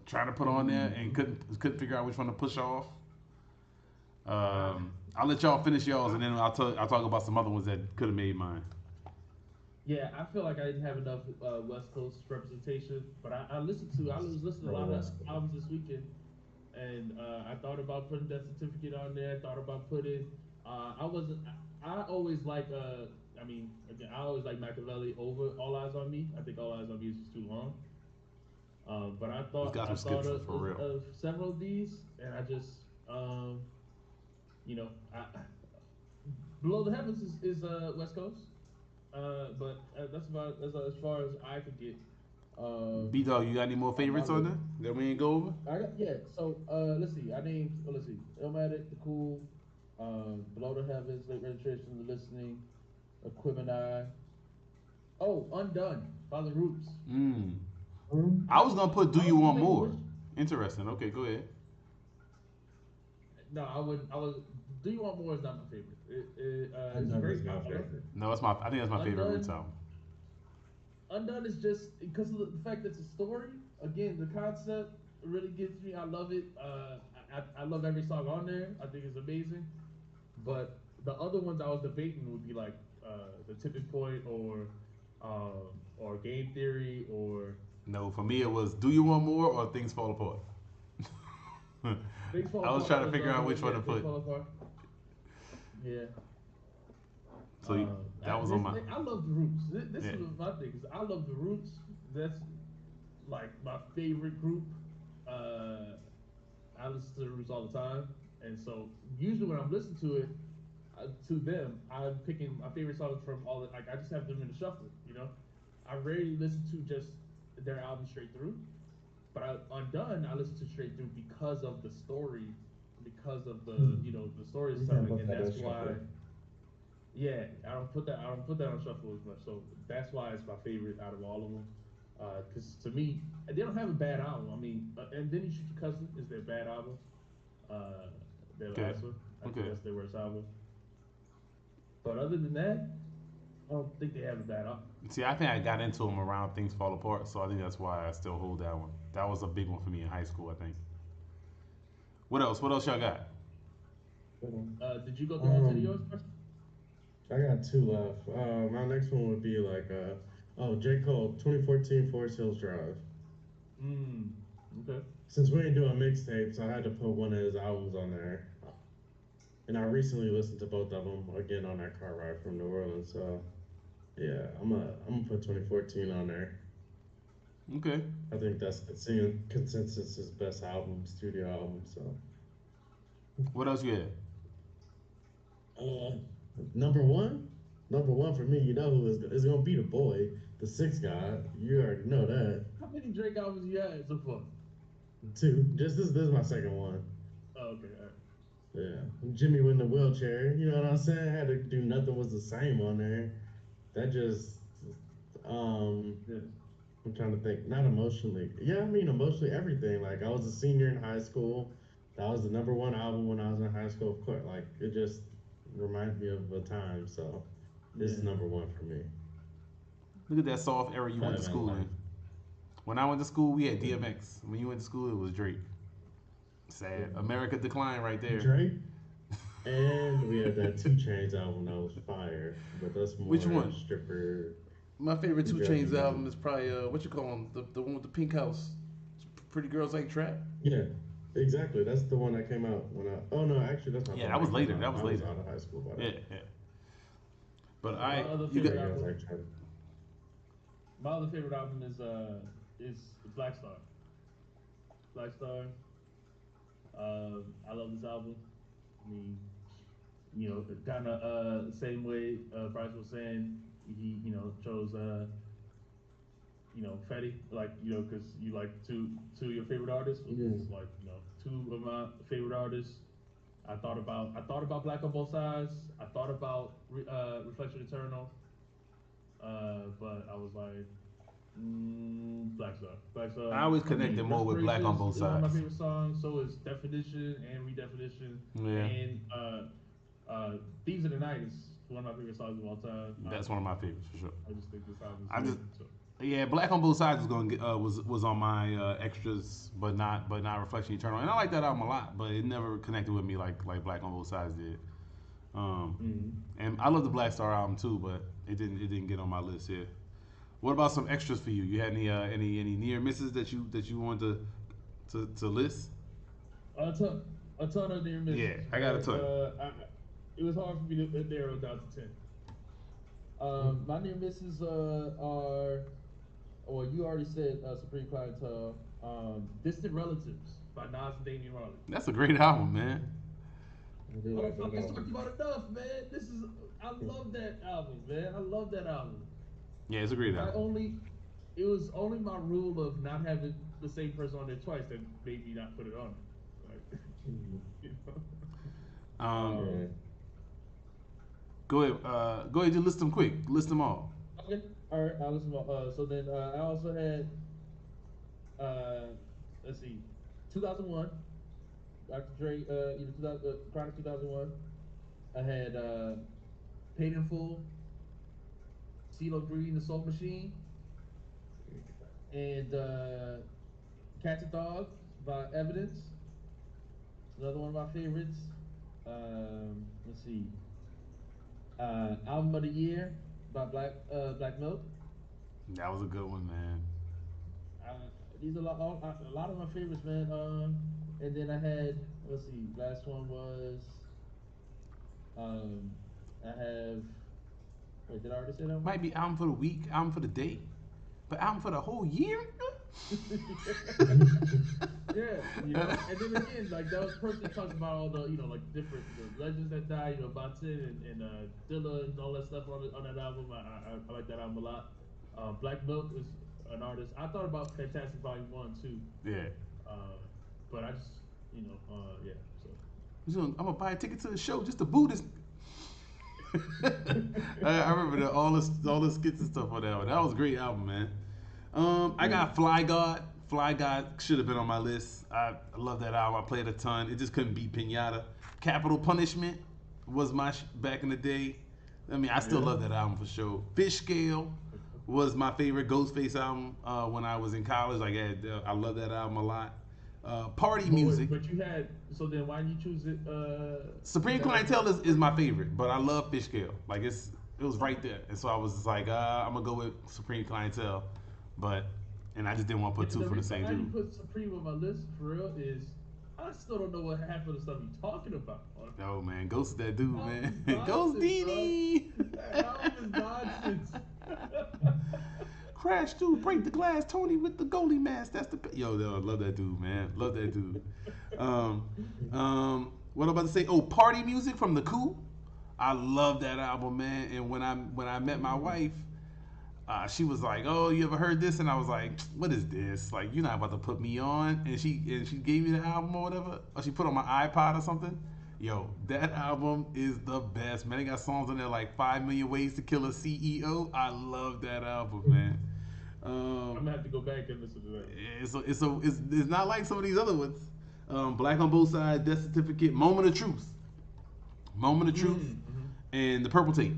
trying to put on there and Mm-hmm. couldn't figure out which one to push off. I, I'll let y'all finish y'all's and then I'll talk about some other ones that could have made mine. yeah, I feel like I didn't have enough West Coast representation, but I was listening to a Bro, lot of that's cool. albums this weekend, and I thought about putting Death Certificate on there. I thought about putting. I wasn't. I always like. I mean, again, I always like Machiavelli over All Eyes on Me. I think All Eyes on Me is just too long. But It's got I some thought skips for real. of several of these, and I just um, you know, Below the Heavens is West Coast. That's as far as I could get. B Dog, you got any more On my favorites on list. there that we ain't go over? I got yeah. So let's see. I named let's see. Illmatic, The Cool, Below the Heavens, Late Registration, The Listening, Equimini. Oh, Undone by The Roots. Mm. I Hmm? was gonna put Do I You was Want debating More. which. Interesting. Okay, go ahead. No, I would. I was. Do You Want More is not my favorite. It's Undone great. is my I love favorite. No, I think that's my favorite Roots Undone. album. Undone is just because of the fact that it's a story. Again, the concept really gets me. I love it. I love every song on there. I think it's amazing. But the other ones I was debating would be like the Tipping Point or Game Theory or No, for me it was Do You Want More or Things Fall Apart. Things Fall I was Apart trying to was the figure other out one. which one Yeah, to Things put. Fall Apart. Yeah. So that was on my. I love the Roots. This Yeah. is my thing. Is I love the Roots. That's like my favorite group. Uh, I listen to the Roots all the time, and so usually when I'm listening to them, I'm picking my favorite songs from all the like I just have them in the shuffle. You know, I rarely listen to just their album straight through, but Undone I listen to straight through because of the story, because of the Hmm. the You can't storytelling, put and that that's as why shuffle. yeah I don't put that on shuffle as much. So that's why it's my favorite out of all of them. Because to me, they don't have a bad album. I mean, and then you shoot your cousin is their bad album. Uh, their Okay. last one. I think Okay. that's their worst album. But other than that, I don't think they have a bad album. See, I think I got into them around Things Fall Apart, so I think that's why I still hold that one. That was a big one for me in high school, I think. What else? What else y'all got? Did you go through all 10 of yours? Um, I got two left. My next one would be like oh, J. Cole, 2014 Forest Hills Drive. Mm. Okay. Since we ain't doing mixtapes, I had to put one of his albums on there. And I recently listened to both of them again on that car ride from New Orleans. So yeah, I'm gonna put 2014 on there. Okay. I think that's seeing consensus best album, studio album. So What else you had? uh, number one, number one for me, you know who is gonna be the boy, the sixth guy. You already know that. How many Drake albums you had so far? Two. Just this is my second one. Oh, okay, all Yeah, Jimmy in the wheelchair. You know what I'm saying? Had to do nothing was the same on there. That just um right. I'm trying to think. Not emotionally. Yeah, I mean emotionally everything. Like I was a senior in high school. That was the number one album when I was in high school. Of course, like it just reminds me of a time. So this Yeah. is number one for me. Look at that soft era you If I went to have school life. in. When I went to school, we had DMX. When you went to school, it was Drake. Sad. America declined right there. Drake, and we had that Two Chains album that was fire, but that's Which more one? stripper. My favorite You Two drag me Chains money. album is probably what you call him, the one with the pink house. Pretty Girls Like Trap. Yeah, exactly. That's the one that came out when I. Oh no, actually, that's not the Yeah, one that was that came later. out. That was I was later. out of high school by Yeah, then. yeah. But My I, other you got favorite Yeah, I was album. like trying. My other favorite album is Black Star. Black Star. I love this album. I mean, kind of same way Bryce was saying. He chose Fetty, like because you like two of your favorite artists. Yeah. It's like two of my favorite artists. I thought about Black on Both Sides. I thought about Reflection Eternal, but I was like, Black Star. Black Star. I always For me, connected more with Black on Restoration both is one of my sides. favorite songs. So is Definition and Redefinition, Yeah, and Thieves of the Night is one of my favorite songs of all time. that's one of my favorites for sure. I just think this album is I just amazing. So Yeah, Black on Both Sides was going to was on my extras, but not Reflection Eternal, and I like that album a lot, but it never connected with me like Black on Both Sides did. Um, mm-hmm. and I love the Black Star album too, but it didn't get on my list here. What about some extras for you? You had any near misses that you wanted to list? a ton of near misses. Yeah, I got a ton. It was hard for me to narrow down to 10. My near misses are, well, you already said Supreme Clientele. Distant Relatives by Nas and Damian Marley. That's a great album, man. I do I like don't that fucking album. talked about enough, man. I love that album, man. I love that album. Yeah, it's a great I album. only, it was only my rule of not having the same person on there twice that made me not put it on. Like, Mhm. you know? Um, Yeah. go ahead, just list them quick. List them all. Okay. All right. I'll listen. So then I also had, uh, let's see, 2001, Dr. Dre, 2000, Chronic 2001. I had Paid in Full, CeeLo Green, The Soul Machine, and Cats and Dogs by Evidence. Another one of my favorites. Let's see. Album of the Year by Black Milk. That was a good one, man. Uh, these are a lot of my favorites, man. And then I had, let's see, last one was, um, I have, wait, did I already say that one? Might be album for the week, album for the day, but album for the whole year. Yeah, and then again, like that was the person that talked about all the, like different legends that died, Banton and Dilla and all that stuff on that album. I like that album a lot. Black Milk is an artist. I thought about Fantastic Volume 1 too, Yeah. but I just, yeah. So I'm gonna buy a ticket to the show just to boo this. I remember all the skits and stuff on that one. That was a great album, man. I got Fly God. Fly God should have been on my list. I love that album. I played a ton. It just couldn't beat Pinata. Capital Punishment was my back in the day. I mean, I still love that album for sure. Fish Scale was my favorite Ghostface album when I was in college. Like, I love that album a lot. Party Music. But you had, so then why didn't you choose it? Supreme Clientele is my favorite, but I love Fish Scale. Like it was right there, and so I was just like, I'm gonna go with Supreme Clientele, and I just didn't want to put two for the same reason I didn't dude. put Supreme on my list for real is I still don't know what half of the stuff you're talking about. Oh man, Ghost is that dude, man. Nonsense, Ghost Dini. That album is nonsense. Crash dude, break the glass. Tony with the goalie mask. That's the yo. I love that dude, man. Love that dude. What I'm about to say? Oh, Party Music from the Coup. I love that album, man. And when I met my wife, she was like, "Oh, you ever heard this?" And I was like, "What is this? Like, you're not about to put me on." And she gave me the album or whatever, or she put on my iPod or something. Yo, that album is the best, man. They got songs on there like 5 Million Ways to Kill a CEO. I love that album, man. I'm gonna have to go back and listen to that. It's not like some of these other ones. Black on Both Sides, Death Certificate, Moment of Truth, Mm-hmm. and the Purple Tape.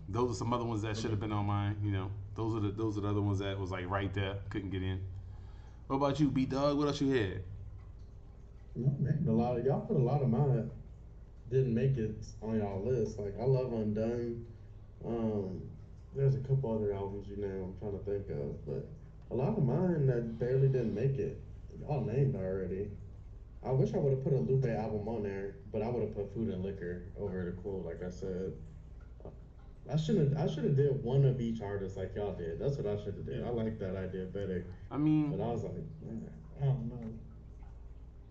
Those are some other ones that should have been on mine. You know, those are the other ones that was like right there, couldn't get in. What about you, B Dog? What else you had? No, man, a lot of y'all put a lot of mine didn't make it on y'all list. Like I love Undone. Um, there's a couple other albums I'm trying to think of, but a lot of mine that barely didn't make it. Y'all named already. I wish I would have put a Lupe album on there, but I would have put Food and Liquor over the Cool, like I said. I should have did one of each artist like y'all did. That's what I should have did. I like that idea better. I mean, But I was like, man, I don't know.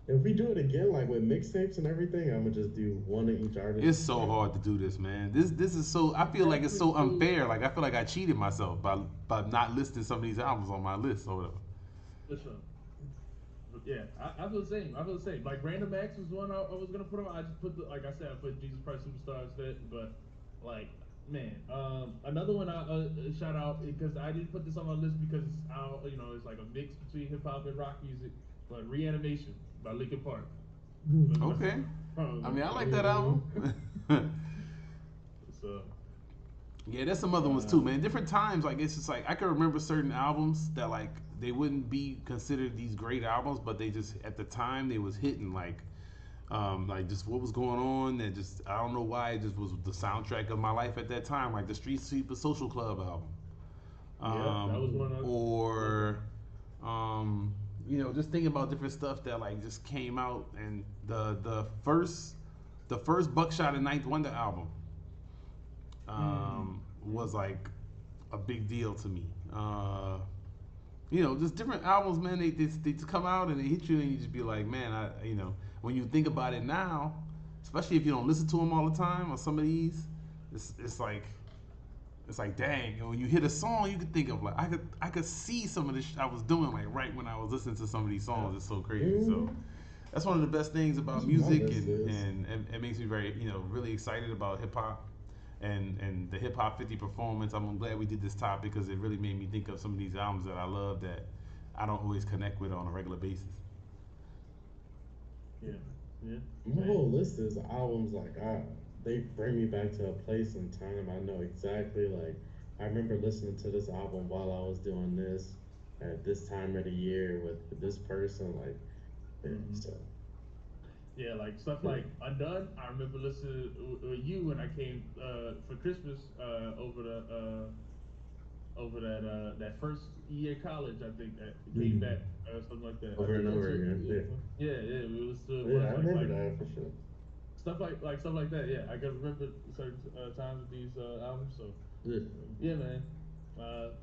If we do it again, like with mixtapes and everything, I'm gonna just do one of each artist. it's so hard to do this, man. This is so. I feel like it's so unfair. Like I feel like I cheated myself by not listing some of these albums on my list or whatever. For sure. But yeah, I feel the same. I feel the same. Like Random Acts was one I was gonna put on. I just put like I said, I put Jesus Christ Superstar instead. But like, man, another one I shout out because I didn't put this on my list because it's like a mix between hip hop and rock music. But Reanimation by Linkin Park. Okay. I mean, I like that album. So Yeah, there's some other ones too, man. Different times, like it's just like I can remember certain albums that like they wouldn't be considered these great albums, but they just at the time they was hitting like just what was going on, and just I don't know why it just was the soundtrack of my life at that time, like the Street Sweeper Social Club album, yeah, that was one of or just thinking about different stuff that like just came out, and the first Buckshot and Ninth Wonder album was like a big deal to me. Just different albums, man. They just come out and they hit you, and you just be like, man, when you think about it now, especially if you don't listen to them all the time, or some of these, it's like dang. And when you hit a song, you could think of like I could see some of this I was doing like right when I was listening to some of these songs. It's so crazy. So that's one of the best things about music, and it makes me very really excited about hip hop. And the Hip Hop 50 performance, I'm glad we did this topic because it really made me think of some of these albums that I love that I don't always connect with on a regular basis. Yeah. My whole list is albums they bring me back to a place and time. I know exactly I remember listening to this album while I was doing this at this time of the year with this person. So Yeah, like stuff like Undone. I remember listening to you when I came for Christmas over that first year of college. I think that came back something like that. I over think and that's over it. again. Yeah. We was Yeah, I remember that for sure. stuff like that. Yeah, I can remember certain times with these albums. So Yeah. yeah, man,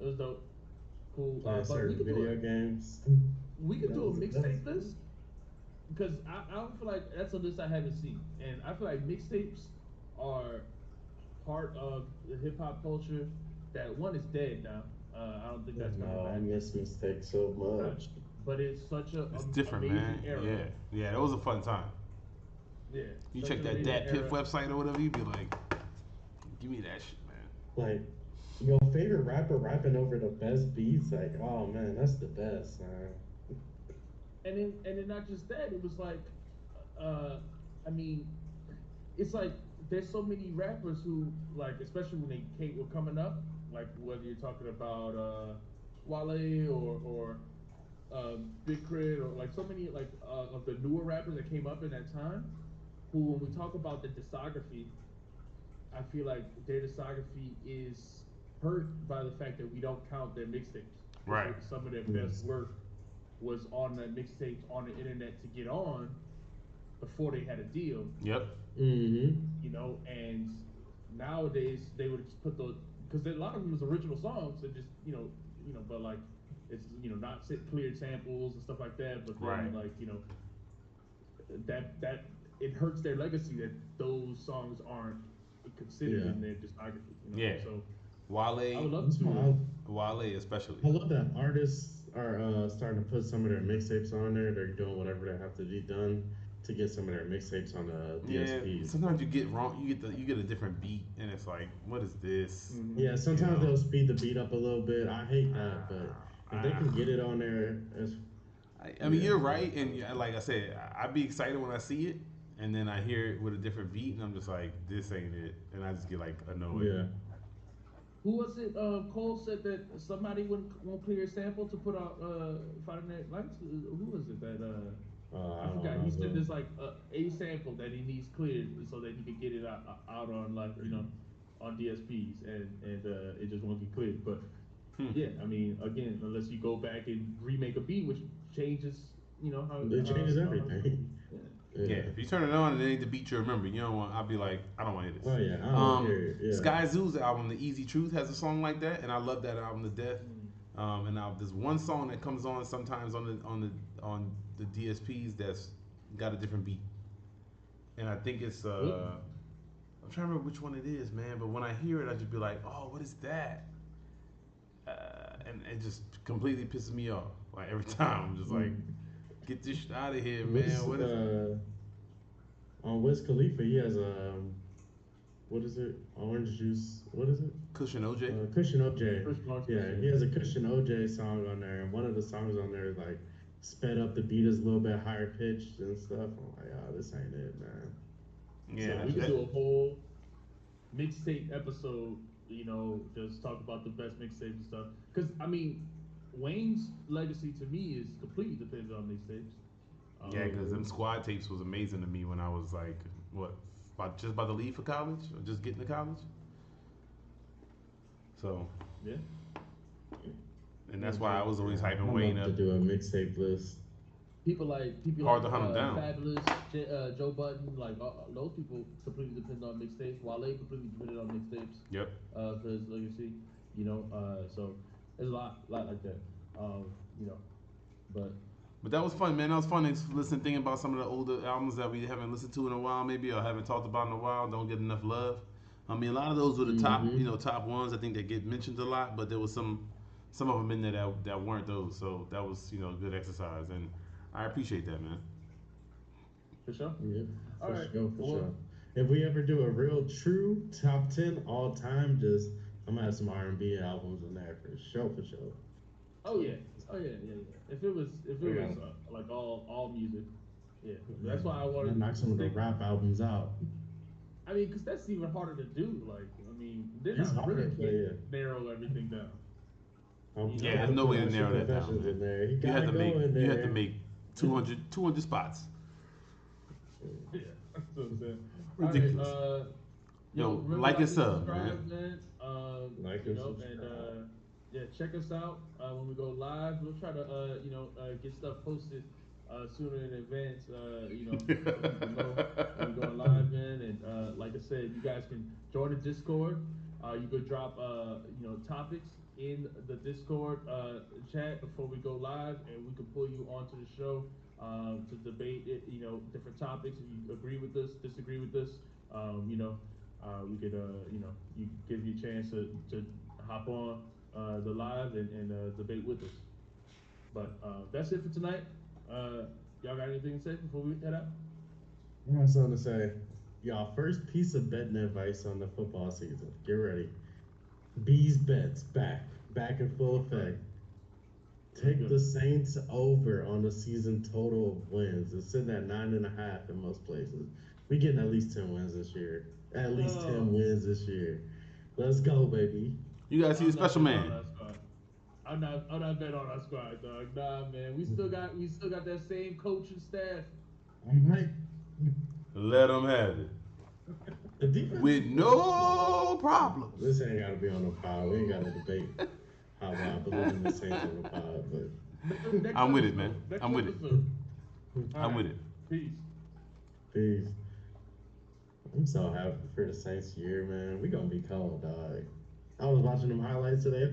it was dope. Cool. But Certain video games. we could That do a was- that mixtape was- list because I don't feel like that's a list I haven't seen, and I feel like mixtapes are part of the hip hop culture that one is dead now. I don't think that's coming No, I back. miss mistakes so much. But it's such a It's different, amazing man. era. Yeah, that was a fun time. Yeah. You such check an that amazing Dat Piff era. website or whatever, you be like, give me that shit, man. Like your favorite rapper rapping over the best beats, oh man, that's the best, man. And then not just that, it was like, I mean, it's like there's so many rappers who like, especially when were coming up, like whether you're talking about Wale or Big Crit or like so many like of the newer rappers that came up in that time, who when we talk about the discography, I feel like their discography is hurt by the fact that we don't count their mixtapes. Right. Some of their best work was on the mixtapes on the internet to get on before they had a deal. Yep. And nowadays they would just put those because a lot of them was original songs and just but like it's not cleared samples and stuff like that. But Right. then like that it hurts their legacy that those songs aren't considered Yeah. in their discography. Yeah. So I Wale, would love That's to. why Wale especially. I love that artists are starting to put some of their mixtapes on there. They're doing whatever they have to be done to get some of their mixtapes on the Yeah, DSPs. sometimes you get wrong. You get a different beat, and it's like, what is this? Mhm. Yeah, You sometimes know, they'll speed the beat up a little bit. I hate that, but if they uh, can get it on there, it's I mean, yeah, you're right, and like I said, I'd be excited when I see it, and then I hear it with a different beat, and I'm just like, this ain't it, and I just get like annoyed. yeah. Who was it? Cole said that somebody won't clear a sample to put out Friday Night Lights. Who was it that I I don't forgot? know, He said but there's like a sample that he needs cleared so that he can get it out on like on DSPs and it just won't get cleared. But Hmm. yeah, I mean, again, unless you go back and remake a beat, which changes, it changes everything. yeah. Yeah, Yeah. if you turn it on and it ain't the beat you remember, you don't want. I'll be like, I don't want to hear this. Oh yeah, I don't want to hear it. Yeah. Sky Zoo's album, The Easy Truth, has a song like that, and I love that album to death. Mm. And now there's one song that comes on sometimes on the DSPs that's got a different beat, and I think it's I'm trying to remember which one it is, man. But when I hear it, I just be like, oh, what is that? And it just completely pisses me off. Like every time, I'm just like, get this shit out of here, man. Wiz, What is it? on Wiz Khalifa, he has what is it? Orange juice. What is it? Cushion OJ. Cushion OJ. Chris Martin, Yeah, he has a Cushion OJ song on there, and one of the songs on there is like sped up. The beat is a little bit higher pitched and stuff. I'm like, oh, this ain't it, man. Yeah, we could that- do a whole mixtape episode, just talk about the best mixtapes and stuff. Because I mean, Wayne's legacy to me is completely dependent on mixtapes. yeah, because them squad tapes was amazing to me when I was like, what, about to leave for college or just getting to college. So, Yeah. and that's why I was always hyping I'd Wayne love up. to do a mixtape list. People Hard like to hunt 'em down. Fabulous, Joe Budden, like those people completely depend on mixtapes. Wale completely depended on mixtapes Yep. for his legacy. So there's a lot like that. You know, but But that was fun, man. That was fun to listen, thinking about some of the older albums that we haven't listened to in a while, maybe, or haven't talked about in a while. Don't get enough love. I mean, a lot of those were the top, top ones. I think they get mentioned a lot, but there was some of them in there that weren't those. So that was, good exercise, and I appreciate that, man. for sure. Yeah, All for right. sure, for Well, sure. If we ever do a real true top 10 all time, I'm gonna have some R&B albums in there for sure, for sure. Oh yeah. If it was Yeah. like all music, yeah. That's why I I'm wanted gonna knock some of the stick- rap albums out. I mean, because that's even harder to do. Like, I mean, they're It's not really hard, but can't yeah. narrow everything down. Yeah, there's no way to narrow that down, In man. there. You have to make 200 spots. Yeah, that's what I'm saying. Ridiculous. All right, Yo, remember, like and sub, subscribe, man. Like and subscribe. and yeah, check us out when we go live. We'll try to get stuff posted sooner in advance. So people know when we're going live, man. And like I said, you guys can join the Discord. You could drop topics in the Discord chat before we go live, and we can pull you onto the show to debate it, different topics. If you agree with us, disagree with us, we could you give you a chance to hop on the live and debate with us. But that's it for tonight. Y'all got anything to say before we head out? I got something to say. Y'all, first piece of betting advice on the football season. Get ready. Bees bets back in full effect. Take the Saints over on the season total of wins. It's sitting at 9.5 in most places. We getting at least 10 wins this year. At least 10 wins this year. Let's go, baby. You guys see the special man. I'm not betting on our squad, dog. Nah, man. We still got that same coach and staff. I'm right. Let them have it. The defense With no problems. This ain't gotta be on the pod. We ain't gotta debate how I believe in the Saints on the pod, but Next I'm with it, episode. man. Next I'm with it. episode. I'm with it. Peace. peace. I'm so happy for the Saints year, man. We gonna be cold, dog. I was watching them highlights today.